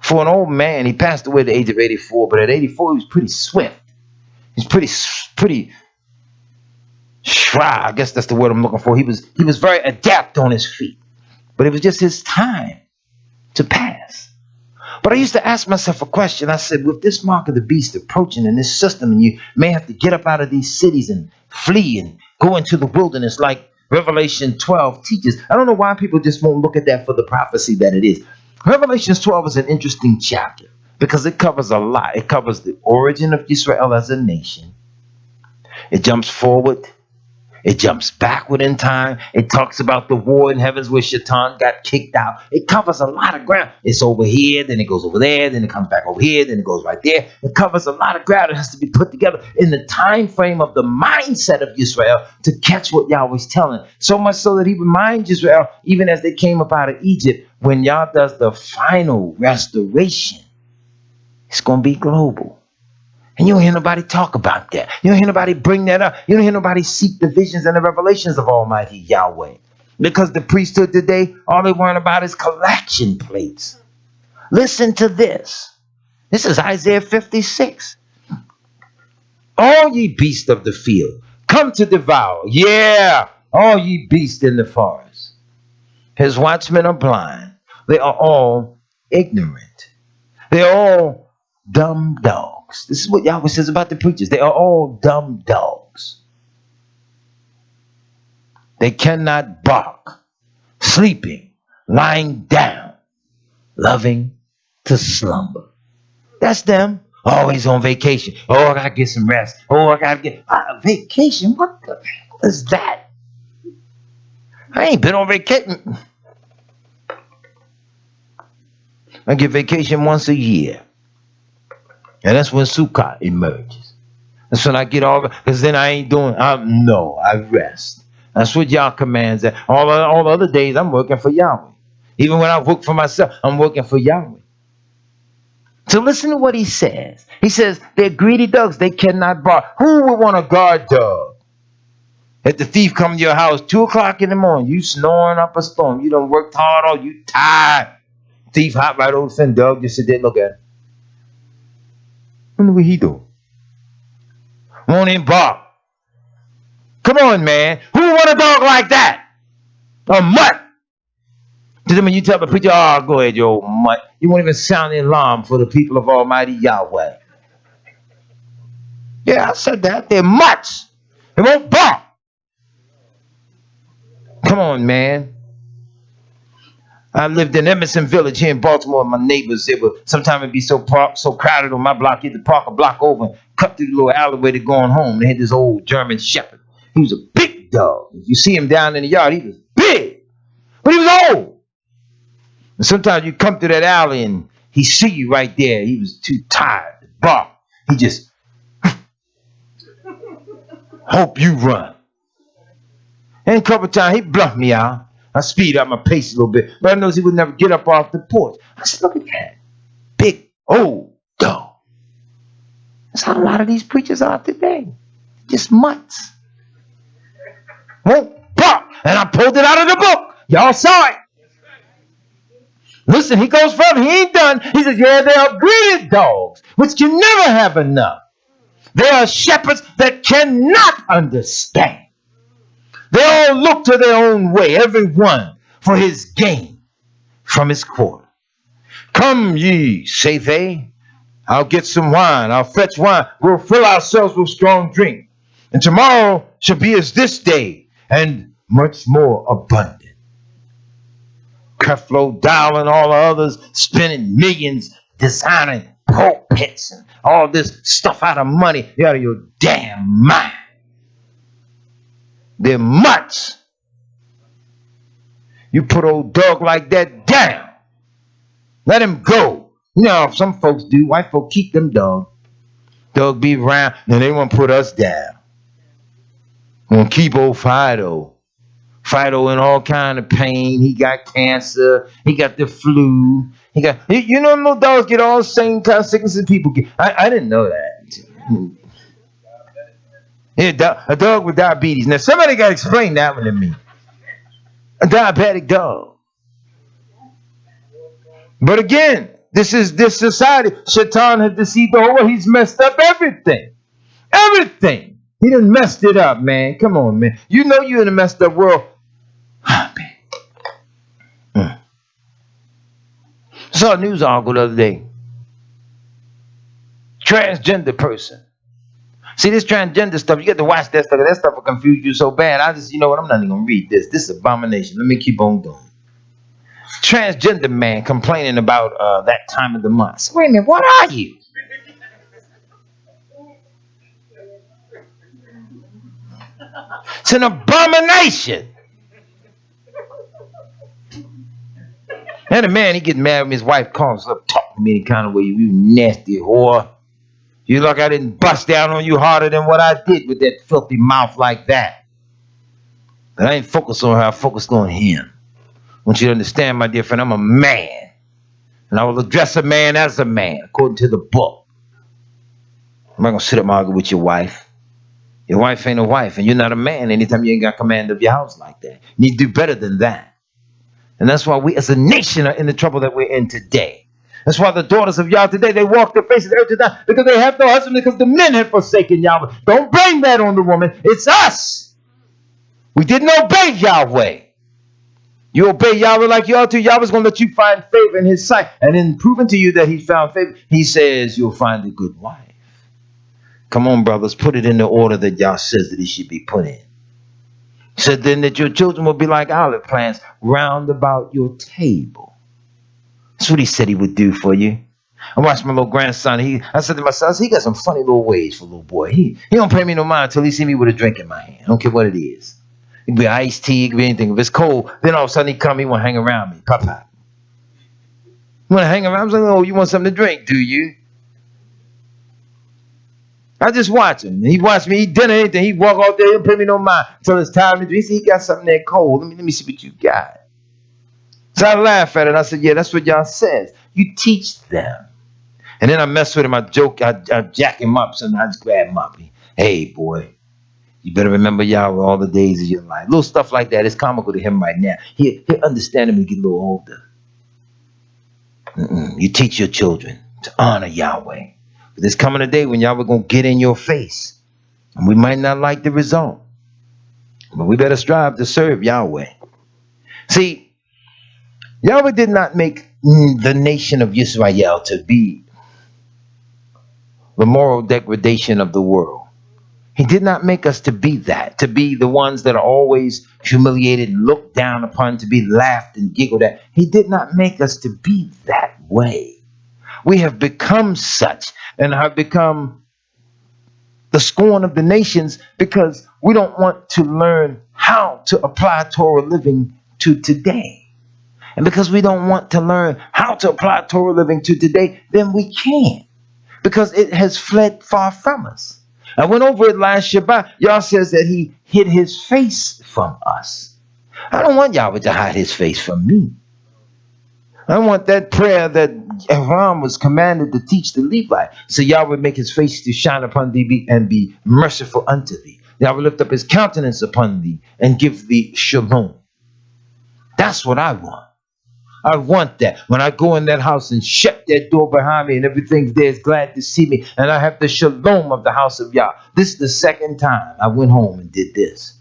for an old man, he passed away at the age of 84. But at 84, he was pretty swift. He's pretty shy. I guess that's the word I'm looking for. He was very adept on his feet. But it was just his time to pass. But I used to ask myself a question. I said, with this mark of the beast approaching in this system, and you may have to get up out of these cities and flee and go into the wilderness like Revelation 12 teaches. I don't know why people just won't look at that for the prophecy that it is. Revelation 12 is an interesting chapter because it covers a lot. It covers the origin of Israel as a nation. It jumps forward. It jumps backward in time. It talks about the war in heavens where Shaitan got kicked out. It covers a lot of ground. It's over here, then it goes over there, then it comes back over here, then it goes right there. It covers a lot of ground. It has to be put together in the time frame of the mindset of Israel to catch what Yahweh's telling. So much so that he reminds Israel, even as they came up out of Egypt, when Yah does the final restoration, it's going to be global. And you don't hear nobody talk about that. You don't hear nobody bring that up. You don't hear nobody seek the visions and the revelations of Almighty Yahweh. Because the priesthood today, all they worry about is collection plates. Listen to this. This is Isaiah 56. All ye beasts of the field, come to devour. Yeah, all ye beasts in the forest. His watchmen are blind. They are all ignorant. They are all dumb dogs. This is what Yahweh says about the preachers. They are all dumb dogs. They cannot bark, sleeping, lying down, loving to slumber. That's them. Always on vacation. Oh, I gotta get some rest. Oh, I gotta get vacation. What the hell is that? I ain't been on vacation. I get vacation once a year. And that's when Sukkot emerges. That's when I get all, because then I ain't doing, I rest. That's what Yah commands. That all the other days I'm working for Yahweh. Even when I work for myself, I'm working for Yahweh. So listen to what he says. He says, they're greedy dogs. They cannot bark. Who would want a guard dog? If the thief come to your house 2 o'clock in the morning, you snoring up a storm. You done worked hard, or you tired. Thief hop right over the fence, dog. Just sit there and look at him. Wonder what he do. Won't him bark. Come on, man. Who want a dog like that? A mutt. To them, when you tell the preacher, oh, go ahead, you old mutt. You won't even sound the alarm for the people of Almighty Yahweh. Yeah, I said that. They're mutts. They won't bark. Come on, man. I lived in Emerson Village here in Baltimore. My neighbors, they would sometimes it'd be so crowded on my block, you had to park a block over and cut through the little alleyway to going home. They had this old German Shepherd. He was a big dog. If you see him down in the yard, he was big, but he was old. And sometimes you come through that alley and he see you right there. He was too tired to bark. He just hope you run. And a couple times he bluffed me out. I speed up my pace a little bit, but I noticed he would never get up off the porch. I said, look at that. Big old dog. That's how a lot of these preachers are today. Just mutts. Won't bark. And I pulled it out of the book. Y'all saw it. Listen, he goes further. He ain't done. He says, yeah, they are greedy dogs, which can never have enough. They are shepherds that cannot understand. They all look to their own way, every one for his gain from his quarter. Come ye, say they. I'll get some wine. I'll fetch wine. We'll fill ourselves with strong drink. And tomorrow shall be as this day, and much more abundant. Creflo, Dow, and all the others spending millions designing pulpits and all this stuff out of money. You're out of your damn mind. They're mutts. You put old dog like that down. Let him go. You know, some folks do. White folk keep them dog. Dog be around, and they want to put us down. Want to keep old Fido. Fido in all kind of pain. He got cancer. He got the flu. He got, you know, no dogs get all the same kind of sicknesses people get. I didn't know that. Yeah, a dog with diabetes. Now, somebody got to explain that one to me. A diabetic dog. But again, this society. Shaitan has deceived the whole world. He's messed up everything. Everything. He done messed it up, man. Come on, man. You know you're in a messed up world. Ah, man. Saw a news article the other day. Transgender person. See, this transgender stuff, you get to watch that stuff. That stuff will confuse you so bad. You know what, I'm not even going to read this. This is abomination. Let me keep on going. Transgender man complaining about that time of the month. So, wait a minute, what are you? It's an abomination. And the man, he gets mad when his wife calls up, talking to me any kind of way. You nasty whore. You look, I didn't bust down on you harder than what I did with that filthy mouth like that. But I ain't focused on her, I focused on him. I want you to understand, my dear friend, I'm a man. And I will address a man as a man, according to the book. I'm not going to sit up and argue with your wife. Your wife ain't a wife, and you're not a man anytime you ain't got command of your house like that. You need to do better than that. And that's why we as a nation are in the trouble that we're in today. That's why the daughters of Yahweh today, they walk the face of the earth to die because they have no husband, because the men have forsaken Yahweh. Don't blame that on the woman. It's us. We didn't obey Yahweh. You obey Yahweh like you ought to, Yahweh's going to let you find favor in his sight. And in proving to you that he found favor, he says you'll find a good wife. Come on, brothers, put it in the order that Yah says that it should be put in. He said then that your children will be like olive plants round about your table. That's what he said he would do for you. I watched my little grandson. I said to myself, he got some funny little ways for a little boy. He don't pay me no mind until he see me with a drink in my hand. I don't care what it is. It could be iced tea, it could be anything. If it's cold, then all of a sudden he come, he want to hang around me. Papa. You want to hang around? I was like, oh, you want something to drink, do you? I just watch him. He watch me eat dinner, anything. He walk out there, he don't pay me no mind until it's time to drink. He said, he got something there cold. Let me see what you got. So I laugh at it. I said, yeah, that's what Yah says. You teach them. And then I mess with him. I joke. I jack him up. So I just grab him up. Hey, boy, you better remember Yahweh all the days of your life. Little stuff like that. It's comical to him right now. He'll understand him when he get a little older. You teach your children to honor Yahweh. But there's coming a day when Yahweh going to get in your face. And we might not like the result. But we better strive to serve Yahweh. See, Yahweh did not make the nation of Israel to be the moral degradation of the world. He did not make us to be that, to be the ones that are always humiliated and looked down upon, to be laughed and giggled at. He did not make us to be that way. We have become such and have become the scorn of the nations because we don't want to learn how to apply Torah living to today. And because we don't want to learn how to apply Torah living to today, then we can't, because it has fled far from us. I went over it last Shabbat. Yah says that he hid his face from us. I don't want Yahweh to hide his face from me. I want that prayer that Abraham was commanded to teach the Levite. So Yahweh make his face to shine upon thee and be merciful unto thee. Yahweh lift up his countenance upon thee and give thee shalom. That's what I want. I want that. When I go in that house and shut that door behind me and everything there is glad to see me, and I have the shalom of the house of Yah. This is the second time I went home and did this.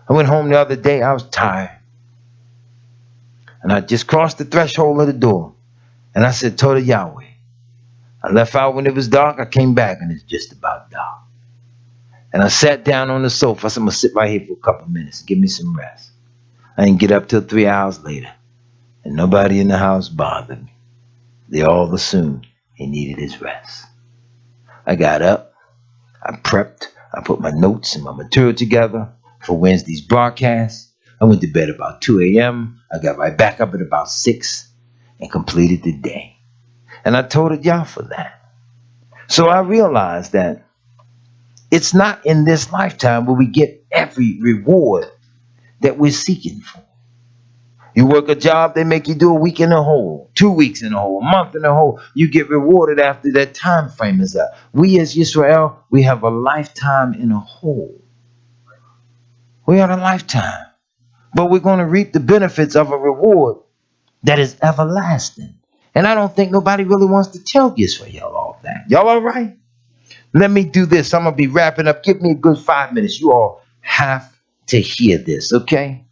I went home the other day. I was tired. And I just crossed the threshold of the door. And I said, Toda Yahweh. I left out when it was dark. I came back and it's just about dark. And I sat down on the sofa. I said, I'm going to sit right here for a couple minutes. Give me some rest. I didn't get up till 3 hours later. And nobody in the house bothered me. They all assumed he needed his rest. I got up. I prepped. I put my notes and my material together for Wednesday's broadcast. I went to bed about 2 a.m. I got right back up at about 6 and completed the day. And I told Yah for that. So I realized that it's not in this lifetime where we get every reward that we're seeking for. You work a job, they make you do a week in a hole, 2 weeks in a hole, a month in a hole. You get rewarded after that time frame is up. We as Yisrael, we have a lifetime in a hole. We have a lifetime. But we're going to reap the benefits of a reward that is everlasting. And I don't think nobody really wants to tell Yisrael all that. Y'all all right? Let me do this. I'm going to be wrapping up. Give me a good 5 minutes. You all have to hear this, okay?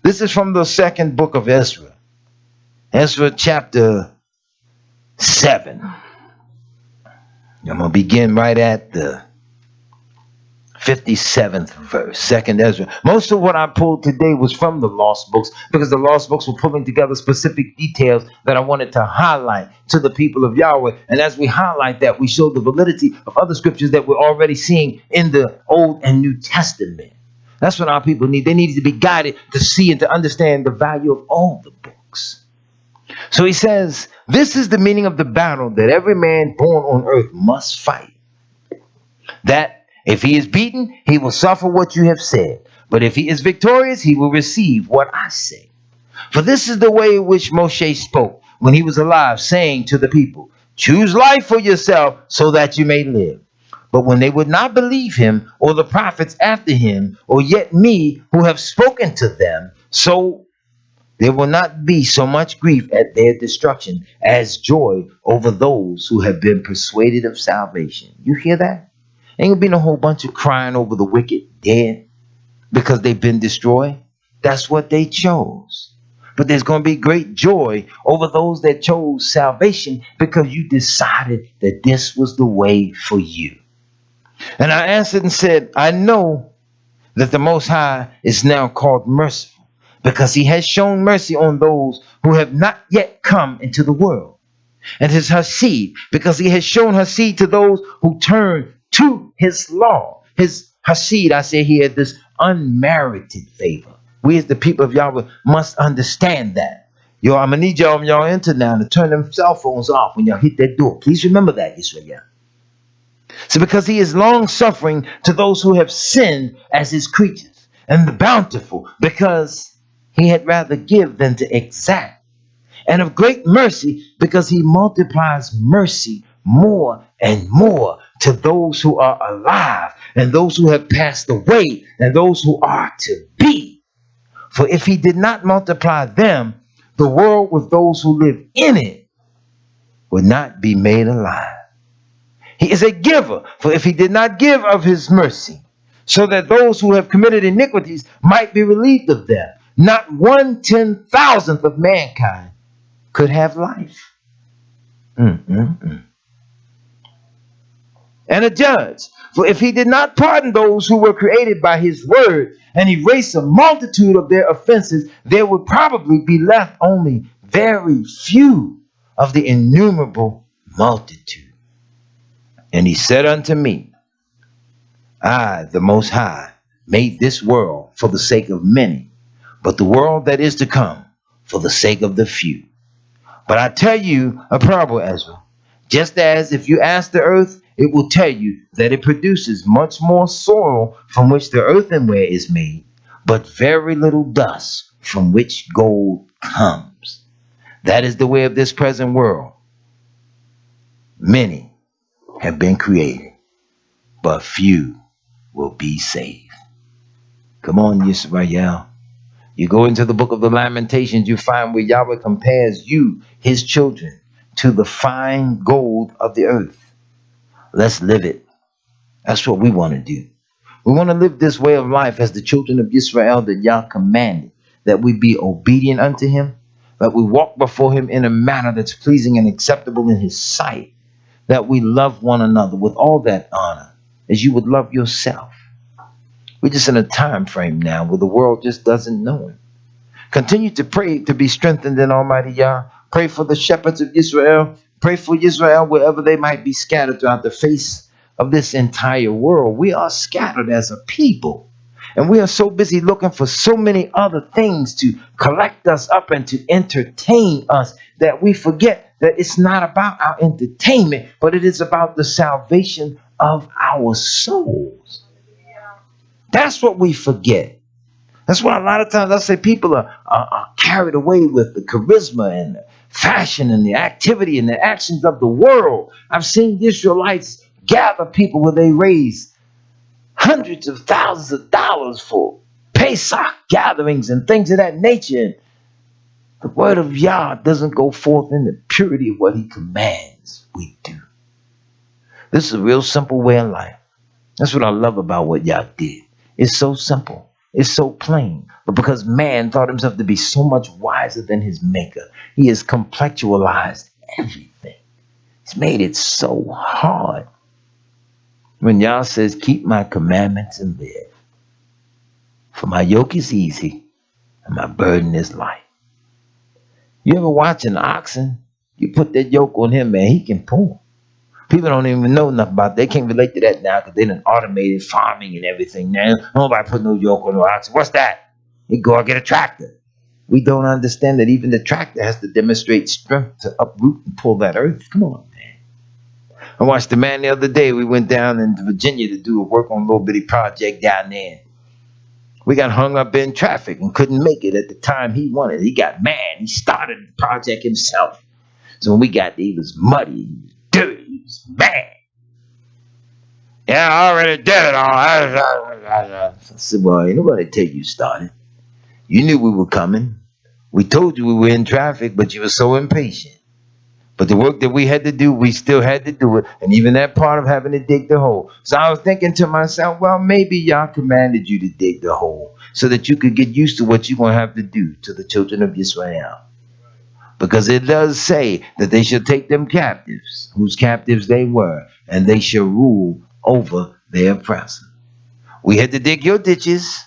This is from the second book of Ezra. Ezra chapter 7. I'm going to begin right at the 57th verse, second Ezra. Most of what I pulled today was from the lost books, because the lost books were pulling together specific details that I wanted to highlight to the people of Yahweh. And as we highlight that, we show the validity of other scriptures that we're already seeing in the Old and New Testament. That's what our people need. They need to be guided to see and to understand the value of all the books. So he says, this is the meaning of the battle that every man born on earth must fight. That if he is beaten, he will suffer what you have said. But if he is victorious, he will receive what I say. For this is the way in which Moshe spoke when he was alive, saying to the people, choose life for yourself so that you may live. But when they would not believe him, or the prophets after him, or yet me who have spoken to them, so there will not be so much grief at their destruction as joy over those who have been persuaded of salvation. You hear that? Ain't gonna be no whole bunch of crying over the wicked dead because they've been destroyed. That's what they chose. But there's gonna be great joy over those that chose salvation because you decided that this was the way for you. And I answered and said, I know that the Most High is now called merciful because he has shown mercy on those who have not yet come into the world. And his Hasid, because he has shown Hasid to those who turn to his law. His Hasid, I say here, this unmerited favor. We as the people of Yahweh must understand that. Yo, I'm going to need y'all on y'all enter now to turn them cell phones off when y'all hit that door. Please remember that, Israel. So because he is long suffering to those who have sinned as his creatures, and the bountiful because he had rather give than to exact, and of great mercy because he multiplies mercy more and more to those who are alive and those who have passed away and those who are to be. For if he did not multiply them, the world with those who live in it would not be made alive. He is a giver, for if he did not give of his mercy, so that those who have committed iniquities might be relieved of them, not 1/10,000th of mankind could have life. And a judge, for if he did not pardon those who were created by his word and erase a multitude of their offenses, there would probably be left only very few of the innumerable multitude. And he said unto me, I, the Most High, made this world for the sake of many, but the world that is to come for the sake of the few. But I tell you a parable, Ezra. Just as if you ask the earth, it will tell you that it produces much more soil from which the earthenware is made, but very little dust from which gold comes. That is the way of this present world. Many have been created, but few will be saved. Come on, Yisrael. You go into the book of the Lamentations, you find where Yahweh compares you, his children, to the fine gold of the earth. Let's live it. That's what we want to do. We want to live this way of life as the children of Israel that Yah commanded, that we be obedient unto him, that we walk before him in a manner that's pleasing and acceptable in his sight, that we love one another with all that honor as you would love yourself. We're just in a time frame now where the world just doesn't know him. Continue to pray to be strengthened in Almighty Yah. Pray for the shepherds of Israel. Pray for Israel wherever they might be scattered throughout the face of this entire world. We are scattered as a people. And we are so busy looking for so many other things to collect us up and to entertain us that we forget that it's not about our entertainment, but it is about the salvation of our souls. That's what we forget. That's why a lot of times I say people are carried away with the charisma and the fashion and the activity and the actions of the world. I've seen the Israelites gather people where they raise hundreds of thousands of dollars for Pesach gatherings and things of that nature. And the word of Yah doesn't go forth in the purity of what he commands we do. This is a real simple way of life. That's what I love about what Yah did. It's so simple. It's so plain. But because man thought himself to be so much wiser than his maker, He has complexualized everything. He's made it so hard. When Yah says, keep my commandments and live, for my yoke is easy and my burden is light. You ever watch an oxen? You put that yoke on him, man, he can pull. People don't even know enough about it. They can't relate to that now because they done automated farming and everything now. Nobody put no yoke on no oxen. What's that? You go and get a tractor. We don't understand that even the tractor has to demonstrate strength to uproot and pull that earth. Come on, man. I watched the man the other day. We went down into Virginia to do a work on a little bitty project down there. We got hung up in traffic and couldn't make it at the time he wanted. He got mad. He started the project himself. So when we got there, he was muddy, he was dirty, he was mad. Yeah, I already did it all. I said, well, ain't nobody tell you started. You knew we were coming. We told you we were in traffic, but you were so impatient. But the work that we had to do, we still had to do it. And even that part of having to dig the hole. So I was thinking to myself, well, maybe Yah commanded you to dig the hole so that you could get used to what you're going to have to do to the children of Israel. Because it does say that they shall take them captives, whose captives they were, and they shall rule over their oppressor. We had to dig your ditches.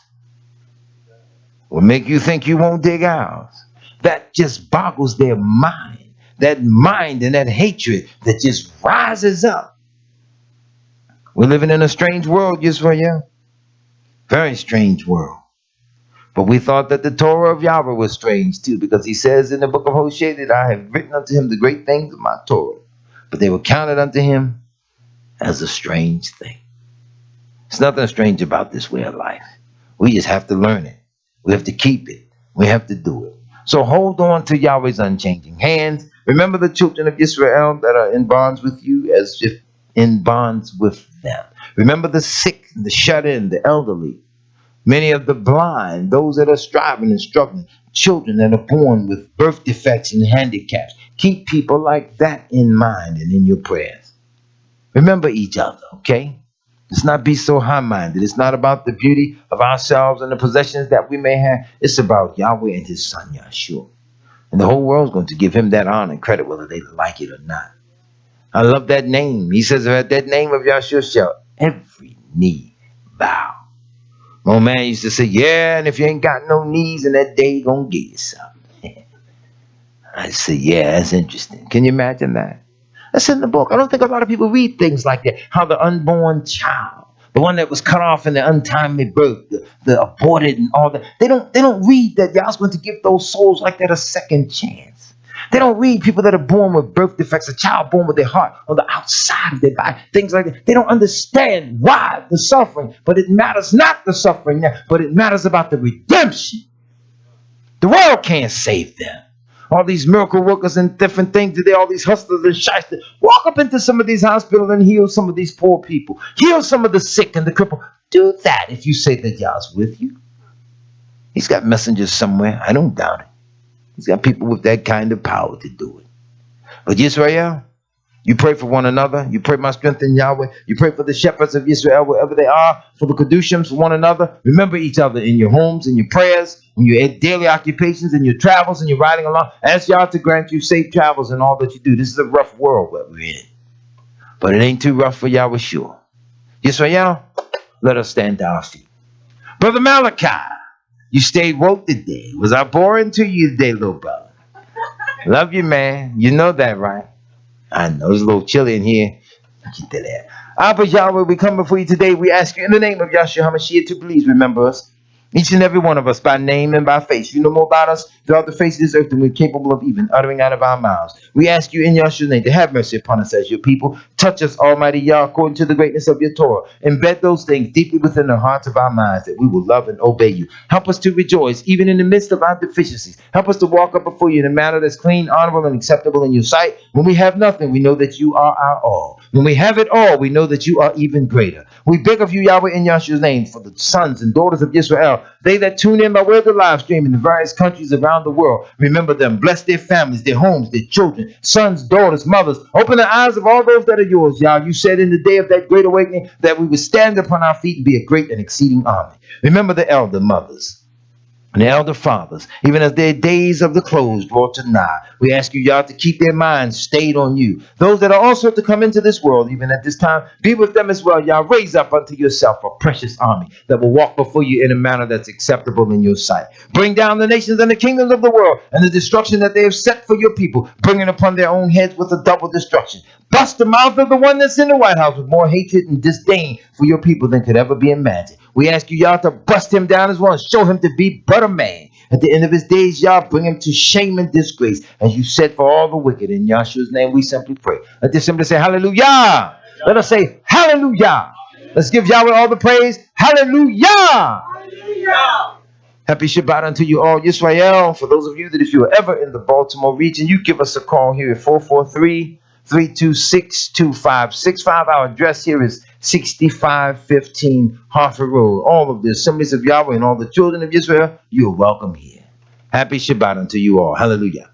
Will make you think you won't dig ours. That just boggles their mind. That mind and that hatred that just rises up. We're living in a strange world, Yisrael. Very strange world. But we thought that the Torah of Yahweh was strange too, because he says in the book of Hosea that I have written unto him the great things of my Torah. But they were counted unto him as a strange thing. There's nothing strange about this way of life. We just have to learn it. We have to keep it. We have to do it. So hold on to Yahweh's unchanging hands. Remember the children of Israel that are in bonds with you as if in bonds with them. Remember the sick, the shut-in, the elderly. Many of the blind, those that are striving and struggling, children that are born with birth defects and handicaps. Keep people like that in mind and in your prayers. Remember each other, okay? Let's not be so high-minded. It's not about the beauty of ourselves and the possessions that we may have. It's about Yahweh and his son, Yahshua. And the whole world's going to give him that honor and credit whether they like it or not. I love that name. He says, at that name of Yahshua shall every knee bow. My old man used to say, yeah, and if you ain't got no knees in that day, you're going to get you something. I said, yeah, that's interesting. Can you imagine that? That's in the book. I don't think a lot of people read things like that. How the unborn child, the one that was cut off in the untimely birth, the aborted and all that. They don't read that God's going to give those souls like that a second chance. They don't read people that are born with birth defects, a child born with their heart on the outside of their body, things like that. They don't understand why the suffering, but it matters not the suffering now, but it matters about the redemption. The world can't save them. All these miracle workers and different things today, all these hustlers and shysters. Walk up into some of these hospitals and heal some of these poor people. Heal some of the sick and the crippled. Do that if you say that Yah's with you. He's got messengers somewhere. I don't doubt it. He's got people with that kind of power to do it. But Yisrael, you pray for one another. You pray my strength in Yahweh. You pray for the shepherds of Israel, wherever they are, for the Kedushim, for one another. Remember each other in your homes, in your prayers, in your daily occupations, in your travels, and your riding along. Ask Yah to grant you safe travels in all that you do. This is a rough world that we're in. But it ain't too rough for Yahweh, sure. Yisrael, let us stand to our feet. Brother Malachi, you stayed woke today. Was I boring to you today, little brother? Love you, man. You know that, right? I know it's a little chilly in here. Keep that there. Abba Yahweh, we come before you today. We ask you in the name of Yahshua HaMashiach to please remember us. Each and every one of us by name and by face. You know more about us throughout the face of this earth than we're capable of even uttering out of our mouths. We ask you in Yahshua's name to have mercy upon us as your people. Touch us, Almighty Yah, according to the greatness of your Torah. Embed those things deeply within the hearts of our minds that we will love and obey you. Help us to rejoice even in the midst of our deficiencies. Help us to walk up before you in a manner that's clean, honorable, and acceptable in your sight. When we have nothing, we know that you are our all. When we have it all, we know that you are even greater. We beg of you, Yahweh, in Yahshua's name, for the sons and daughters of Israel, they that tune in by way of the live stream in the various countries around the world. Remember them. Bless their families, their homes, their children, sons, daughters, mothers. Open the eyes of all those that are yours, Yah. You said in the day of that great awakening that we would stand upon our feet and be a great and exceeding army. Remember the elder mothers. and the elder fathers, even as their days of the close draw to nigh. We ask you, Yah, to keep their minds stayed on you. Those that are also to come into this world, even at this time, be with them as well, Yah. Raise up unto yourself a precious army that will walk before you in a manner that's acceptable in your sight. Bring down the nations and the kingdoms of the world and the destruction that they have set for your people, bringing upon their own heads with a double destruction. Bust the mouth of the one that's in the White House with more hatred and disdain for your people than could ever be imagined. We ask you, Yah, to bust him down as well and show him to be but a man. At the end of his days, Yah, bring him to shame and disgrace, as you said for all the wicked. In Yahshua's name we simply pray. Let the assembly say hallelujah. Let us say hallelujah. Let's give Yahweh all the praise. Hallelujah. Hallelujah. Happy Shabbat unto you all, Yisrael. For those of you that if you are ever in the Baltimore region, you give us a call here at 443-326-2565. Our address here is 6515 Hartford Road. All of the Assemblies of Yahweh and all the children of Israel, you are welcome here. Happy Shabbat unto you all. Hallelujah.